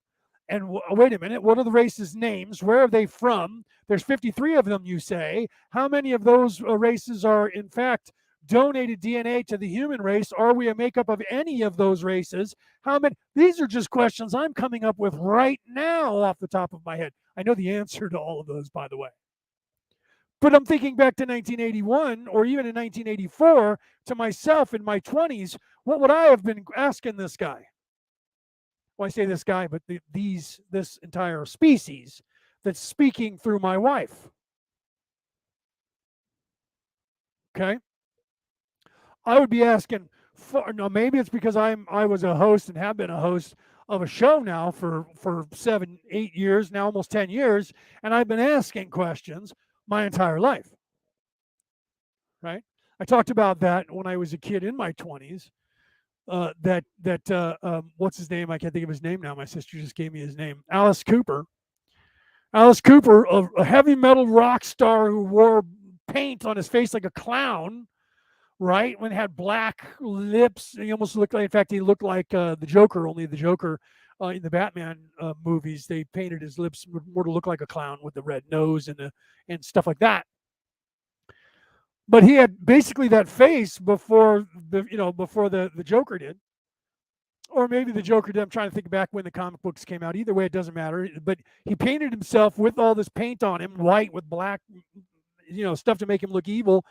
[SPEAKER 1] And wait a minute, what are the races' names? Where are they from? There's 53 of them, you say. How many of those races are in fact donated DNA to the human race? Are we a makeup of any of those races? How many? These are just questions I'm coming up with right now off the top of my head. I know the answer to all of those, by the way. But I'm thinking back to 1981 or even in 1984 to myself in my 20s. What would I have been asking this guy? Well, I say this guy, but this entire species that's speaking through my wife. Okay? I would be asking, maybe it's because I was a host and have been a host of a show now for 7, 8 years, now almost 10 years, and I've been asking questions my entire life. Right? I talked about that when I was a kid in my 20s. What's his name? I can't think of his name now. My sister just gave me his name. Alice Cooper. Alice Cooper, a heavy metal rock star who wore paint on his face like a clown, right? When he had black lips, he almost looked like. In fact, he looked like the Joker. Only the Joker in the Batman movies, they painted his lips more to look like a clown with the red nose and stuff like that. But he had basically that face before the Joker did, or maybe the Joker did. I'm trying to think back when the comic books came out. Either way, it doesn't matter. But he painted himself with all this paint on him, white with black, stuff to make him look evil.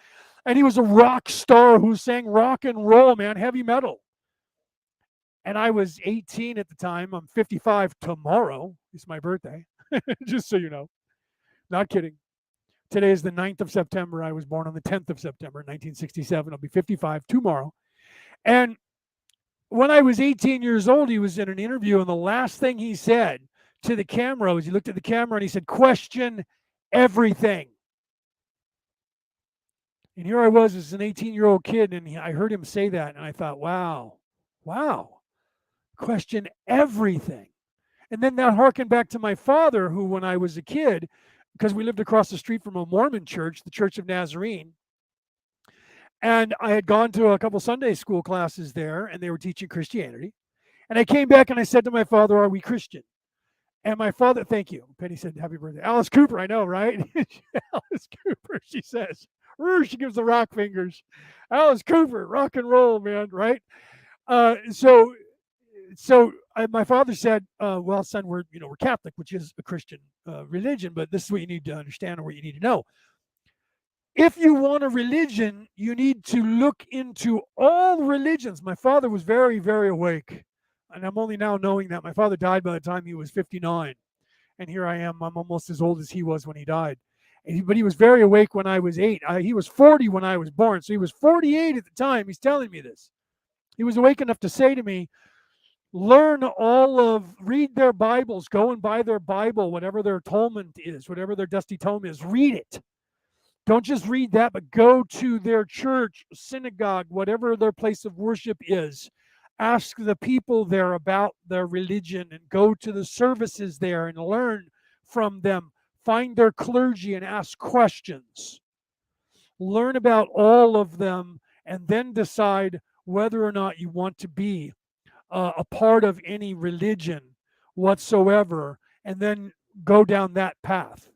[SPEAKER 1] And he was a rock star who sang rock and roll, man, heavy metal. And I was 18 at the time. I'm 55 tomorrow. It's my birthday, just so you know. Not kidding. Today is the 9th of September. I was born on the 10th of September, 1967. I'll be 55 tomorrow. And when I was 18 years old, he was in an interview, and the last thing he said to the camera was he looked at the camera and he said, "Question everything." And here I was as an 18-year-old kid, and I heard him say that, and I thought, wow, question everything. And then that harkened back to my father, who, when I was a kid, because we lived across the street from a Mormon church, the Church of Nazarene, and I had gone to a couple Sunday school classes there, and they were teaching Christianity. And I came back and I said to my father, "Are we Christian?" And my father, thank you. Penny said, "Happy birthday." Alice Cooper, I know, right? Alice Cooper, she says. She gives the rock fingers. Alice Cooper, rock and roll, man, right? So my father said, "Well, son, we're Catholic, which is a Christian religion, but this is what you need to understand and what you need to know. If you want a religion, you need to look into all religions." My father was very, very awake. And I'm only now knowing that. My father died by the time he was 59. And here I am. I'm almost as old as he was when he died. But he was very awake when I was 8. He was 40 when I was born. So he was 48 at the time. He's telling me this. He was awake enough to say to me, read their Bibles, go and buy their Bible, whatever their Talmud is, whatever their dusty tome is, read it. Don't just read that, but go to their church, synagogue, whatever their place of worship is. Ask the people there about their religion and go to the services there and learn from them. Find their clergy and ask questions. Learn about all of them and then decide whether or not you want to be a part of any religion whatsoever, and then go down that path.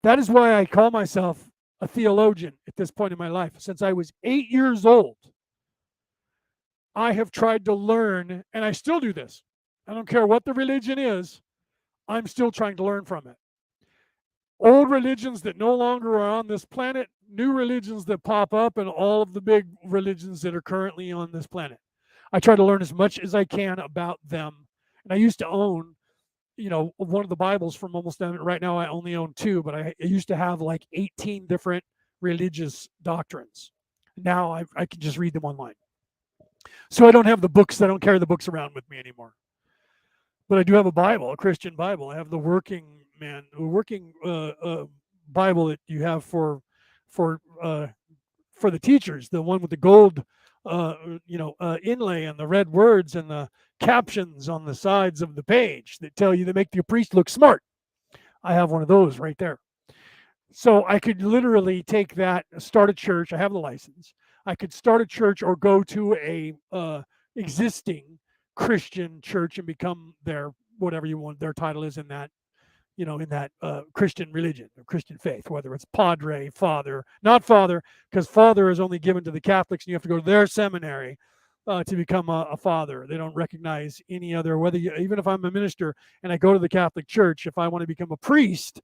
[SPEAKER 1] That is why I call myself a theologian at this point in my life. Since I was 8 years old, I have tried to learn, and I still do this. I don't care what the religion is, I'm still trying to learn from it. Old religions that no longer are on this planet, new religions that pop up, and all of the big religions that are currently on this planet. I try to learn as much as I can about them. And I used to own one of the Bibles from almost right now. I only own 2, but I used to have like 18 different religious doctrines. Now I can just read them online. So I don't have the books. I don't carry the books around with me anymore. But I do have a Bible, a Christian Bible. I have the working Bible that you have for the teachers, the one with the gold inlay and the red words and the captions on the sides of the page that make the priest look smart. I have one of those right there. So I could literally take that, start a church. I have the license. I could start a church or go to a existing Christian church and become their whatever you want their title is in that Christian religion or Christian faith, whether it's padre, father, not father, because father is only given to the Catholics and you have to go to their seminary to become a father. They don't recognize any other, even if I'm a minister and I go to the Catholic Church, if I want to become a priest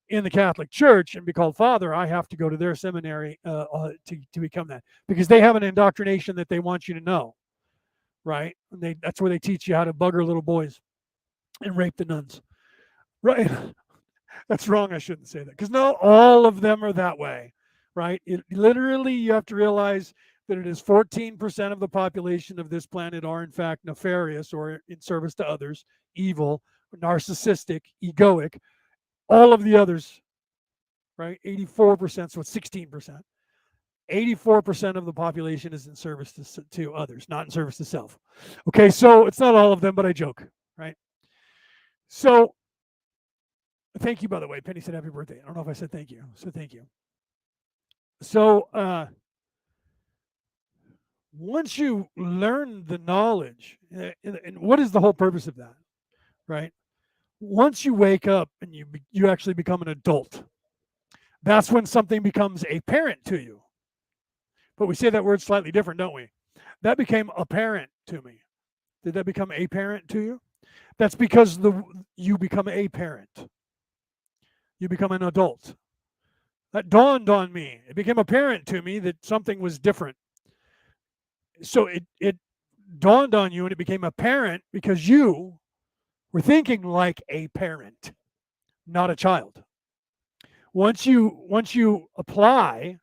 [SPEAKER 1] in the Catholic Church and be called father, I have to go to their seminary to become that, because they have an indoctrination that they want you to know, right? And that's where they teach you how to bugger little boys and rape the nuns. Right. That's wrong. I shouldn't say that, because not all of them are that way, right? Literally, you have to realize that it is 14% of the population of this planet are in fact nefarious or in service to others, evil, narcissistic, egoic. All of the others, right? 84%, so it's 16%, 84% of the population is in service to others, not in service to self. Okay, so it's not all of them, but I joke, right? So thank you, by the way. Penny said happy birthday. I don't know if I said thank you. So thank you. So once you learn the knowledge, and what is the whole purpose of that, right? Once you wake up and you actually become an adult, that's when something becomes apparent to you. But we say that word slightly different, don't we? That became apparent to me. Did that become apparent to you? That's because you become a parent. You become an adult. That dawned on me. It became apparent to me that something was different. So it dawned on you and it became apparent because you were thinking like a parent, not a child. Once you apply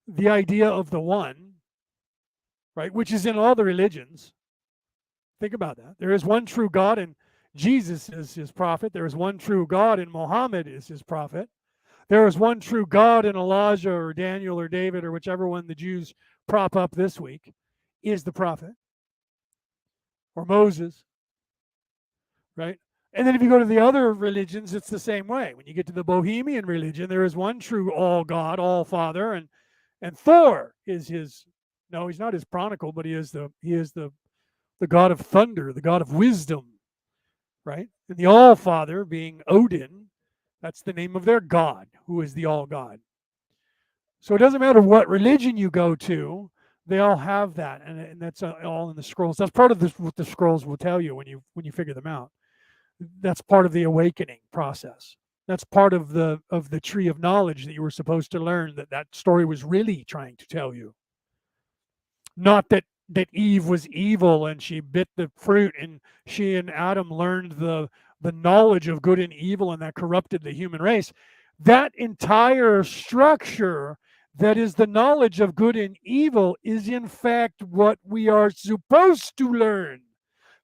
[SPEAKER 1] the idea of the one, right, which is in all the religions, think about that. There is one true God and Jesus is his prophet. There is one true God and Muhammad is his prophet. There is one true God and Elijah or Daniel or David or whichever one the Jews prop up this week is the prophet. Or Moses, right? And then if you go to the other religions, it's the same way. When you get to the Bohemian religion, there is one true all God, all Father, and Thor is his. No, he's not his chronicle, but he is the god of thunder, the god of wisdom, right? And the All Father being Odin, that's the name of their god, who is the All God. So it doesn't matter what religion you go to, they all have that, and that's all in the scrolls. That's part of what the scrolls will tell you when you figure them out. That's part of the awakening process. That's part of the tree of knowledge that you were supposed to learn that story was really trying to tell you. Not that Eve was evil and she bit the fruit and she and Adam learned the knowledge of good and evil and that corrupted the human race. That entire structure that is the knowledge of good and evil is in fact what we are supposed to learn.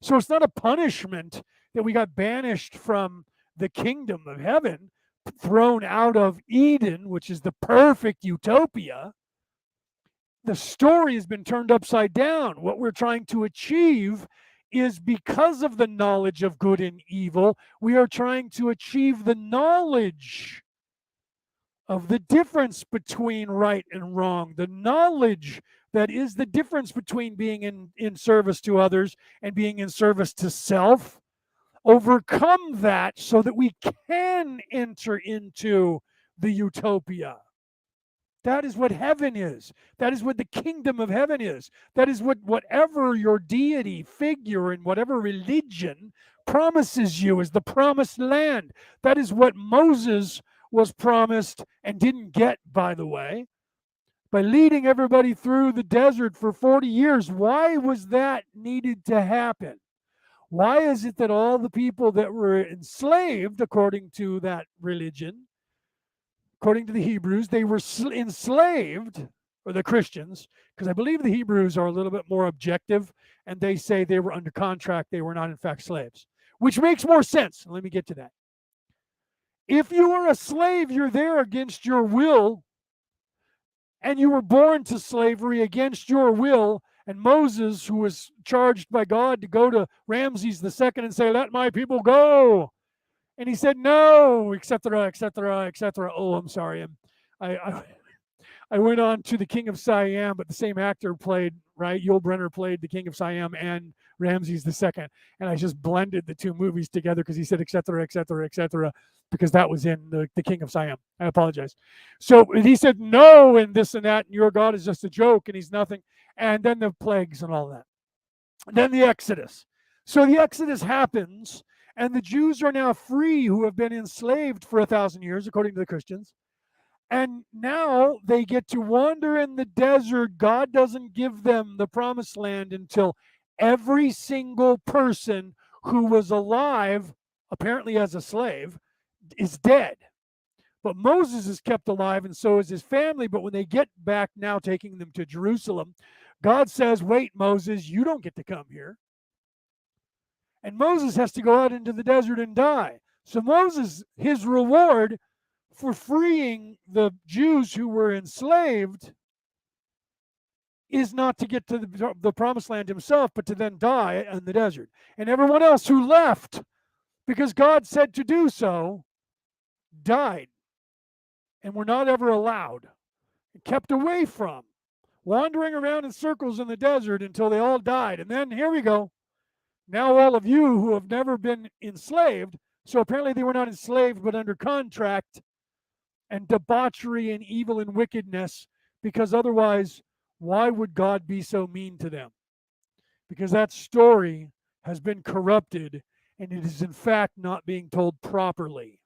[SPEAKER 1] So it's not a punishment that we got banished from the kingdom of heaven, thrown out of Eden, which is the perfect utopia. The story has been turned upside down. What we're trying to achieve is because of the knowledge of good and evil, we are trying to achieve the knowledge of the difference between right and wrong, the knowledge that is the difference between being in service to others and being in service to self. Overcome that so that we can enter into the utopia. That is what heaven is. That is what the kingdom of heaven is. That is what whatever your deity, figure, and whatever religion promises you is the promised land. That is what Moses was promised and didn't get, by the way, by leading everybody through the desert for 40 years. Why was that needed to happen? Why is it that all the people that were enslaved, according to that religion, according to the Hebrews, they were enslaved, or the Christians, because I believe the Hebrews are a little bit more objective, and they say they were under contract, they were not in fact slaves, which makes more sense. Let me get to that. If you are a slave, you're there against your will, and you were born to slavery against your will, and Moses, who was charged by God to go to Ramses II and say, let my people go, and he said no, etc., etc., etc. Oh, I'm sorry. I went on to the King of Siam, but the same actor played, right? Yul Brynner played the King of Siam and Ramses II, and I just blended the two movies together because he said etc., etc., etc., because that was in the King of Siam. I apologize. So he said no, and this and that, and your God is just a joke, and he's nothing. And then the plagues and all that. And then the Exodus. So the Exodus happens, and the Jews are now free who have been enslaved for 1,000 years, according to the Christians. And now they get to wander in the desert. God doesn't give them the promised land until every single person who was alive, apparently as a slave, is dead. But Moses is kept alive, and so is his family. But when they get back now, taking them to Jerusalem, God says, wait, Moses, you don't get to come here. And Moses has to go out into the desert and die. So Moses, his reward for freeing the Jews who were enslaved is not to get to the promised land himself, but to then die in the desert. And everyone else who left because God said to do so died and were not ever allowed, kept away from, wandering around in circles in the desert until they all died. And then here we go. Now all of you who have never been enslaved, so apparently they were not enslaved but under contract and debauchery and evil and wickedness, because otherwise, why would God be so mean to them? Because that story has been corrupted and it is in fact not being told properly.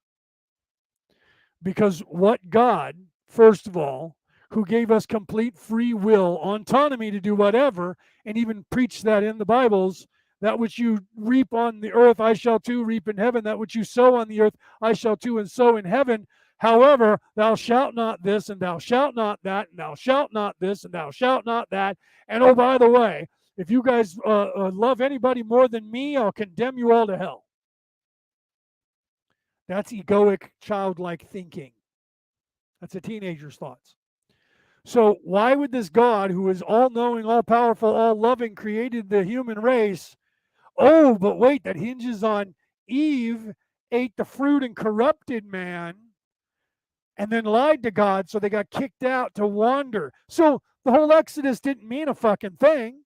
[SPEAKER 1] Because what God, first of all, who gave us complete free will, autonomy to do whatever, and even preach that in the Bibles, that which you reap on the earth, I shall too reap in heaven. That which you sow on the earth, I shall too and sow in heaven. However, thou shalt not this, and thou shalt not that, and thou shalt not this, and thou shalt not that. And oh, by the way, if you guys love anybody more than me, I'll condemn you all to hell. That's egoic, childlike thinking. That's a teenager's thoughts. So why would this God, who is all-knowing, all-powerful, all-loving, created the human race? Oh, but wait, that hinges on Eve ate the fruit and corrupted man and then lied to God, so they got kicked out to wander. So the whole Exodus didn't mean a fucking thing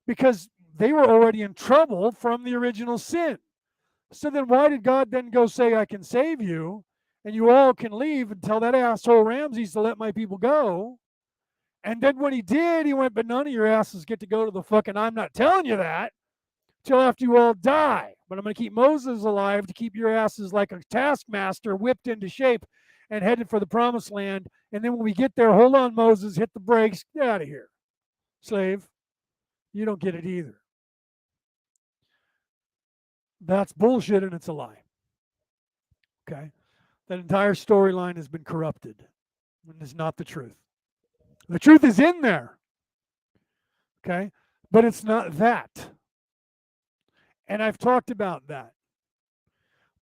[SPEAKER 1] because they were already in trouble from the original sin. So then why did God then go say, I can save you and you all can leave and tell that asshole Ramses to let my people go? And then when he did, he went, but none of your asses get to go to the fucking, I'm not telling you that, till after you all die. But I'm going to keep Moses alive to keep your asses like a taskmaster whipped into shape and headed for the promised land. And then when we get there, hold on, Moses, hit the brakes, get out of here. Slave, you don't get it either. That's bullshit and it's a lie. Okay? That entire storyline has been corrupted and is not the truth. The truth is in there. Okay? But it's not that. And I've talked about that.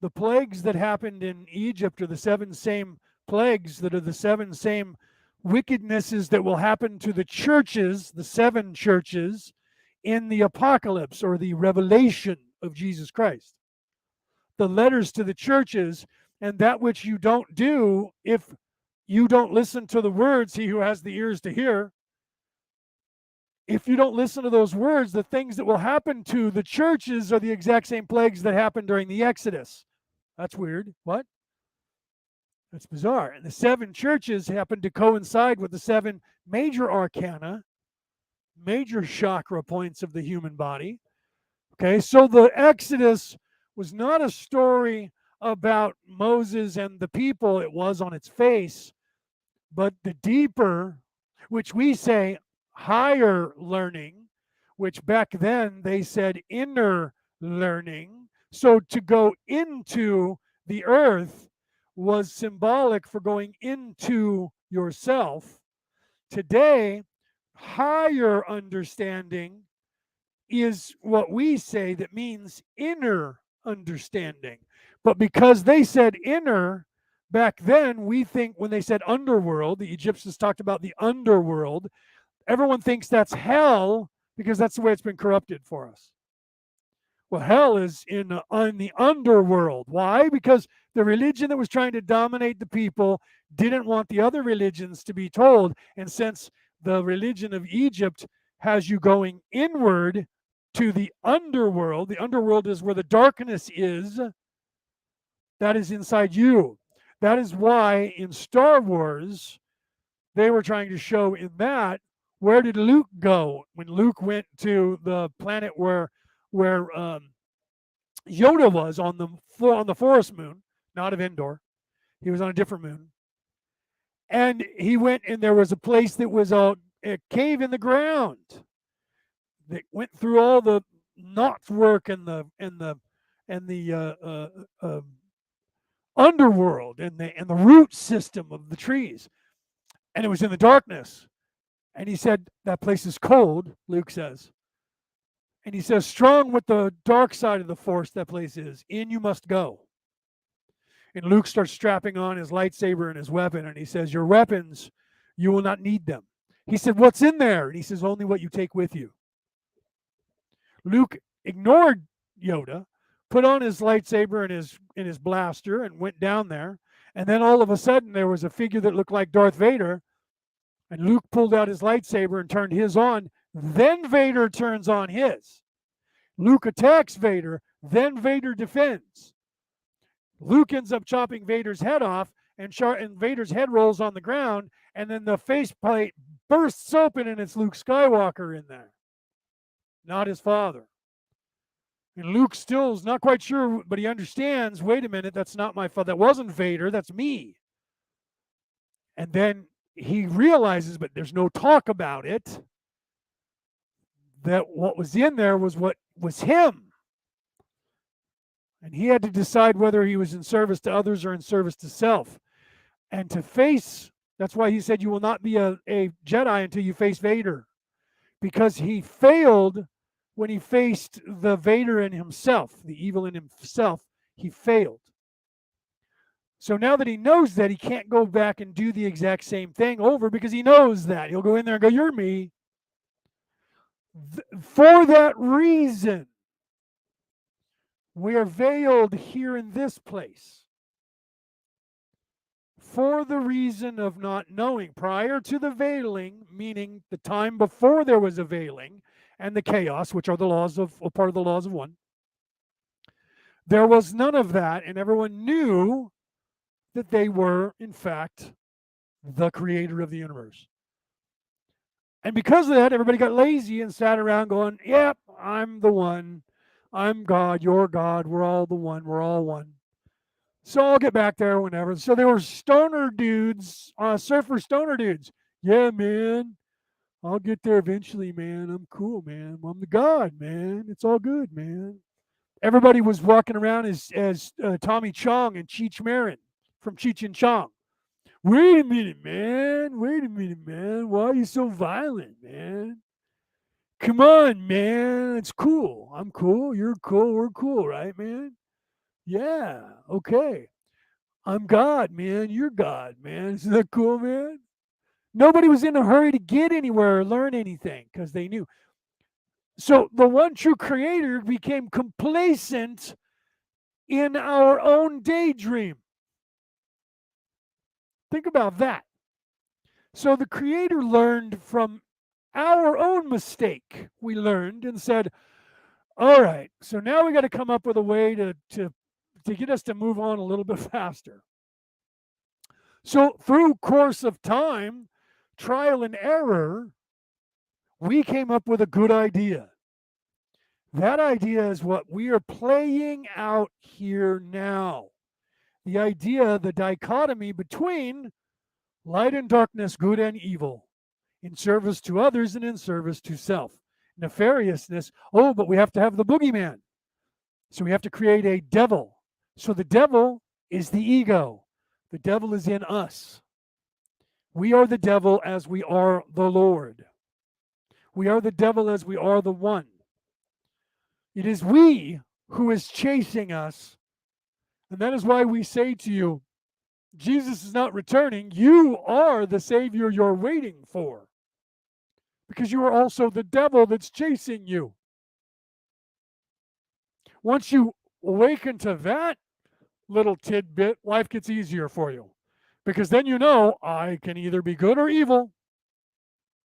[SPEAKER 1] The plagues that happened in Egypt are the seven same plagues that are the seven same wickednesses that will happen to the churches, the seven churches, in the apocalypse or the revelation of Jesus Christ. The letters to the churches, and that which you don't do if you don't listen to the words, he who has the ears to hear. If you don't listen to those words, the things that will happen to the churches are the exact same plagues that happened during the Exodus. That's weird. What? That's bizarre. And the seven churches happen to coincide with the seven major arcana, major chakra points of the human body. Okay, so the Exodus was not a story about Moses and the people. It was on its face. But the deeper, which we say higher learning, which back then they said inner learning. So to go into the earth was symbolic for going into yourself. Today, higher understanding is what we say that means inner understanding. But because they said inner, back then, we think when they said underworld, the Egyptians talked about the underworld, everyone thinks that's hell because that's the way it's been corrupted for us. Well, hell is in the underworld. Why? Because the religion that was trying to dominate the people didn't want the other religions to be told. And since the religion of Egypt has you going inward to the underworld is where the darkness is, that is inside you. That is why in Star Wars, they were trying to show in that, where did Luke go when Luke went to the planet where Yoda was on the forest moon, not of Endor. He was on a different moon. And he went, and there was a place that was a cave in the ground that went through all the knotwork and the underworld and the root system of the trees. And it was in the darkness. And he said, that place is cold, Luke says. And he says, strong with the dark side of the force that place is. In you must go. And Luke starts strapping on his lightsaber and his weapon. And he says, your weapons, you will not need them. He said, "What's in there?" And he says, "Only what you take with you." Luke ignored Yoda, put on his lightsaber and his blaster, and went down there. And then all of a sudden, there was a figure that looked like Darth Vader. And Luke pulled out his lightsaber and turned his on. Then Vader turns on his. Luke attacks Vader. Then Vader defends. Luke ends up chopping Vader's head off, and Vader's head rolls on the ground. And then the faceplate bursts open, and it's Luke Skywalker in there, not his father. And Luke still is not quite sure, but he understands, wait a minute, that's not my father. That wasn't Vader, that's me. And then he realizes, but there's no talk about it, that what was in there was what was him. And he had to decide whether he was in service to others or in service to self. And to face, that's why he said you will not be a Jedi until you face Vader. Because he failed when he faced the Vader in himself, the evil in himself, he failed. So now that he knows that, he can't go back and do the exact same thing over because he knows that. He'll go in there and go, "You're me." For that reason, we are veiled here in this place. For the reason of not knowing. Prior to the veiling, meaning the time before there was a veiling, and the chaos, which are the laws of part of the laws of one, there was none of that, and everyone knew that they were, in fact, the creator of the universe. And because of that, everybody got lazy and sat around going, "Yep, I'm the one. I'm God. You're God. We're all the one. We're all one. So I'll get back there whenever." So they were stoner dudes, surfer stoner dudes. "Yeah, man. I'll get there eventually, man. I'm cool, man. I'm the God, man. It's all good, man." Everybody was walking around as Tommy Chong and Cheech Marin from Cheech and Chong. "Wait a minute, man. Wait a minute, man. Why are you so violent, man? Come on, man. It's cool. I'm cool. You're cool. We're cool, right, man? Yeah. Okay. I'm God, man. You're God, man. Isn't that cool, man?" Nobody was in a hurry to get anywhere or learn anything because they knew. So the one true creator became complacent in our own daydream. Think about that. So the creator learned from our own mistake. We learned and said, "All right, so now we got to come up with a way to get us to move on a little bit faster." So through course of time, trial and error, we came up with a good idea. That idea is what we are playing out here now. The idea, the dichotomy between light and darkness, good and evil, in service to others and in service to self. Nefariousness, oh, but we have to have the boogeyman. So we have to create a devil. So the devil is the ego. The devil is in us. We are the devil as we are the Lord. We are the devil as we are the one. It is we who is chasing us. And that is why we say to you, Jesus is not returning. You are the Savior you're waiting for. Because you are also the devil that's chasing you. Once you awaken to that little tidbit, life gets easier for you. Because then you know, I can either be good or evil.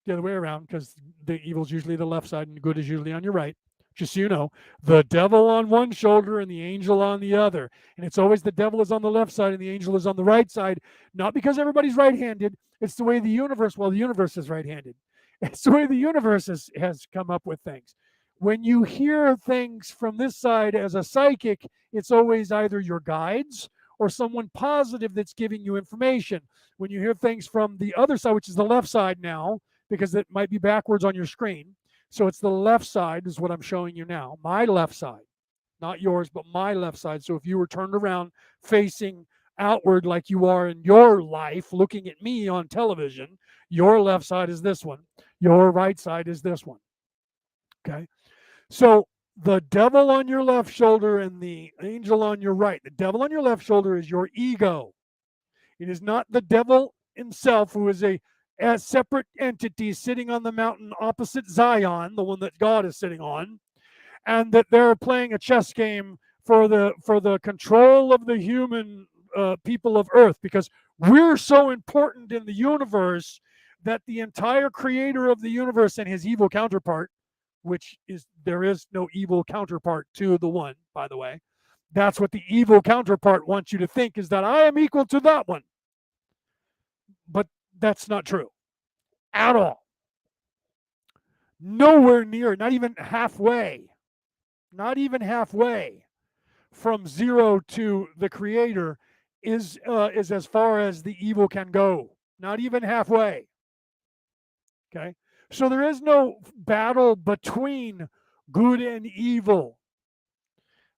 [SPEAKER 1] The other way around, because the evil's usually the left side and good is usually on your right. Just so you know, the devil on one shoulder and the angel on the other. And it's always the devil is on the left side and the angel is on the right side. Not because everybody's right-handed. It's the way the universe, well, the universe is right-handed. It's the way the universe has come up with things. When you hear things from this side as a psychic, it's always either your guides or someone positive that's giving you information. When you hear things from the other side, which is the left side now, because it might be backwards on your screen. So it's the left side is what I'm showing you now. My left side, not yours, but my left side. So if you were turned around facing outward like you are in your life, looking at me on television, your left side is this one. Your right side is this one. Okay? So the devil on your left shoulder and the angel on your right. The devil on your left shoulder is your ego. It is not the devil himself who is a as separate entities sitting on the mountain opposite Zion, the one that God is sitting on, and that they're playing a chess game for the control of the human people of Earth, because we're so important in the universe that the entire creator of the universe and his evil counterpart, which is, there is no evil counterpart to the one, by the way. That's what the evil counterpart wants you to think, is that I am equal to that one. But that's not true at all. Nowhere near, not even halfway, not even halfway from zero to the creator is as far as the evil can go. Not even halfway. Okay? So there is no battle between good and evil.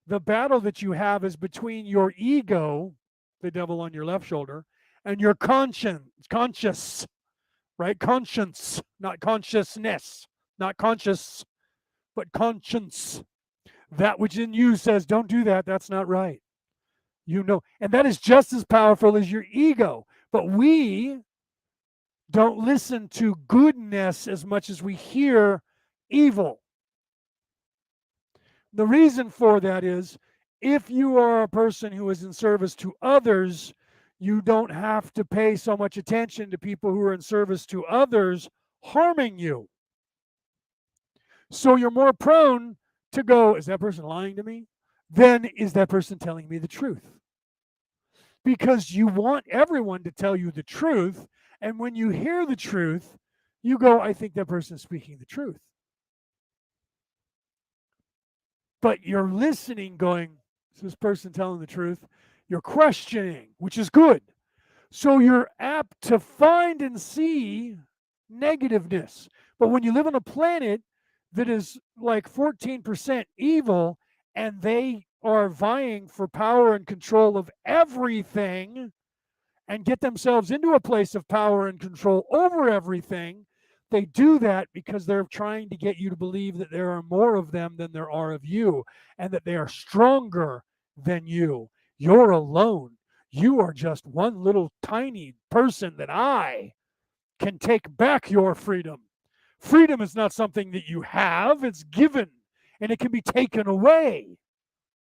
[SPEAKER 1] The battle that you have is between your ego, the devil on your left shoulder, and your conscience, right? Conscience, not consciousness, not conscious, but conscience. That which in you says, don't do that, that's not right. You know, and that is just as powerful as your ego. But we don't listen to goodness as much as we hear evil. The reason for that is, if you are a person who is in service to others, you don't have to pay so much attention to people who are in service to others harming you. So you're more prone to go, is that person lying to me? Then is that person telling me the truth? Because you want everyone to tell you the truth. And when you hear the truth, you go, I think that person is speaking the truth. But you're listening, going, is this person telling the truth? You're questioning, which is good. So you're apt to find and see negativeness. But when you live on a planet that is like 14% evil, and they are vying for power and control of everything, and get themselves into a place of power and control over everything, they do that because they're trying to get you to believe that there are more of them than there are of you, and that they are stronger than you. You're alone. You are just one little tiny person that I can take back your freedom. Freedom is not something that you have, it's given, and it can be taken away.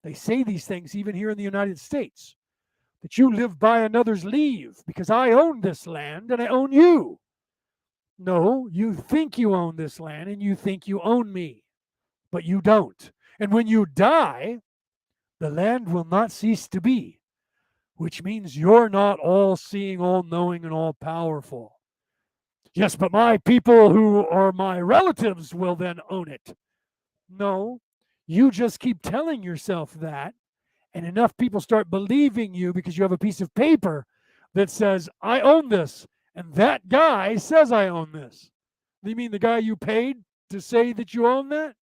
[SPEAKER 1] They say these things even here in the United States, that you live by another's leave because I own this land and I own you. No, you think you own this land and you think you own me, but you don't. And when you die, the land will not cease to be, which means you're not all seeing, all knowing, and all powerful. Yes, but my people who are my relatives will then own it. No, you just keep telling yourself that, and enough people start believing you because you have a piece of paper that says, I own this, and that guy says I own this. You mean the guy you paid to say that you own that?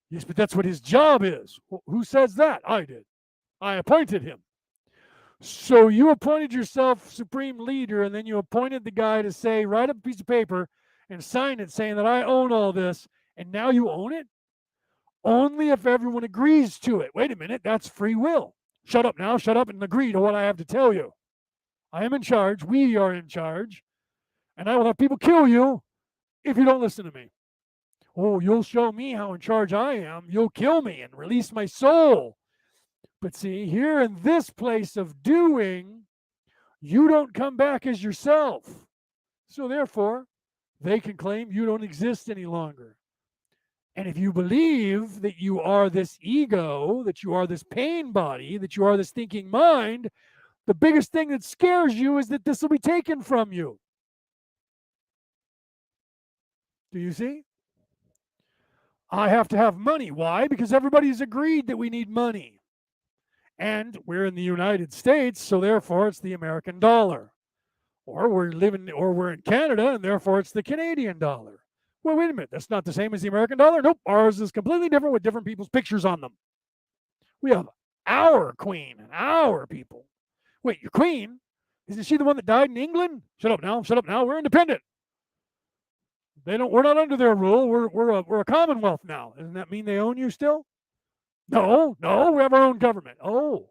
[SPEAKER 1] Yes, but that's what his job is. Well, who says that? I did. I appointed him. So you appointed yourself supreme leader, and then you appointed the guy to say, write up a piece of paper and sign it saying that I own all this, and now you own it? Only if everyone agrees to it. Wait a minute, that's free will. Shut up now, shut up and agree to what I have to tell you. I am in charge, we are in charge, and I will have people kill you if you don't listen to me. Oh, you'll show me how in charge I am. You'll kill me and release my soul. But see, here in this place of doing, you don't come back as yourself. So therefore, they can claim you don't exist any longer. And if you believe that you are this ego, that you are this pain body, that you are this thinking mind, the biggest thing that scares you is that this will be taken from you. Do you see? I have to have money. Why? Because everybody's agreed that we need money. And we're in the United States, so therefore it's the American dollar. Or we're in Canada, and therefore it's the Canadian dollar. Well, wait a minute. That's not the same as the American dollar? Nope. Ours is completely different with different people's pictures on them. We have our queen and our people. Wait, your queen? Isn't she the one that died in England? Shut up now. Shut up now. We're independent. We're not under their rule. We're a commonwealth now. Doesn't that mean they own you still? No, we have our own government. Oh,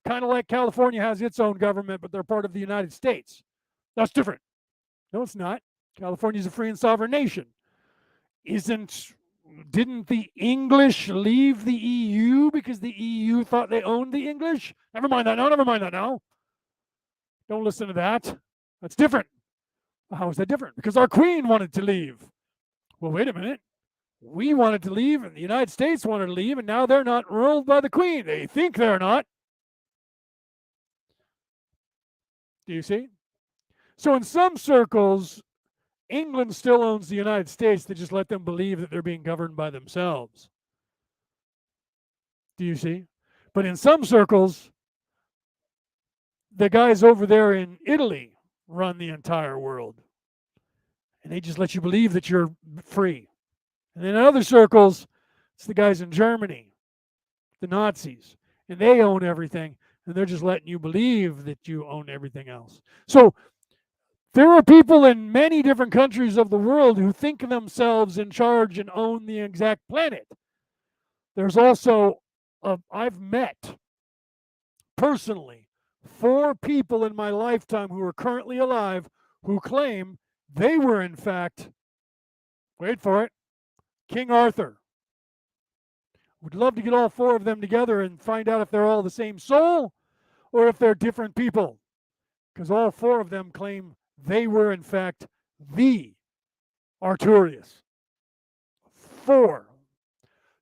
[SPEAKER 1] kind of like California has its own government, but they're part of the United States. That's different. No, it's not. California's a free and sovereign nation. Didn't the English leave the EU because the EU thought they owned the English? Never mind that now. Never mind that now. Don't listen to that. That's different. How is that different? Because our queen wanted to leave. Well, wait a minute. We wanted to leave, and the United States wanted to leave, and now they're not ruled by the queen. They think they're not. Do you see? So in some circles, England still owns the United States. They just let them believe that they're being governed by themselves. Do you see? But in some circles, the guys over there in Italy run the entire world. And they just let you believe that you're free. And then in other circles, it's the guys in Germany, the Nazis, and they own everything. And they're just letting you believe that you own everything else. So there are people in many different countries of the world who think themselves in charge and own the exact planet. There's also, I've met personally 4 people in my lifetime who are currently alive who claim they were, in fact, wait for it, King Arthur. Would love to get all 4 of them together and find out if they're all the same soul or if they're different people. Because all 4 of them claim they were, in fact, the Arturius. 4.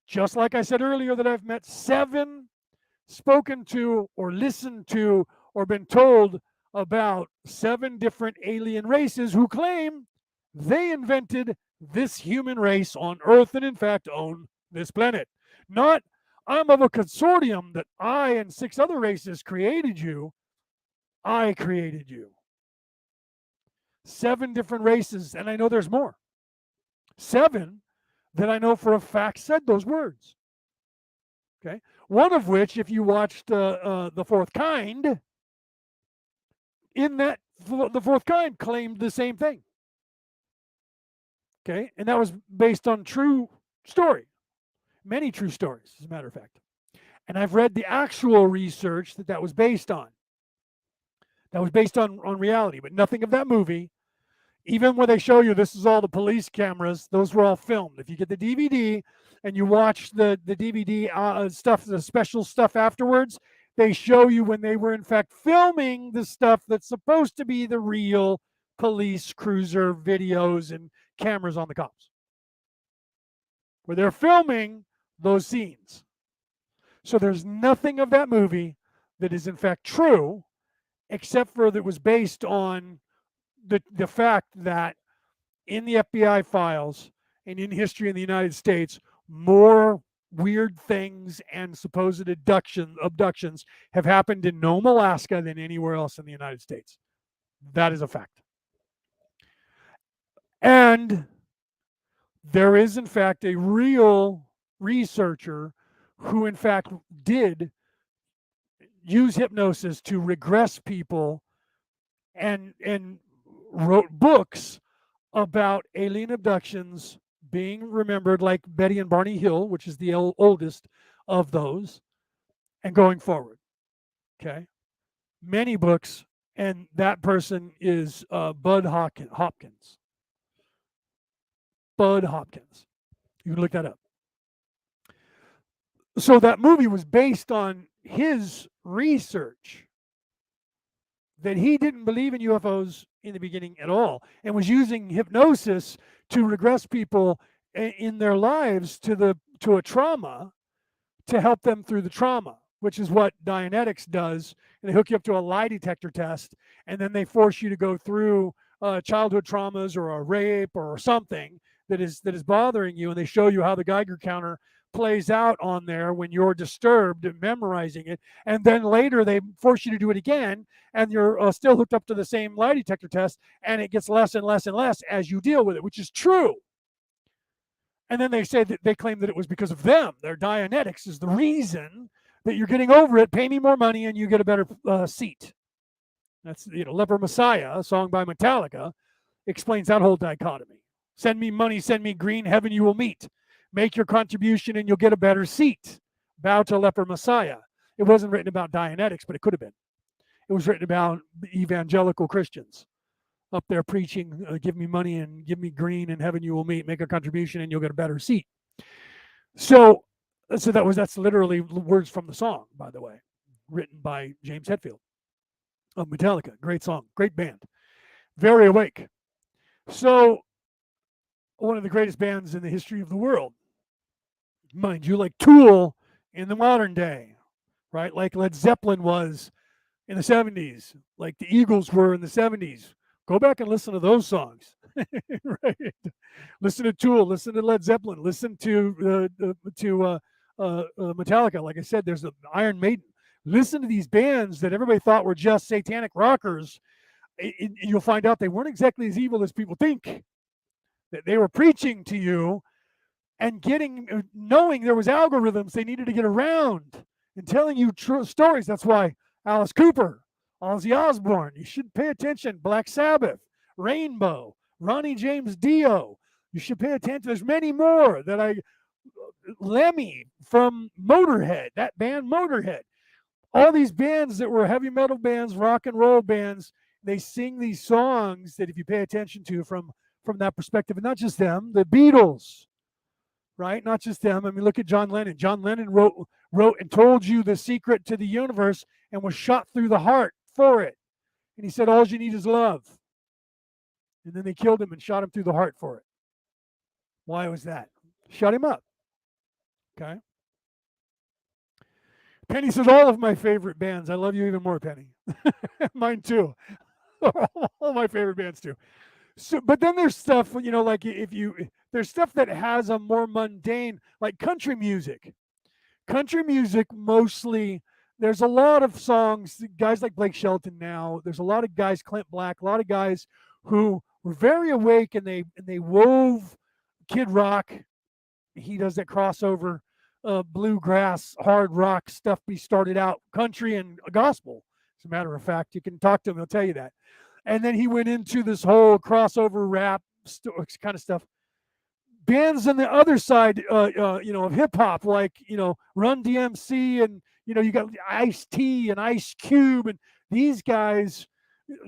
[SPEAKER 1] Just like I said earlier that I've met 7, spoken to, or listened to, or been told about 7 different alien races who claim they invented this human race on Earth and, in fact, own this planet. Not, I'm of a consortium that I and 6 other races created you. I created you. 7 different races, and I know there's more. 7 that I know for a fact said those words. Okay, one of which, if you watched The Fourth Kind, in that The Fourth Kind claimed the same thing. Okay, and that was based on true story, many true stories, as a matter of fact. And I've read the actual research that was based on. That was based on reality, but nothing of that movie. Even when they show you this is all the police cameras, those were all filmed. If you get the DVD and you watch the DVD stuff, the special stuff afterwards, they show you when they were in fact filming the stuff that's supposed to be the real police cruiser videos and cameras on the cops. Where they're filming those scenes. So there's nothing of that movie that is in fact true, except for that was based on the fact that in the FBI files and in history in the United States, more weird things and supposed abductions have happened in Nome, Alaska than anywhere else in the United States. That is a fact. And there is, in fact, a real researcher who, in fact, did use hypnosis to regress people and wrote books about alien abductions being remembered, like Betty and Barney Hill, which is the oldest of those, and going forward. Okay, many books, and that person is Bud Hopkins. Bud Hopkins. You can look that up. So that movie was based on his research that he didn't believe in UFOs in the beginning at all, and was using hypnosis to regress people in their lives to a trauma to help them through the trauma, which is what Dianetics does. And they hook you up to a lie detector test, and then they force you to go through childhood traumas or a rape or something that is bothering you, and they show you how the Geiger counter plays out on there when you're disturbed and memorizing it, and then later they force you to do it again, and you're still hooked up to the same lie detector test, and it gets less and less and less as you deal with it, which is true. And then they say that they claim that it was because of them. Their Dianetics is the reason that you're getting over it. Pay me more money and you get a better seat. That's, Leper Messiah, a song by Metallica, explains that whole dichotomy. Send me money, send me green, heaven you will meet. Make your contribution and you'll get a better seat. Bow to Leper Messiah. It wasn't written about Dianetics, but it could have been. It was written about evangelical Christians up there preaching, give me money and give me green, and heaven you will meet, make a contribution and you'll get a better seat. So, that's literally words from the song, by the way, written by James Hetfield of Metallica. Great song, great band, very awake. So, one of the greatest bands in the history of the world, mind you, like Tool in the modern day, right? Like Led Zeppelin was in the 70s, like the Eagles were in the 70s. Go back and listen to those songs. Right? Listen to Tool, listen to Led Zeppelin, listen to Metallica. Like I said, there's Iron Maiden. Listen to these bands that everybody thought were just satanic rockers. You'll find out they weren't exactly as evil as people think. That they were preaching to you and knowing there was algorithms they needed to get around and telling you true stories. That's why Alice Cooper, Ozzy Osbourne, you should pay attention. Black Sabbath, Rainbow, Ronnie James Dio. You should pay attention. There's many more Lemmy from Motorhead, that band Motorhead. All these bands that were heavy metal bands, rock and roll bands, they sing these songs that if you pay attention to from that perspective, and not just them, the Beatles, right? Not just them. I mean, look at John Lennon. John Lennon wrote and told you the secret to the universe and was shot through the heart for it. And he said, all you need is love. And then they killed him and shot him through the heart for it. Why was that? Shut him up. Okay. Penny says, all of my favorite bands. I love you even more, Penny. Mine too. All my favorite bands too. So, but then there's stuff, like there's stuff that has a more mundane, like country music. Country music mostly, there's a lot of songs, guys like Blake Shelton now, there's a lot of guys, Clint Black, a lot of guys who were very awake and they wove Kid Rock. He does that crossover bluegrass, hard rock stuff. He started out country and gospel. As a matter of fact, you can talk to him, he'll tell you that. And then he went into this whole crossover rap kind of stuff. Bands on the other side, of hip hop, like Run DMC, and you got Ice-T and Ice Cube, and these guys,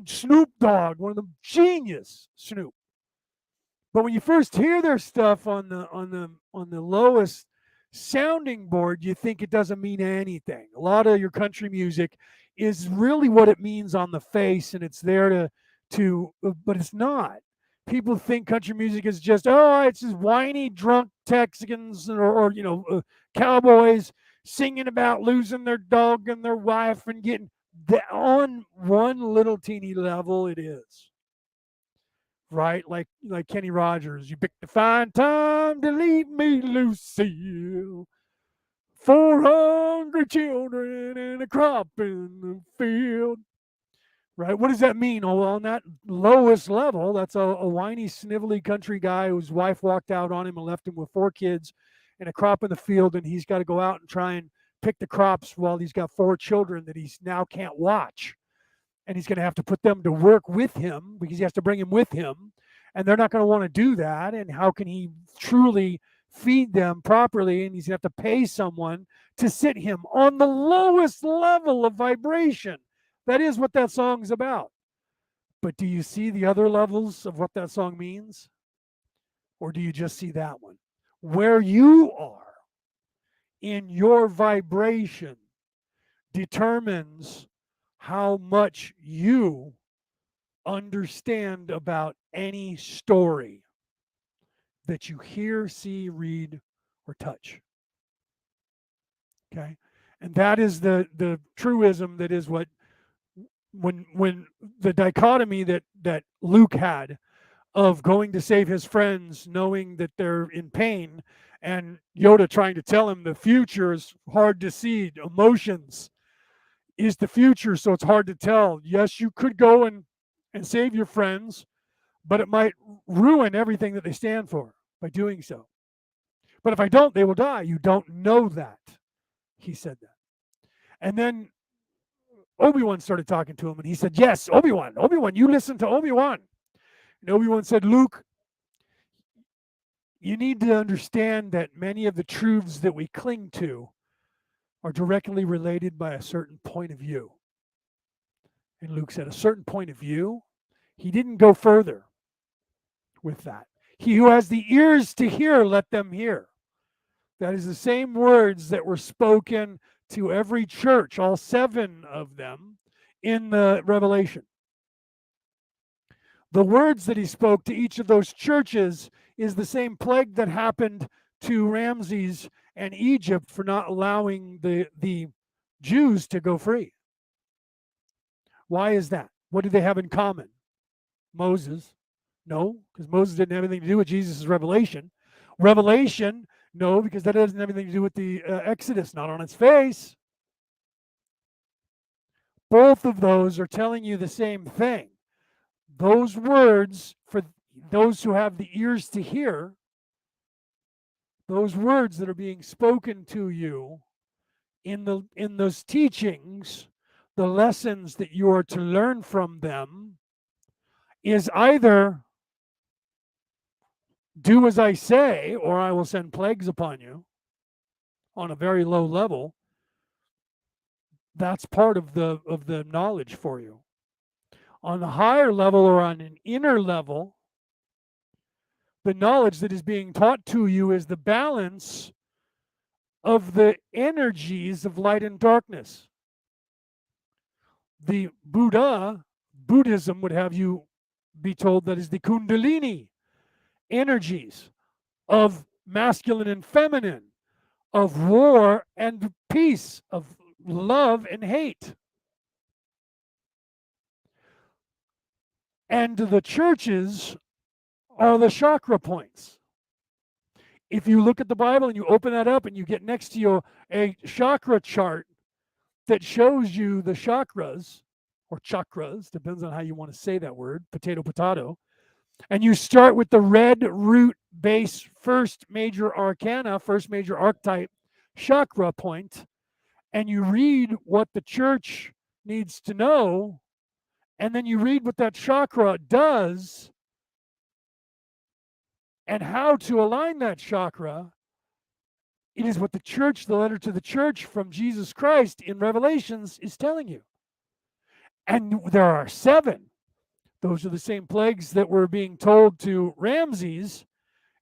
[SPEAKER 1] Snoop Dogg, one of them, genius Snoop. But when you first hear their stuff on the lowest sounding board, you think it doesn't mean anything. A lot of your country music is really what it means on the face, and it's there but it's not. People think country music is just, it's just whiny, drunk Texans or cowboys singing about losing their dog and their wife and getting on one little teeny level. It is right, like Kenny Rogers. You picked a fine time to leave me, Lucille. 400 children and a crop in the field. Right? What does that mean? Oh, well, on that lowest level, that's a whiny, snivelly country guy whose wife walked out on him and left him with 4 kids and a crop in the field, and he's got to go out and try and pick the crops while he's got 4 children that he now can't watch. And he's going to have to put them to work with him because he has to bring him with him. And they're not going to want to do that. And how can he truly feed them properly? And he's going to have to pay someone to sit him on the lowest level of vibration. That is what that song's about. But do you see the other levels of what that song means? Or do you just see that one? Where you are in your vibration determines how much you understand about any story that you hear, see, read, or touch. Okay? And that is the truism that is what when the dichotomy that Luke had of going to save his friends knowing that they're in pain, and Yoda trying to tell him the future is hard to see, emotions is the future, so it's hard to tell. Yes, you could go and save your friends, but it might ruin everything that they stand for by doing so. But if I don't, they will die. You don't know that. He said that. And then Obi-Wan started talking to him, and he said, yes, Obi-Wan, you listen to Obi-Wan. And Obi-Wan said, Luke, you need to understand that many of the truths that we cling to are directly related by a certain point of view. And Luke said, a certain point of view? He didn't go further with that. He who has the ears to hear, let them hear. That is the same words that were spoken to every church, all 7 of them, in the Revelation. The words that he spoke to each of those churches is the same plague that happened to Ramses and Egypt for not allowing the Jews to go free. Why is that? What do they have in common? Moses. No, because Moses didn't have anything to do with Jesus' revelation. Revelation, no, because that doesn't have anything to do with the Exodus, not on its face. Both of those are telling you the same thing. Those words, for those who have the ears to hear, those words that are being spoken to you in those teachings, the lessons that you are to learn from them, is either do as I say, or I will send plagues upon you on a very low level. That's part of the knowledge for you. On the higher level or on an inner level, the knowledge that is being taught to you is the balance of the energies of light and darkness. The Buddhism would have you be told that is the Kundalini energies of masculine and feminine, of war and peace, of love and hate. And the churches are the chakra points. If you look at the Bible and you open that up and you get next to you a chakra chart that shows you the chakras, or chakras, depends on how you want to say that word, potato, and you start with the red root base first major arcana, first major archetype chakra point, and you read what the church needs to know, and then you read what that chakra does and how to align that chakra. It is what the church, the letter to the church from Jesus Christ in Revelations is telling you. And there are 7. Those are the same plagues that were being told to Ramses,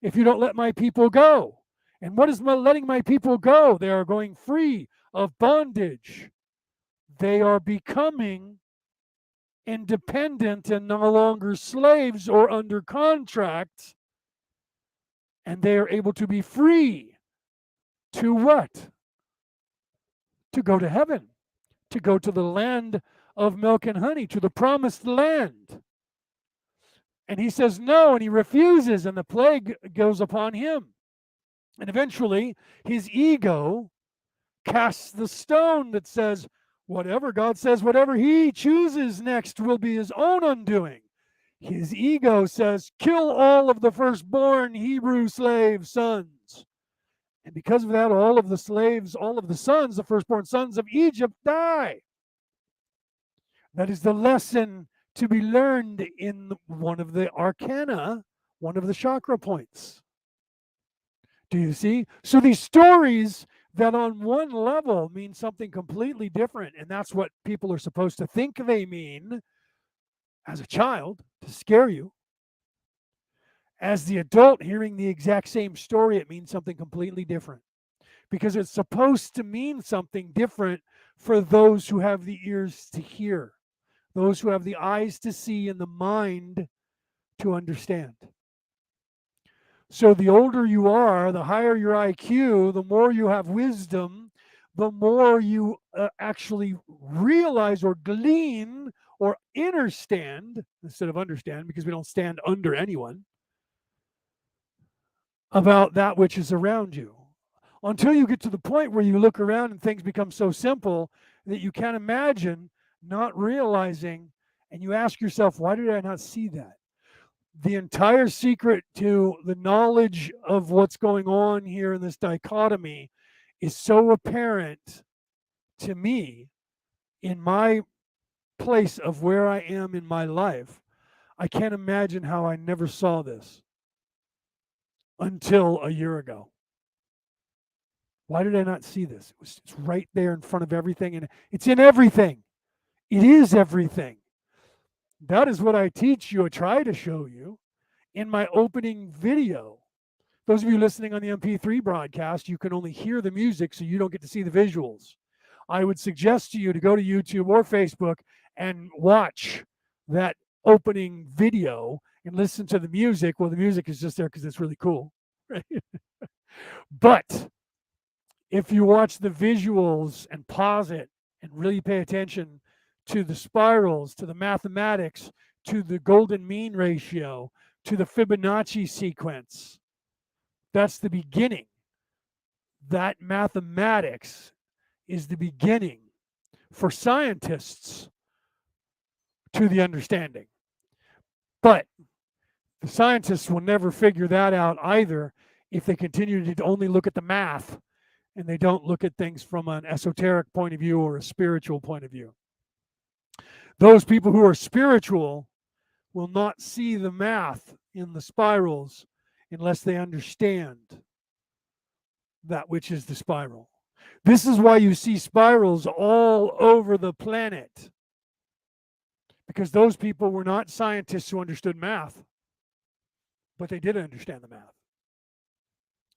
[SPEAKER 1] if you don't let my people go. And what is letting my people go? They are going free of bondage. They are becoming independent and no longer slaves or under contract. And they are able to be free to what? To go to heaven, to go to the land of milk and honey, to the promised land. And he says no, and he refuses, and the plague goes upon him. And eventually, his ego casts the stone that says, whatever God says, whatever he chooses next will be his own undoing. His ego says, kill all of the firstborn Hebrew slave sons. And because of that, all of the slaves, all of the sons, the firstborn sons of Egypt die. That is the lesson to be learned in one of the arcana, one of the chakra points. Do you see? So these stories that on one level mean something completely different, and that's what people are supposed to think they mean as a child to scare you. As the adult hearing the exact same story, it means something completely different. Because it's supposed to mean something different for those who have the ears to hear, those who have the eyes to see and the mind to understand. So the older you are, the higher your IQ, the more you have wisdom, the more you actually realize or glean or understand, instead of understand, because we don't stand under anyone, about that which is around you. Until you get to the point where you look around and things become so simple that you can't imagine not realizing, and you ask yourself, why did I not see that? The entire secret to the knowledge of what's going on here in this dichotomy is so apparent to me in my place of where I am in my life. I can't imagine how I never saw this until a year ago. Why did I not see this? It's right there in front of everything, and it's in everything. It is everything. That is what I teach you or try to show you in my opening video. Those of you listening on the MP3 broadcast, you can only hear the music, so you don't get to see the visuals. I would suggest to you to go to YouTube or Facebook and watch that opening video and listen to the music. Well, the music is just there because it's really cool. Right? But if you watch the visuals and pause it and really pay attention to the spirals, to the mathematics, to the golden mean ratio, to the Fibonacci sequence, that's the beginning. That mathematics is the beginning for scientists to the understanding. But the scientists will never figure that out either if they continue to only look at the math and they don't look at things from an esoteric point of view or a spiritual point of view. Those people who are spiritual will not see the math in the spirals unless they understand that which is the spiral. This is why you see spirals all over the planet, because those people were not scientists who understood math, but they did understand the math.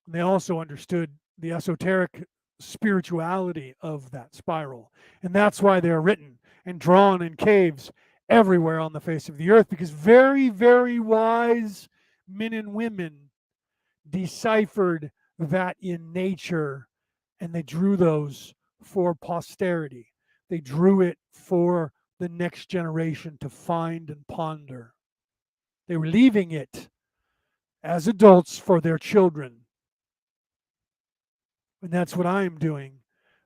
[SPEAKER 1] And they also understood the esoteric spirituality of that spiral. And that's why they're written and drawn in caves everywhere on the face of the earth, because very, very wise men and women deciphered that in nature, and they drew those for posterity. They drew it for the next generation to find and ponder. They were leaving it as adults for their children. And that's what I'm doing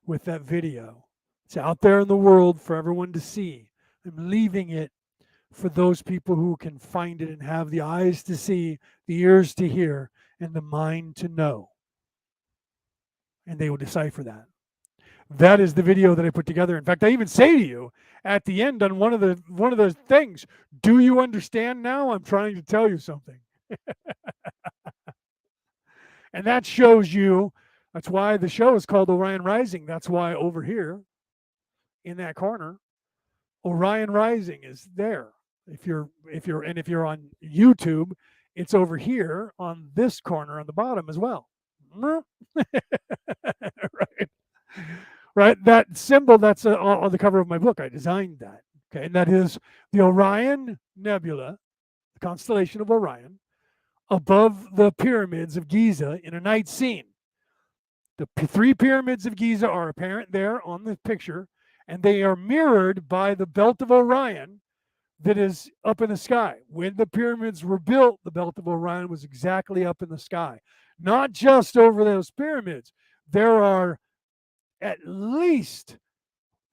[SPEAKER 1] with that video. It's out there in the world for everyone to see. I'm leaving it for those people who can find it and have the eyes to see, the ears to hear, and the mind to know. And they will decipher that. That is the video that I put together. In fact, I even say to you at the end on one of the things, do you understand now? I'm trying to tell you something. And that shows you, that's why the show is called Orion Rising. That's why over here in that corner, Orion Rising is there. If you're on YouTube, it's over here on this corner on the bottom as well. Right. Right. That symbol that's on the cover of my book, I designed that. Okay. And that is the Orion Nebula, the constellation of Orion, above the pyramids of Giza in a night scene. The three pyramids of Giza are apparent there on the picture, and they are mirrored by the belt of Orion that is up in the sky. When the pyramids were built, the belt of Orion was exactly up in the sky. Not just over those pyramids. There are at least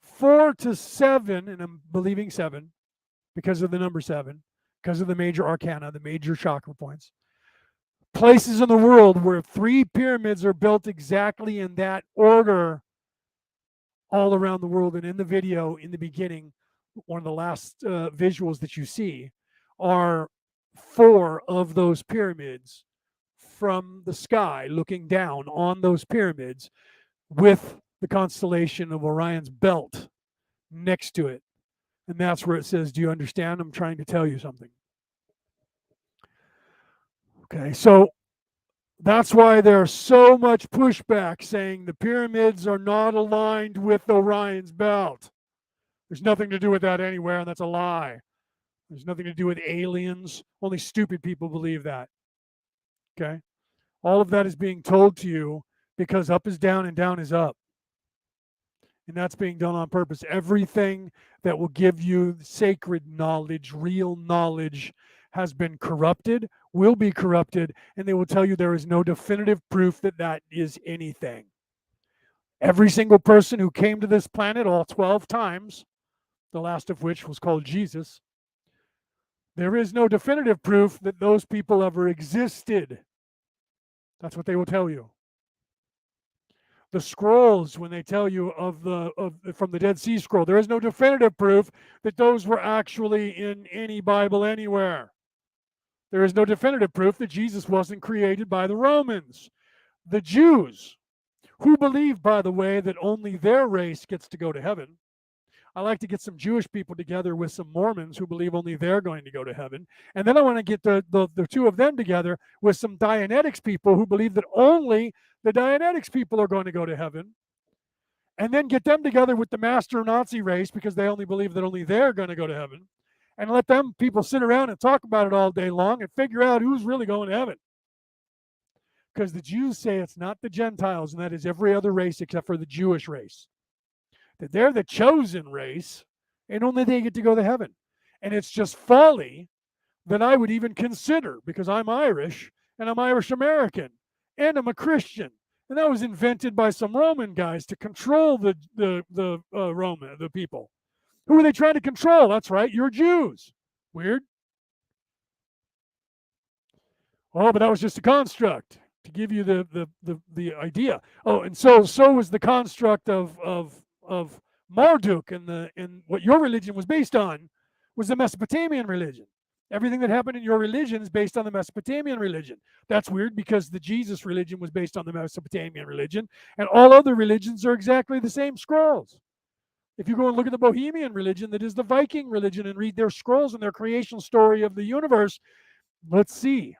[SPEAKER 1] 4 to 7, and I'm believing 7 because of the number 7, because of the major arcana, the major chakra points. Places in the world where 3 pyramids are built exactly in that order all around the world. And in the video, in the beginning, one of the last visuals that you see are 4 of those pyramids from the sky looking down on those pyramids with the constellation of Orion's belt next to it. And that's where it says, do you understand? I'm trying to tell you something. Okay, so that's why there's so much pushback saying the pyramids are not aligned with Orion's belt. There's nothing to do with that anywhere, and that's a lie. There's nothing to do with aliens. Only stupid people believe that. Okay? All of that is being told to you because up is down and down is up. And that's being done on purpose. Everything that will give you sacred knowledge, real knowledge, has been corrupted, will be corrupted, and they will tell you there is no definitive proof that that is anything. Every single person who came to this planet, all 12 times, the last of which was called Jesus, there is no definitive proof that those people ever existed. That's what they will tell you. The scrolls, when they tell you from the Dead Sea Scroll, there is no definitive proof that those were actually in any Bible anywhere. There is no definitive proof that Jesus wasn't created by the Romans. The Jews, who believe, by the way, that only their race gets to go to heaven. I like to get some Jewish people together with some Mormons who believe only they're going to go to heaven. And then I want to get the two of them together with some Dianetics people who believe that only the Dianetics people are going to go to heaven. And then get them together with the master Nazi race because they only believe that only they're going to go to heaven. And let them people sit around and talk about it all day long and figure out who's really going to heaven. Because the Jews say it's not the Gentiles, and that is every other race except for the Jewish race. That they're the chosen race, and only they get to go to heaven. And it's just folly that I would even consider, because I'm Irish, and I'm Irish American, and I'm a Christian. And that was invented by some Roman guys to control the people. Who are they trying to control? That's right, you're Jews. Weird. Oh, but that was just a construct to give you the idea. Oh, and so was the construct of Marduk, and what your religion was based on was the Mesopotamian religion. Everything that happened in your religion is based on the Mesopotamian religion. That's weird because the Jesus religion was based on the Mesopotamian religion, and all other religions are exactly the same scrolls. If you go and look at the Bohemian religion, that is the Viking religion, and read their scrolls and their creation story of the universe, let's see.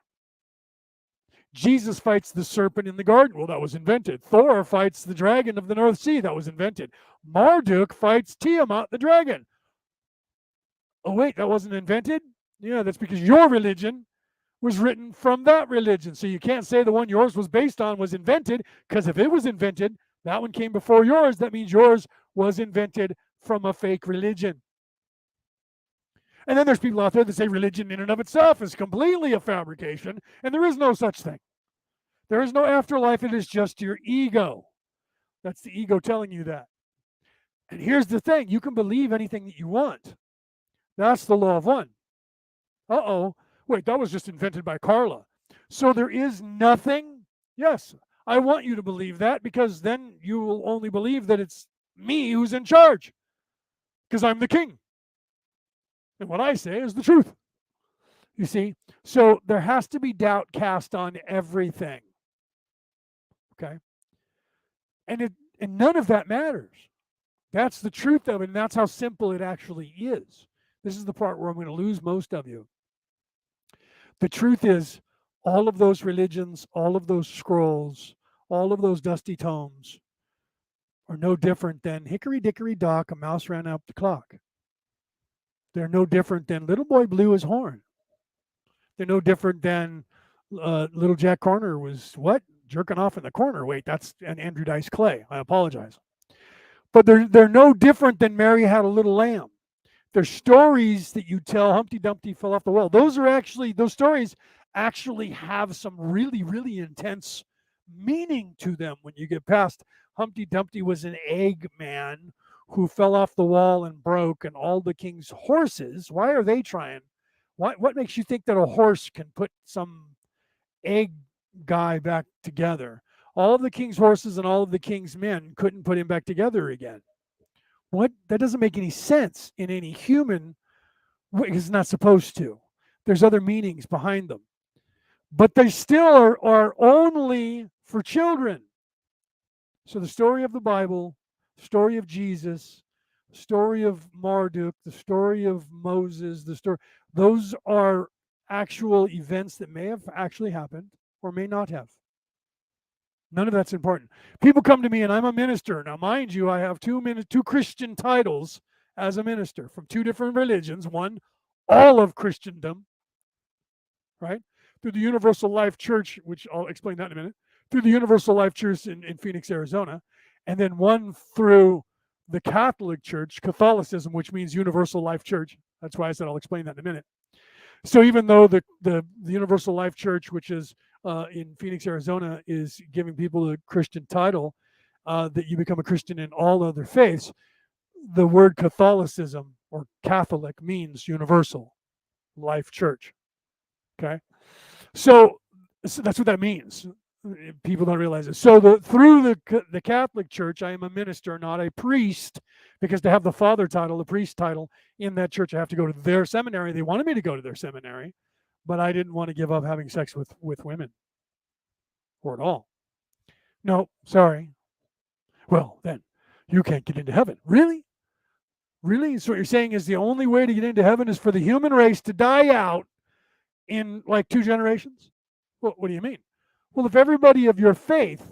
[SPEAKER 1] Jesus fights the serpent in the garden. Well, that was invented. Thor fights the dragon of the North Sea. That was invented. Marduk fights Tiamat, the dragon. Oh, wait, that wasn't invented? Yeah, that's because your religion was written from that religion. So you can't say the one yours was based on was invented, because if it was invented, that one came before yours. That means yours was invented from a fake religion. And then there's people out there that say religion in and of itself is completely a fabrication, and there is no such thing. There is no afterlife. It is just your ego. That's the ego telling you that. And here's the thing. You can believe anything that you want. That's the law of one. Uh-oh. Wait, that was just invented by Carla. So there is nothing? Yes. I want you to believe that, because then you will only believe that it's me who's in charge, because I'm the king. And what I say is the truth. You see? So there has to be doubt cast on everything. Okay? And none of that matters. That's the truth of it, and that's how simple it actually is. This is the part where I'm going to lose most of you. The truth is, all of those religions, all of those scrolls, all of those dusty tomes are no different than hickory dickory dock, a mouse ran up the clock. They're no different than little boy blew his horn. They're no different than little Jack Corner was what? Jerking off in the corner. Wait, that's an Andrew Dice Clay. I apologize. But they're no different than Mary Had a Little Lamb. They're stories that you tell. Humpty Dumpty fell off the wall. Those stories actually have some really, really intense meaning to them when you get past Humpty Dumpty was an egg man who fell off the wall and broke, and all the king's horses. Why are they trying? What makes you think that a horse can put some egg guy back together? All of the king's horses and all of the king's men couldn't put him back together again. What? That doesn't make any sense in any human way. It's not supposed to. There's other meanings behind them. But they still are only for children. So the story of the Bible, the story of Jesus, the story of Marduk, the story of Moses, those are actual events that may have actually happened or may not have. None of that's important. People come to me, and I'm a minister. Now, mind you, I have two Christian titles as a minister from two different religions. One, all of Christendom, right? Through the Universal Life Church, which I'll explain that in a minute, through the Universal Life Church in Phoenix, Arizona, and then one through the Catholic Church, Catholicism, which means Universal Life Church. That's why I said I'll explain that in a minute. So even though the Universal Life Church, which is in Phoenix, Arizona, is giving people the Christian title, that you become a Christian in all other faiths, the word Catholicism or Catholic means Universal Life Church. Okay? So that's what that means. People don't realize it. So through the Catholic Church, I am a minister, not a priest, because to have the father title, the priest title in that church, I have to go to their seminary. They wanted me to go to their seminary, but I didn't want to give up having sex with women or at all. No, sorry. Well, then you can't get into heaven. Really? Really? So what you're saying is the only way to get into heaven is for the human race to die out in like 2 generations? What do you mean? Well, if everybody of your faith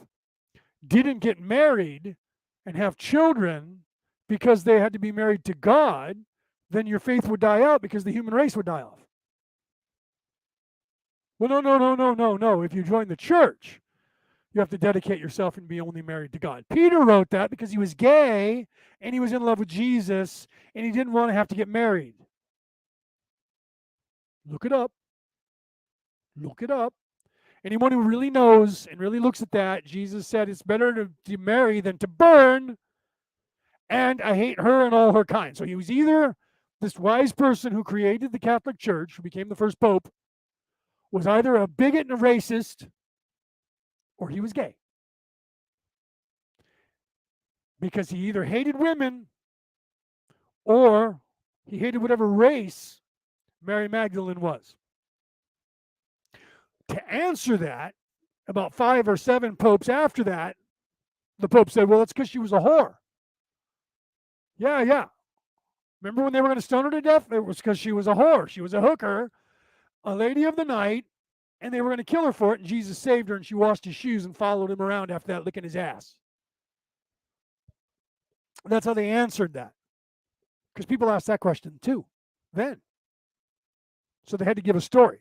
[SPEAKER 1] didn't get married and have children because they had to be married to God, then your faith would die out because the human race would die off. Well, no, no, no, no, no, no. If you join the church, you have to dedicate yourself and be only married to God. Peter wrote that because he was gay and he was in love with Jesus and he didn't want to have to get married. Look it up. Look it up. Anyone who really knows and really looks at that, Jesus said it's better to marry than to burn, and I hate her and all her kind. So he was either this wise person who created the Catholic Church, who became the first pope, was either a bigot and a racist, or he was gay. Because he either hated women or he hated whatever race Mary Magdalene was. To answer that, about 5 or 7 popes after that, the Pope said, well, it's because she was a whore. Yeah, yeah. Remember when they were going to stone her to death? It was because she was a whore. She was a hooker, a lady of the night, and they were going to kill her for it, and Jesus saved her, and she washed his shoes and followed him around after that, licking his ass. That's how they answered that. Because people asked that question too, then. So they had to give a story.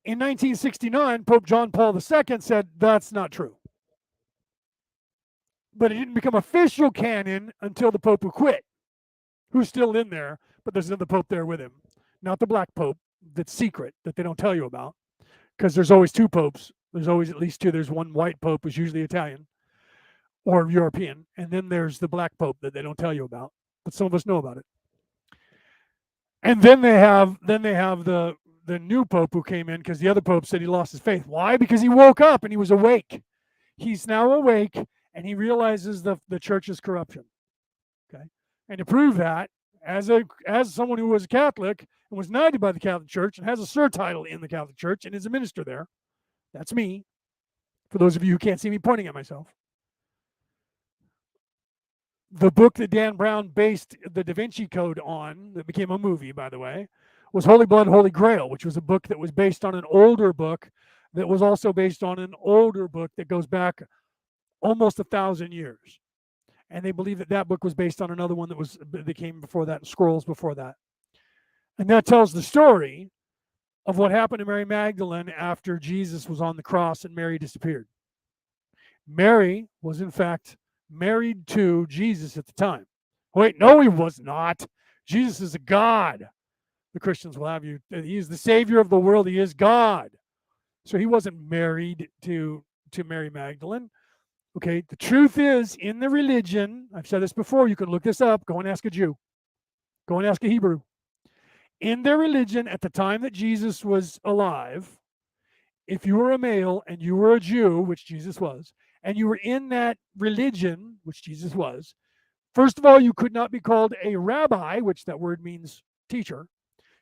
[SPEAKER 1] In 1969, Pope John Paul II said that's not true. But it didn't become official canon until the Pope who quit, who's still in there, but there's another Pope there with him. Not the Black Pope that's secret, that they don't tell you about. Because there's always 2 popes. There's always at least 2. There's one white pope who's usually Italian or European. And then there's the Black Pope that they don't tell you about. But some of us know about it. And then they have the new pope who came in because the other pope said he lost his faith. Why? Because he woke up and he was awake. He's now awake and he realizes the church's corruption. Okay, and to prove that, as someone who was a Catholic and was knighted by the Catholic Church and has a Sir title in the Catholic Church and is a minister there, that's me. For those of you who can't see me pointing at myself. The book that Dan Brown based the Da Vinci Code on, that became a movie, by the way, was Holy Blood, Holy Grail, which was a book that was based on an older book that was also based on an older book that goes back almost 1,000 years. And they believe that that book was based on another one that came before that, scrolls before that. And that tells the story of what happened to Mary Magdalene after Jesus was on the cross and Mary disappeared. Mary was, in fact, married to Jesus at the time. Wait, no, he was not. Jesus is a God. The Christians will have you. He is the Savior of the world. He is God. So he wasn't married to Mary Magdalene. Okay, the truth is, in the religion, I've said this before, you can look this up. Go and ask a Jew. Go and ask a Hebrew. In their religion, at the time that Jesus was alive, if you were a male and you were a Jew, which Jesus was, and you were in that religion, which Jesus was, first of all, you could not be called a rabbi, which that word means teacher.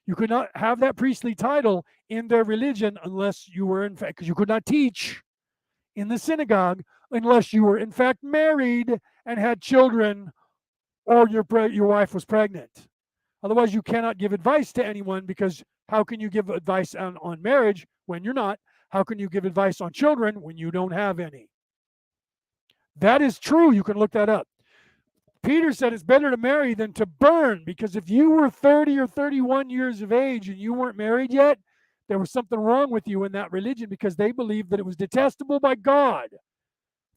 [SPEAKER 1] You could not have that priestly title in their religion unless you were, in fact, because you could not teach in the synagogue unless you were, in fact, married and had children or your wife was pregnant. Otherwise, you cannot give advice to anyone, because how can you give advice on marriage when you're not? How can you give advice on children when you don't have any? That is true. You can look that up. Peter said it's better to marry than to burn, because if you were 30 or 31 years of age and you weren't married yet, there was something wrong with you in that religion, because they believed that it was detestable by God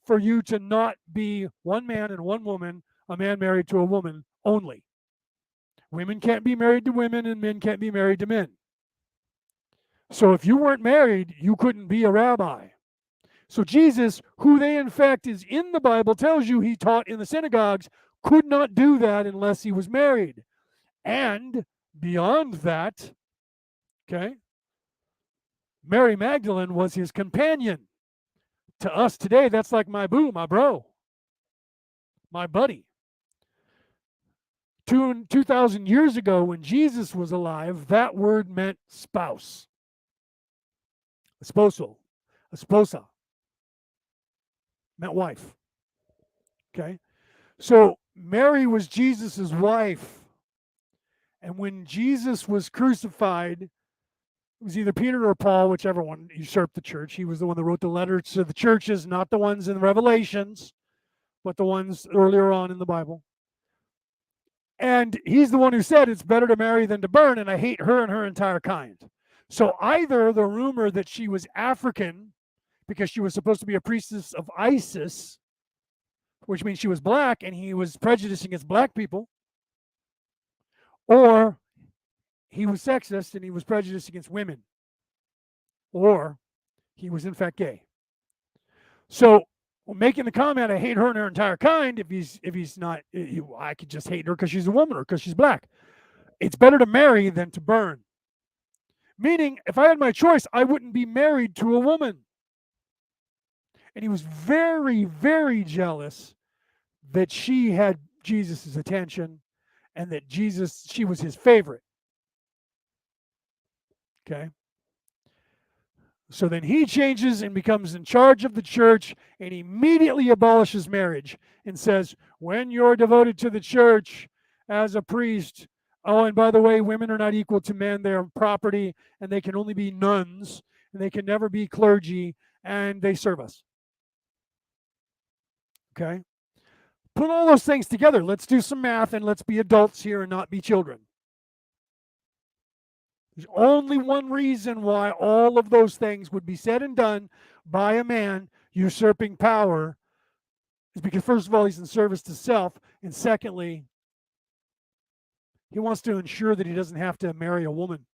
[SPEAKER 1] for you to not be one man and one woman, a man married to a woman only. Women can't be married to women and men can't be married to men. So if you weren't married, you couldn't be a rabbi. So Jesus, who they in fact is in the Bible, tells you he taught in the synagogues, could not do that unless he was married. And beyond that, okay, Mary Magdalene was his companion. To us today, that's like my boo, my bro, my buddy. 2,000 years ago, when Jesus was alive, that word meant spouse. Esposo, esposa, meant wife. Okay? So Mary was Jesus's wife And when Jesus was crucified, it was either Peter or Paul, whichever one usurped the church. He was the one that wrote the letters to the churches, not the ones in the Revelations, but the ones earlier on in the Bible. And he's the one who said it's better to marry than to burn, and I hate her and her entire kind. So either the rumor that she was African because she was supposed to be a priestess of Isis, which means she was black and he was prejudicing against black people, or he was sexist and he was prejudiced against women, or he was in fact gay. So making the comment, I hate her and her entire kind, if he's not, I could just hate her because she's a woman or because she's black. It's better to marry than to burn. Meaning, if I had my choice, I wouldn't be married to a woman. And he was very, very jealous that she had Jesus' attention and that she was his favorite. Okay? So then he changes and becomes in charge of the church and immediately abolishes marriage and says, when you're devoted to the church as a priest, oh, and by the way, women are not equal to men. They're property and they can only be nuns and they can never be clergy and they serve us. Okay? Put all those things together. Let's do some math and let's be adults here and not be children. There's only one reason why all of those things would be said and done by a man usurping power is because, first of all, he's in service to self, and secondly, he wants to ensure that he doesn't have to marry a woman.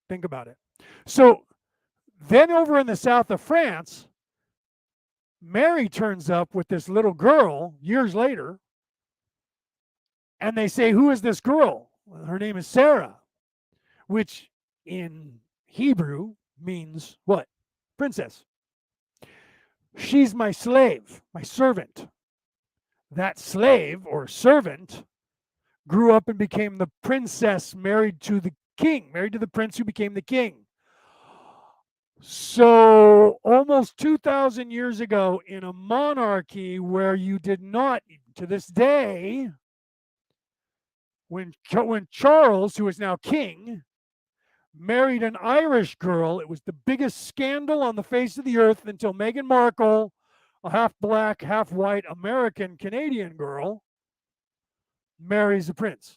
[SPEAKER 1] Think about it. So then over in the south of France, Mary turns up with this little girl years later, and they say, who is this girl? Well, her name is Sarah, which in Hebrew means what? Princess. She's my slave, my servant. That slave or servant grew up and became the princess married to the king, married to the prince who became the king. So almost 2,000 years ago, in a monarchy where you did not, to this day, when Charles, who is now king, married an Irish girl, it was the biggest scandal on the face of the earth until Meghan Markle, a half black, half white American Canadian girl, marries a prince.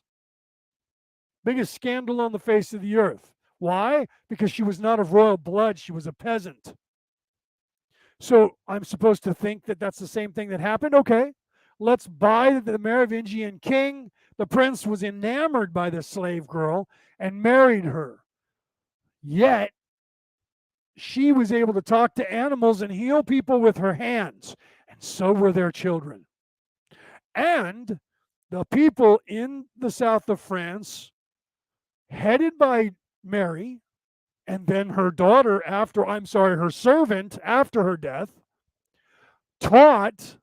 [SPEAKER 1] Biggest scandal on the face of the earth. Why? Because she was not of royal blood, she was a peasant. So I'm supposed to think that that's the same thing that happened? Okay. Let's buy the Merovingian king. The prince was enamored by the slave girl and married her. Yet, she was able to talk to animals and heal people with her hands. And so were their children. And the people in the south of France, headed by Mary, and then her daughter her servant after her death, taught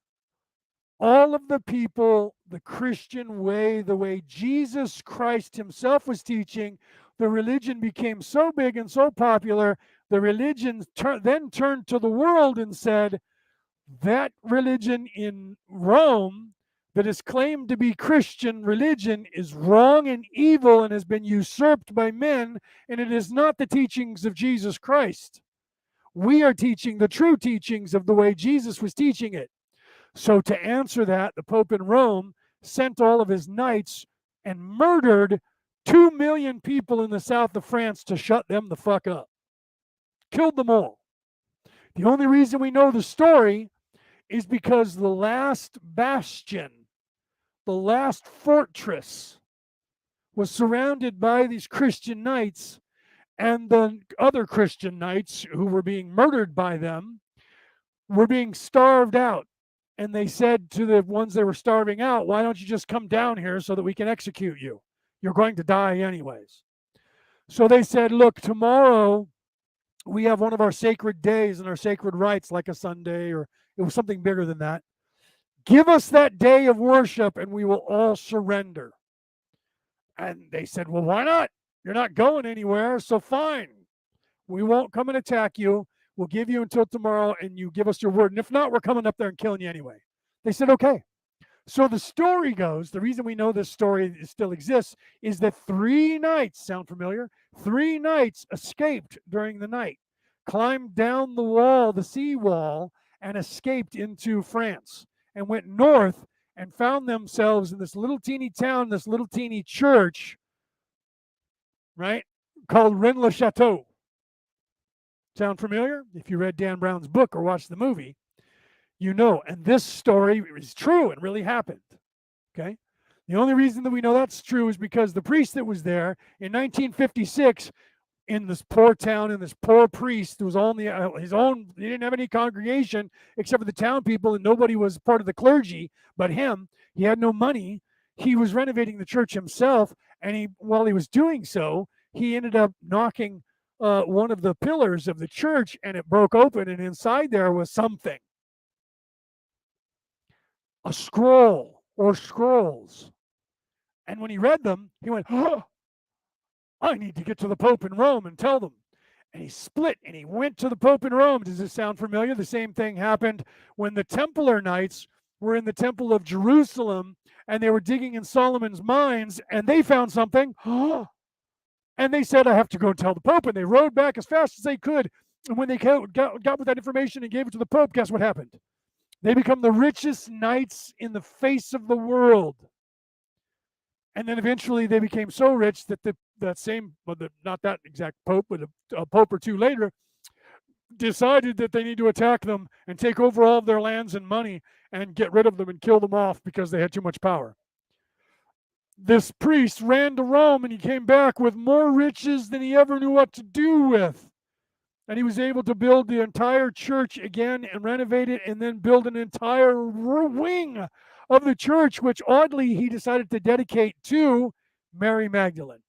[SPEAKER 1] all of the people the Christian way, the way Jesus Christ himself was teaching. The religion became so big and so popular, the religion then turned to the world and said, that religion in Rome that is claimed to be Christian religion is wrong and evil and has been usurped by men, and it is not the teachings of Jesus Christ. We are teaching the true teachings of the way Jesus was teaching it. So to answer that, the Pope in Rome sent all of his knights and murdered 2 million people in the south of France to shut them the fuck up. Killed them all. The only reason we know the story is because the last bastion, the last fortress, was surrounded by these Christian knights, and the other Christian knights who were being murdered by them were being starved out. And they said to the ones they were starving out, why don't you just come down here so that we can execute you? You're going to die anyways. So they said, look, tomorrow we have one of our sacred days and our sacred rites, like a Sunday, or it was something bigger than that. Give us that day of worship and we will all surrender. And they said, well, why not? You're not going anywhere, so fine. We won't come and attack you. We'll give you until tomorrow and you give us your word. And if not, we're coming up there and killing you anyway. They said, okay. So the story goes, the reason we know this story still exists is that 3 knights, sound familiar? 3 knights escaped during the night, climbed down the wall, the sea wall, and escaped into France and went north and found themselves in this little teeny town, this little teeny church, right? Called Rennes-le-Chateau. Sound familiar? If you read Dan Brown's book or watched the movie, you know. And this story is true and really happened. Okay. The only reason that we know that's true is because the priest that was there in 1956 in this poor town, and this poor priest who was only his own, he didn't have any congregation except for the town people, and nobody was part of the clergy but him. He had no money. He was renovating the church himself, and while he was doing so, he ended up knocking one of the pillars of the church, and it broke open, and inside there was something, a scroll or scrolls. And when he read them, he went, "Oh, I need to get to the Pope in Rome and tell them." And he split and he went to the Pope in Rome. Does this sound familiar? The same thing happened when the Templar Knights were in the Temple of Jerusalem and they were digging in Solomon's mines and they found something. And they said, "I have to go and tell the Pope." And they rode back as fast as they could. And when they got with that information and gave it to the Pope, guess what happened? They become the richest knights in the face of the world. And then eventually they became so rich that not that exact Pope, but a Pope or two later, decided that they need to attack them and take over all of their lands and money and get rid of them and kill them off because they had too much power. This priest ran to Rome and he came back with more riches than he ever knew what to do with. And he was able to build the entire church again and renovate it and then build an entire wing of the church, which oddly he decided to dedicate to Mary Magdalene.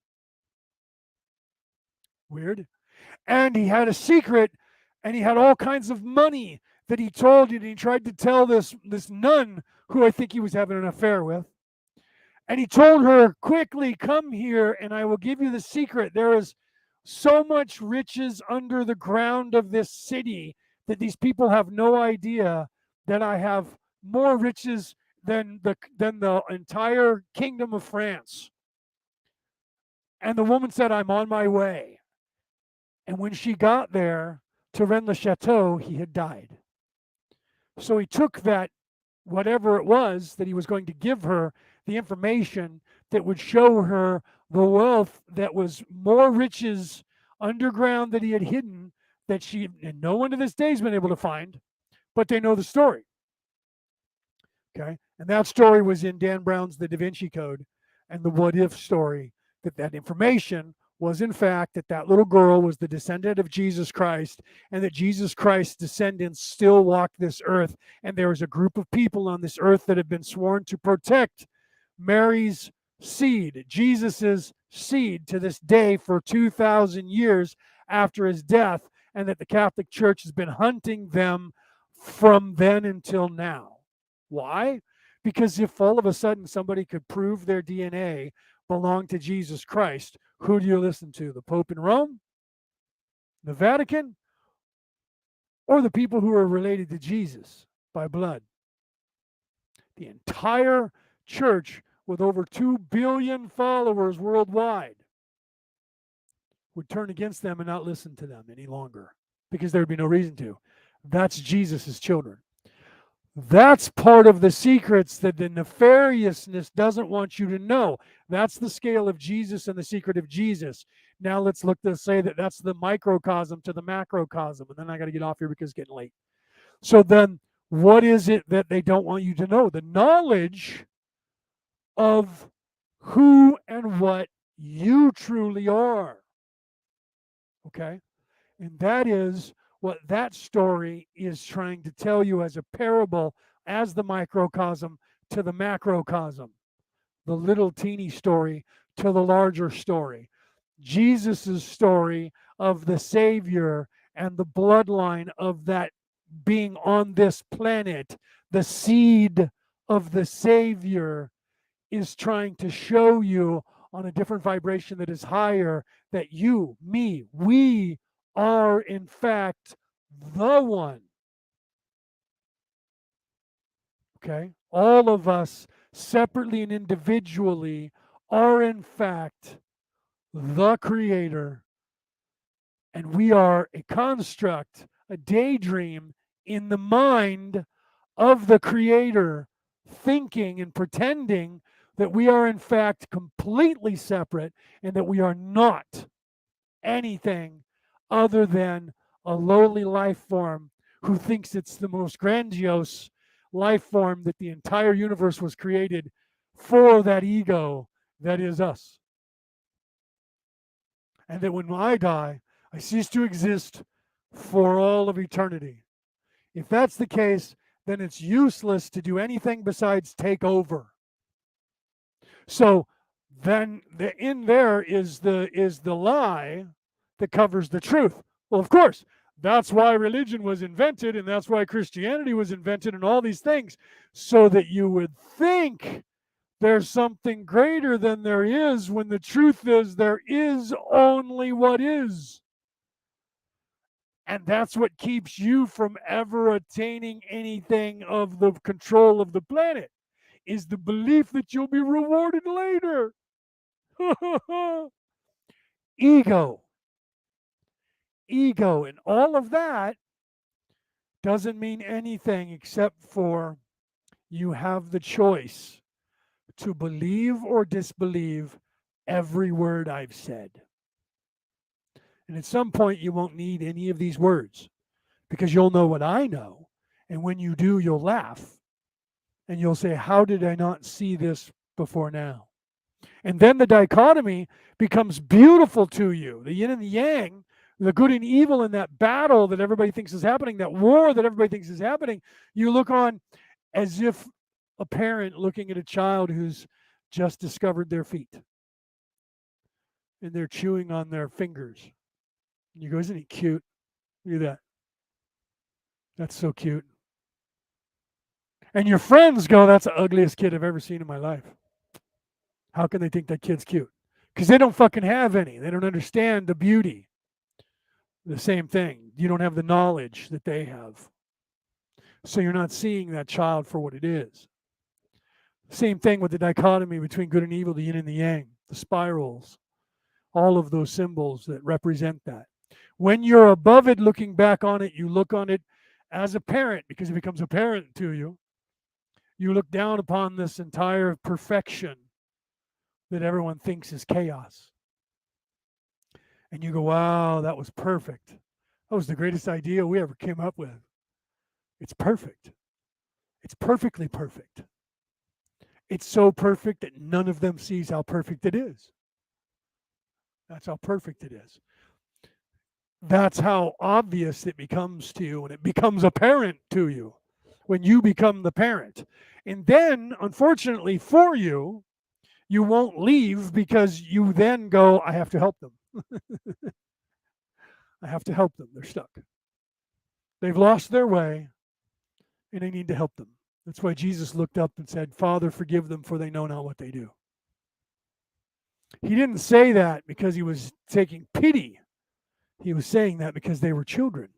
[SPEAKER 1] Weird. And he had a secret, and he had all kinds of money that he told you, and he tried to tell this nun who I think he was having an affair with. And he told her, "Quickly come here and I will give you the secret. There is so much riches under the ground of this city that these people have no idea that I have more riches than the entire kingdom of France." And the woman said, "I'm on my way." And when she got there to Rennes-le-Chateau, he had died. So he took that, whatever it was that he was going to give her, the information that would show her the wealth that was more riches underground that he had hidden, that and no one to this day has been able to find, but they know the story. Okay. And that story was in Dan Brown's The Da Vinci Code, and the what if story, that information was in fact that little girl was the descendant of Jesus Christ, and that Jesus Christ's descendants still walk this earth, and there is a group of people on this earth that have been sworn to protect Mary's seed, Jesus's seed, to this day for 2,000 years after his death, and that the Catholic Church has been hunting them from then until now. Why? Because if all of a sudden somebody could prove their DNA belonged to Jesus Christ, who do you listen to? The Pope in Rome, the Vatican, or the people who are related to Jesus by blood? The entire church, with over 2 billion followers worldwide, would turn against them and not listen to them any longer because there would be no reason to. That's Jesus's children. That's part of the secrets that the nefariousness doesn't want you to know. That's the scale of Jesus and the secret of Jesus. Now let's look to say that that's the microcosm to the macrocosm. And then I got to get off here because it's getting late. So then what is it that they don't want you to know? The knowledge of who and what you truly are. Okay? And that is what that story is trying to tell you as a parable, as the microcosm to the macrocosm, the little teeny story to the larger story. Jesus's story of the Savior and the bloodline of that being on this planet, the seed of the Savior, is trying to show you on a different vibration that is higher that you, me, we are in fact the one. Okay? All of us, separately and individually, are in fact the creator, and we are a construct, a daydream in the mind of the creator, thinking and pretending that we are in fact completely separate and that we are not anything other than a lowly life form who thinks it's the most grandiose life form, that the entire universe was created for that ego that is us. And that when I die, I cease to exist for all of eternity. If that's the case, then it's useless to do anything besides take over. So then in there is the lie that covers the truth. Well, of course, that's why religion was invented, and that's why Christianity was invented, and all these things, so that you would think there's something greater than there is, when the truth is there is only what is. And that's what keeps you from ever attaining anything of the control of the planet, is the belief that you'll be rewarded later. Ego. Ego. And all of that doesn't mean anything except for you have the choice to believe or disbelieve every word I've said. And at some point, you won't need any of these words, because you'll know what I know. And when you do, you'll laugh and you'll say, how did I not see this before now? And then the dichotomy becomes beautiful to you. The yin and the yang, the good and evil in that battle that everybody thinks is happening, that war that everybody thinks is happening, you look on as if a parent looking at a child who's just discovered their feet and they're chewing on their fingers. And you go, isn't he cute? Look at that. That's so cute. And your friends go, that's the ugliest kid I've ever seen in my life. How can they think that kid's cute? Because they don't fucking have any. They don't understand the beauty. The same thing. You don't have the knowledge that they have. So you're not seeing that child for what it is. Same thing with the dichotomy between good and evil, the yin and the yang, the spirals, all of those symbols that represent that. When you're above it, looking back on it, you look on it as a parent, because it becomes apparent to you. You look down upon this entire perfection that everyone thinks is chaos. And you go, wow, that was perfect. That was the greatest idea we ever came up with. It's perfect. It's perfectly perfect. It's so perfect that none of them sees how perfect it is. That's how perfect it is. That's how obvious it becomes to you, and it becomes apparent to you when you become the parent. And then, unfortunately for you, you won't leave, because you then go, I have to help them. I have to help them. They're stuck. They've lost their way, and I need to help them. That's why Jesus looked up and said, Father, forgive them, for they know not what they do. He didn't say that because he was taking pity. He was saying that because they were children.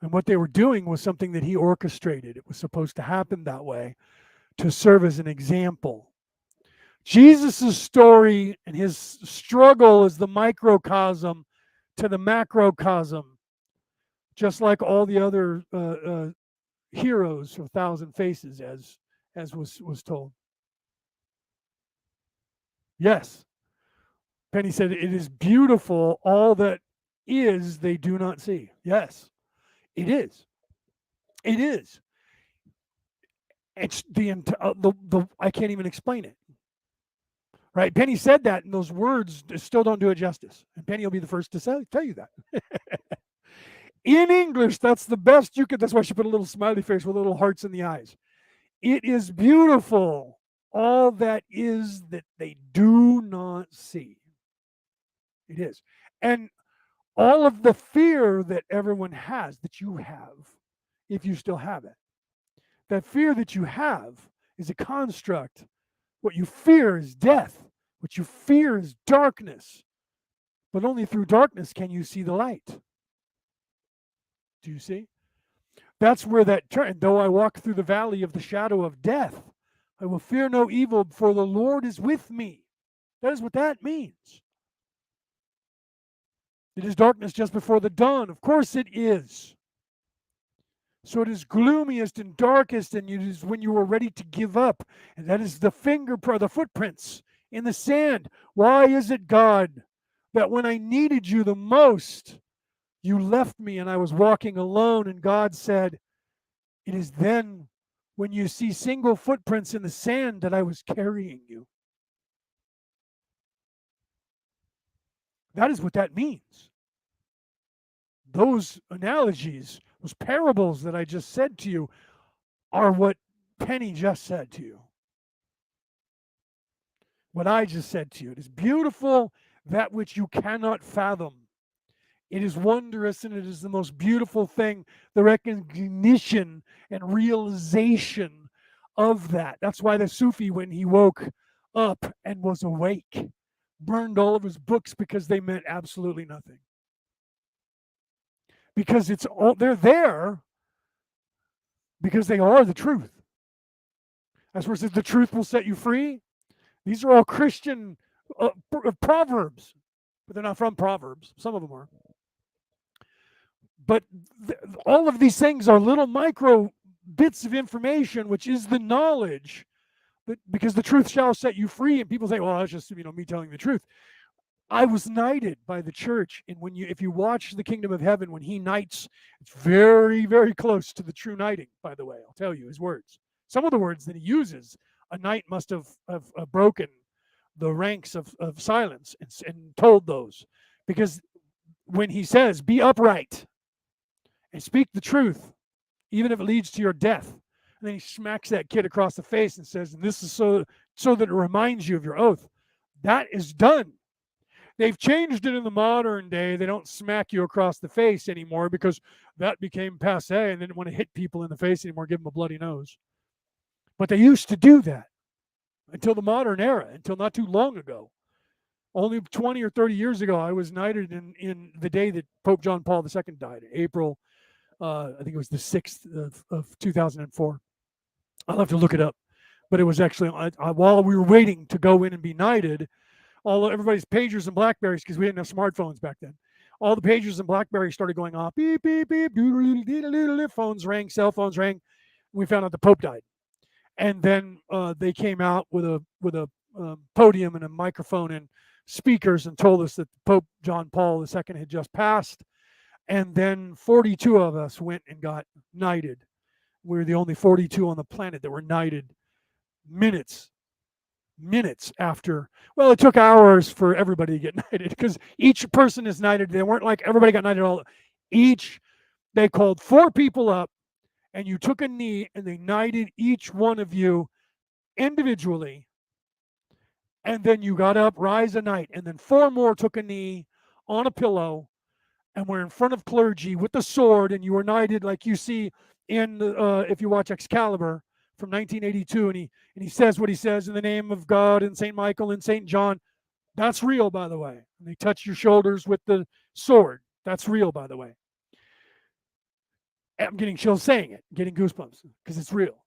[SPEAKER 1] And what they were doing was something that he orchestrated. It was supposed to happen that way to serve as an example. Jesus' story and his struggle is the microcosm to the macrocosm, just like all the other heroes of Thousand Faces, as was told. Yes. Penny said, it is beautiful, all that is they do not see. Yes, it is. It is. It's the I can't even explain it. Right? Penny said that, and those words still don't do it justice. And Penny will be the first to tell you that. In English, that's the best you could. That's why she put a little smiley face with little hearts in the eyes. It is beautiful, all that is that they do not see. It is. And all of the fear that everyone has, that you have, if you still have it, that fear that you have is a construct. What you fear is death. What you fear is darkness. But only through darkness can you see the light. Do you see? That's where that turn. Though I walk through the valley of the shadow of death, I will fear no evil, for the Lord is with me. That is what that means. It is darkness just before the dawn. Of course it is. So it is gloomiest and darkest, and it is when you are ready to give up. And that is the fingerprint, the footprints in the sand. Why is it, God, that when I needed you the most, you left me and I was walking alone? And God said, it is then when you see single footprints in the sand that I was carrying you. That is what that means. Those analogies, those parables that I just said to you, are what Penny just said to you. What I just said to you. It is beautiful, that which you cannot fathom. It is wondrous, and it is the most beautiful thing, the recognition and realization of that. That's why the Sufi, when he woke up and was awake, burned all of his books because they meant absolutely nothing. Because it's all, they're there because they are the truth. That's where it says the truth will set you free. These are all Christian proverbs, but they're not from Proverbs. Some of them are. But all of these things are little micro bits of information, which is the knowledge, because the truth shall set you free. And people say, well, that's just me telling the truth. I was knighted by the church, and if you watch the Kingdom of Heaven, when he knights, it's very, very close to the true knighting. By the way, I'll tell you his words. Some of the words that he uses, a knight must have broken the ranks of silence and told those, because when he says, "Be upright and speak the truth, even if it leads to your death," and then he smacks that kid across the face and says, "And this is so that it reminds you of your oath." That is done. They've changed it in the modern day. They don't smack you across the face anymore because that became passe, and they didn't want to hit people in the face anymore, give them a bloody nose. But they used to do that until the modern era, until not too long ago. Only 20 or 30 years ago, I was knighted in the day that Pope John Paul II died, April, I think it was the 6th of 2004. I'll have to look it up. But it was actually, while we were waiting to go in and be knighted, everybody's pagers and Blackberries, because we didn't have smartphones back then. All the pagers and Blackberries started going off. Beep, beep, beep. Phones rang, cell phones rang. We found out the Pope died. And then they came out with a podium and a microphone and speakers and told us that Pope John Paul II had just passed. And then 42 of us went and got knighted. We were the only 42 on the planet that were knighted minutes after. Well, it took hours for everybody to get knighted, because each person is knighted. They weren't like everybody got knighted all. They called 4 people up, and you took a knee, and they knighted each one of you individually. And then you got up, rise a knight, and then 4 more took a knee on a pillow, and were in front of clergy with the sword, and you were knighted like you see in if you watch Excalibur from 1982, and he says what he says in the name of God and St. Michael and St. John. That's real, by the way. And they touch your shoulders with the sword. That's real, by the way. I'm getting chills saying it, getting goosebumps, because it's real.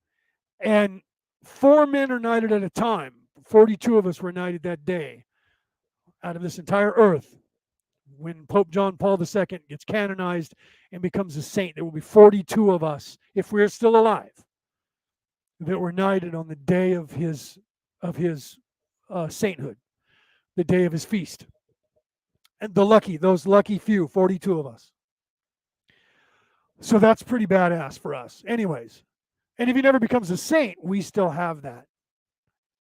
[SPEAKER 1] And 4 men are knighted at a time. 42 of us were knighted that day out of this entire earth. When Pope John Paul II gets canonized and becomes a saint, there will be 42 of us, if we're still alive, that were knighted on the day of his sainthood, the day of his feast. And those lucky few, 42 of us. So that's pretty badass for us. Anyways, and if he never becomes a saint, we still have that.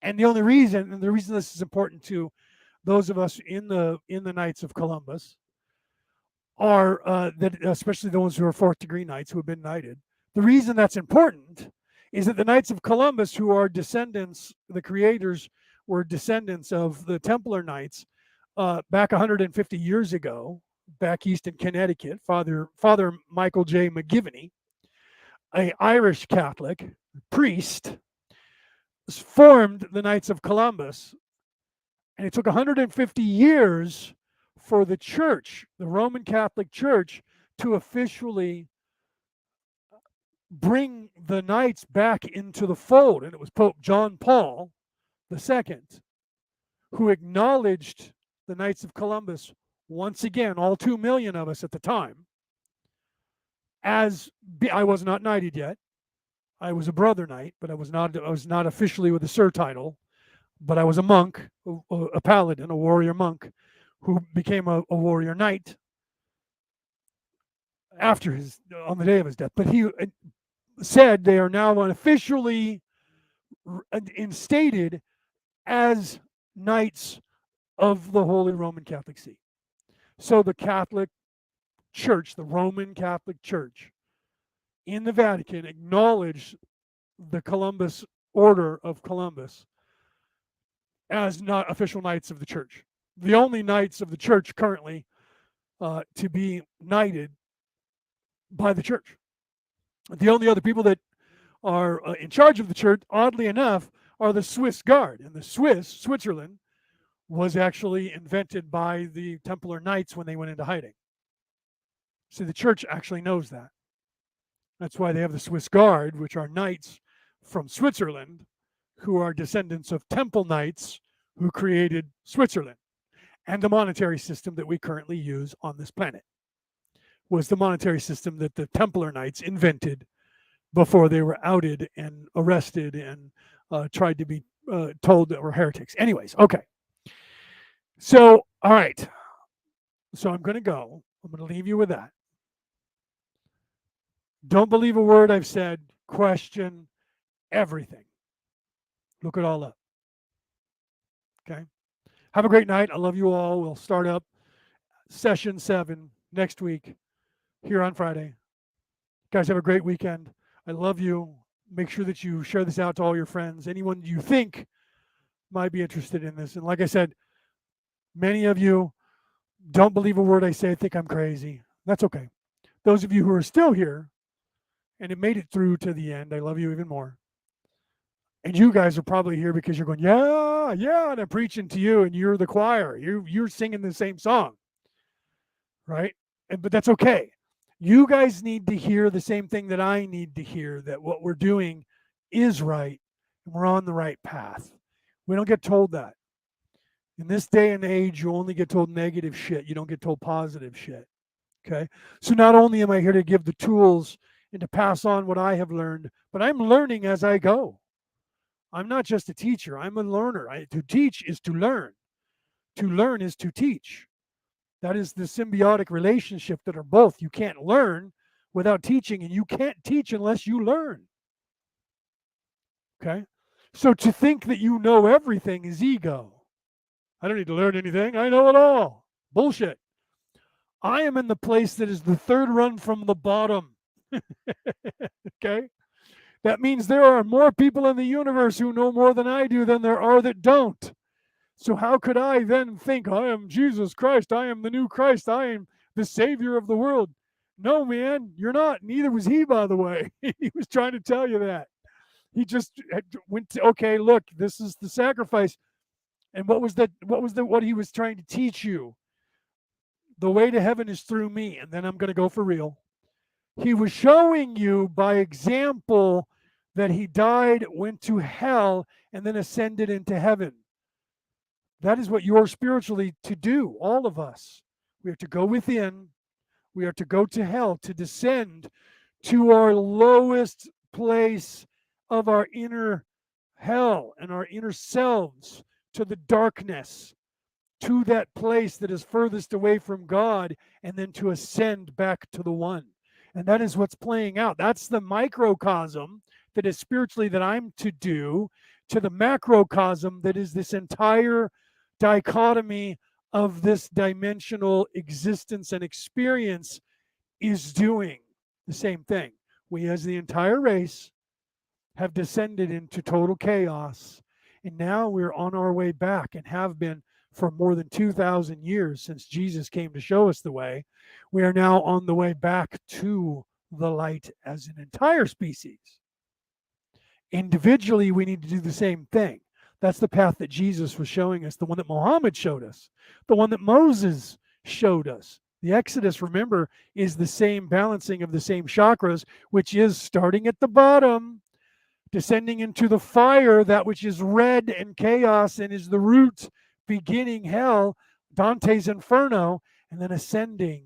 [SPEAKER 1] And the reason this is important to those of us in the Knights of Columbus are that, especially the ones who are 4th degree knights who have been knighted. The reason that's important is that the Knights of Columbus, who are descendants, the creators were descendants of the Templar Knights back 150 years ago, back east in Connecticut. Father Michael J. McGivney, an Irish Catholic priest, formed the Knights of Columbus, and it took 150 years for the church, the Roman Catholic Church, to officially bring the Knights back into the fold. And it was Pope John Paul II who acknowledged the Knights of Columbus, once again, all 2 million of us at the time, as I was not knighted yet. I was a brother knight, but I was not officially with the sir title, but I was a monk, a paladin, a warrior monk, who became a warrior knight on the day of his death. But he said they are now officially instated as knights of the Holy Roman Catholic See. So the Catholic Church, the Roman Catholic Church in the Vatican, acknowledged the Columbus Order of Columbus as not official knights of the church. The only knights of the church currently to be knighted by the church. The only other people that are in charge of the church, oddly enough, are the Swiss Guard. And Switzerland, was actually invented by the Templar Knights when they went into hiding. See, the church actually knows that. That's why they have the Swiss Guard, which are knights from Switzerland, who are descendants of Temple Knights who created Switzerland. And the monetary system that we currently use on this planet was the monetary system that the Templar Knights invented before they were outed and arrested and tried to be told that we're heretics. Anyways, okay. So, all right. So I'm going to go. I'm going to leave you with that. Don't believe a word I've said. Question everything. Look it all up. Okay? Have a great night. I love you all. We'll start up session 7 next week here on Friday. Guys, have a great weekend. I love you. Make sure that you share this out to all your friends, anyone you think might be interested in this. And like I said, many of you don't believe a word I say, think I'm crazy. That's okay. Those of you who are still here and have made it through to the end, I love you even more. And you guys are probably here because you're going, yeah, and I'm preaching to you, and you're the choir. You're singing the same song, right? But that's okay. You guys need to hear the same thing that I need to hear, that what we're doing is right and we're on the right path. We don't get told that. In this day and age, you only get told negative shit. You don't get told positive shit. Okay? So not only am I here to give the tools and to pass on what I have learned, but I'm learning as I go. I'm not just a teacher. I'm a learner. To teach is to learn. To learn is to teach. That is the symbiotic relationship that are both. You can't learn without teaching, and you can't teach unless you learn. Okay? So to think that you know everything is ego. I don't need to learn anything. I know it all. Bullshit. I am in the place that is the third run from the bottom. Okay? That means there are more people in the universe who know more than I do than there are that don't. So how could I then think, I am Jesus Christ, I am the new Christ, I am the Savior of the world? No, man, you're not. Neither was he, by the way. He was trying to tell you that. He just went to, okay, look, this is the sacrifice. And what he was trying to teach you? The way to heaven is through me, and then I'm going to go for real. He was showing you by example that he died, went to hell, and then ascended into heaven. That is what you're spiritually to do, all of us. We are to go within. We are to go to hell, to descend to our lowest place of our inner hell and our inner selves, to the darkness, to that place that is furthest away from God, and then to ascend back to the one. And that is what's playing out. That's the microcosm that is spiritually that I'm to do, to the macrocosm that is this entire dichotomy of this dimensional existence and experience is doing the same thing. We, as the entire race, have descended into total chaos. And now we're on our way back, and have been for more than 2,000 years since Jesus came to show us the way. We are now on the way back to the light as an entire species. Individually, we need to do the same thing. That's the path that Jesus was showing us, the one that Muhammad showed us, the one that Moses showed us. The Exodus, remember, is the same balancing of the same chakras, which is starting at the bottom, descending into the fire, that which is red and chaos and is the root, beginning hell, Dante's Inferno, and then ascending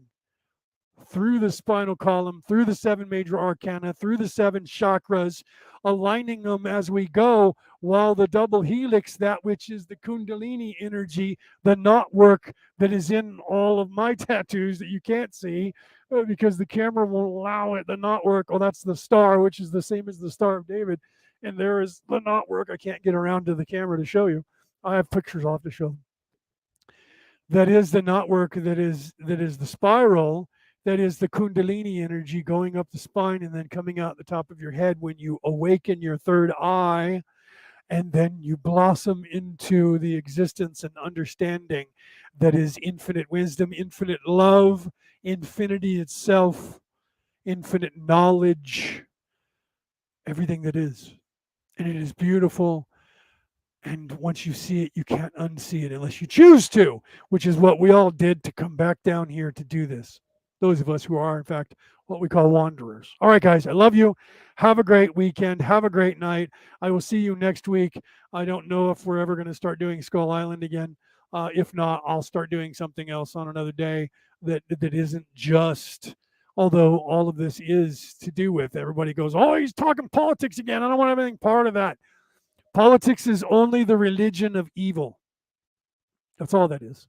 [SPEAKER 1] through the spinal column, through the seven major arcana, through the seven chakras, aligning them as we go, while the double helix, that which is the Kundalini energy, the knot work that is in all of my tattoos that you can't see because the camera won't allow it, the knot work. Oh, that's the star, which is the same as the Star of David. And there is the knot work. I can't get around to the camera to show you. I have pictures. I'll have to show them. That is the knot work, that is the spiral, that is the kundalini energy going up the spine and then coming out the top of your head when you awaken your third eye, and then you blossom into the existence and understanding that is infinite wisdom, infinite love, infinity itself, infinite knowledge, everything that is. And it is beautiful. And once you see it, you can't unsee it unless you choose to, which is what we all did to come back down here to do this. Those of us who are, in fact, what we call wanderers. All right, guys, I love you. Have a great weekend. Have a great night. I will see you next week. I don't know if we're ever going to start doing Skull Island again. If not, I'll start doing something else on another day that isn't just. Although all of this is to do with, everybody goes, oh, he's talking politics again. I don't want anything part of that. Politics is only the religion of evil. That's all that is.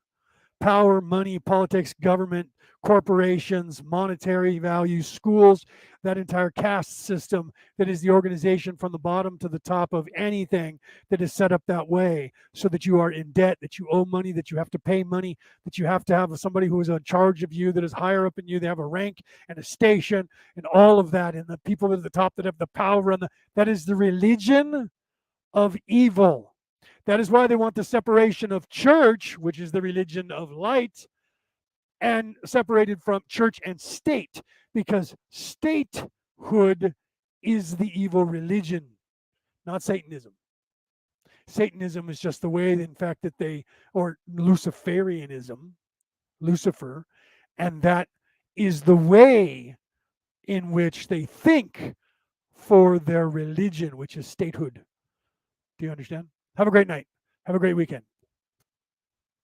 [SPEAKER 1] Power, money, politics, government, corporations, monetary values, schools, that entire caste system that is the organization from the bottom to the top of anything that is set up that way, so that you are in debt, that you owe money, that you have to pay money, that you have to have somebody who is in charge of you, that is higher up in you, they have a rank and a station and all of that, and the people at the top that have the power and that is the religion of evil. That is why they want the separation of church, which is the religion of light, and separated from church and state, because statehood is the evil religion, not Satanism. Satanism is just the way, in fact, that they, or Luciferianism, Lucifer, and that is the way in which they think for their religion, which is statehood. Do you understand? Have a great night. Have a great weekend.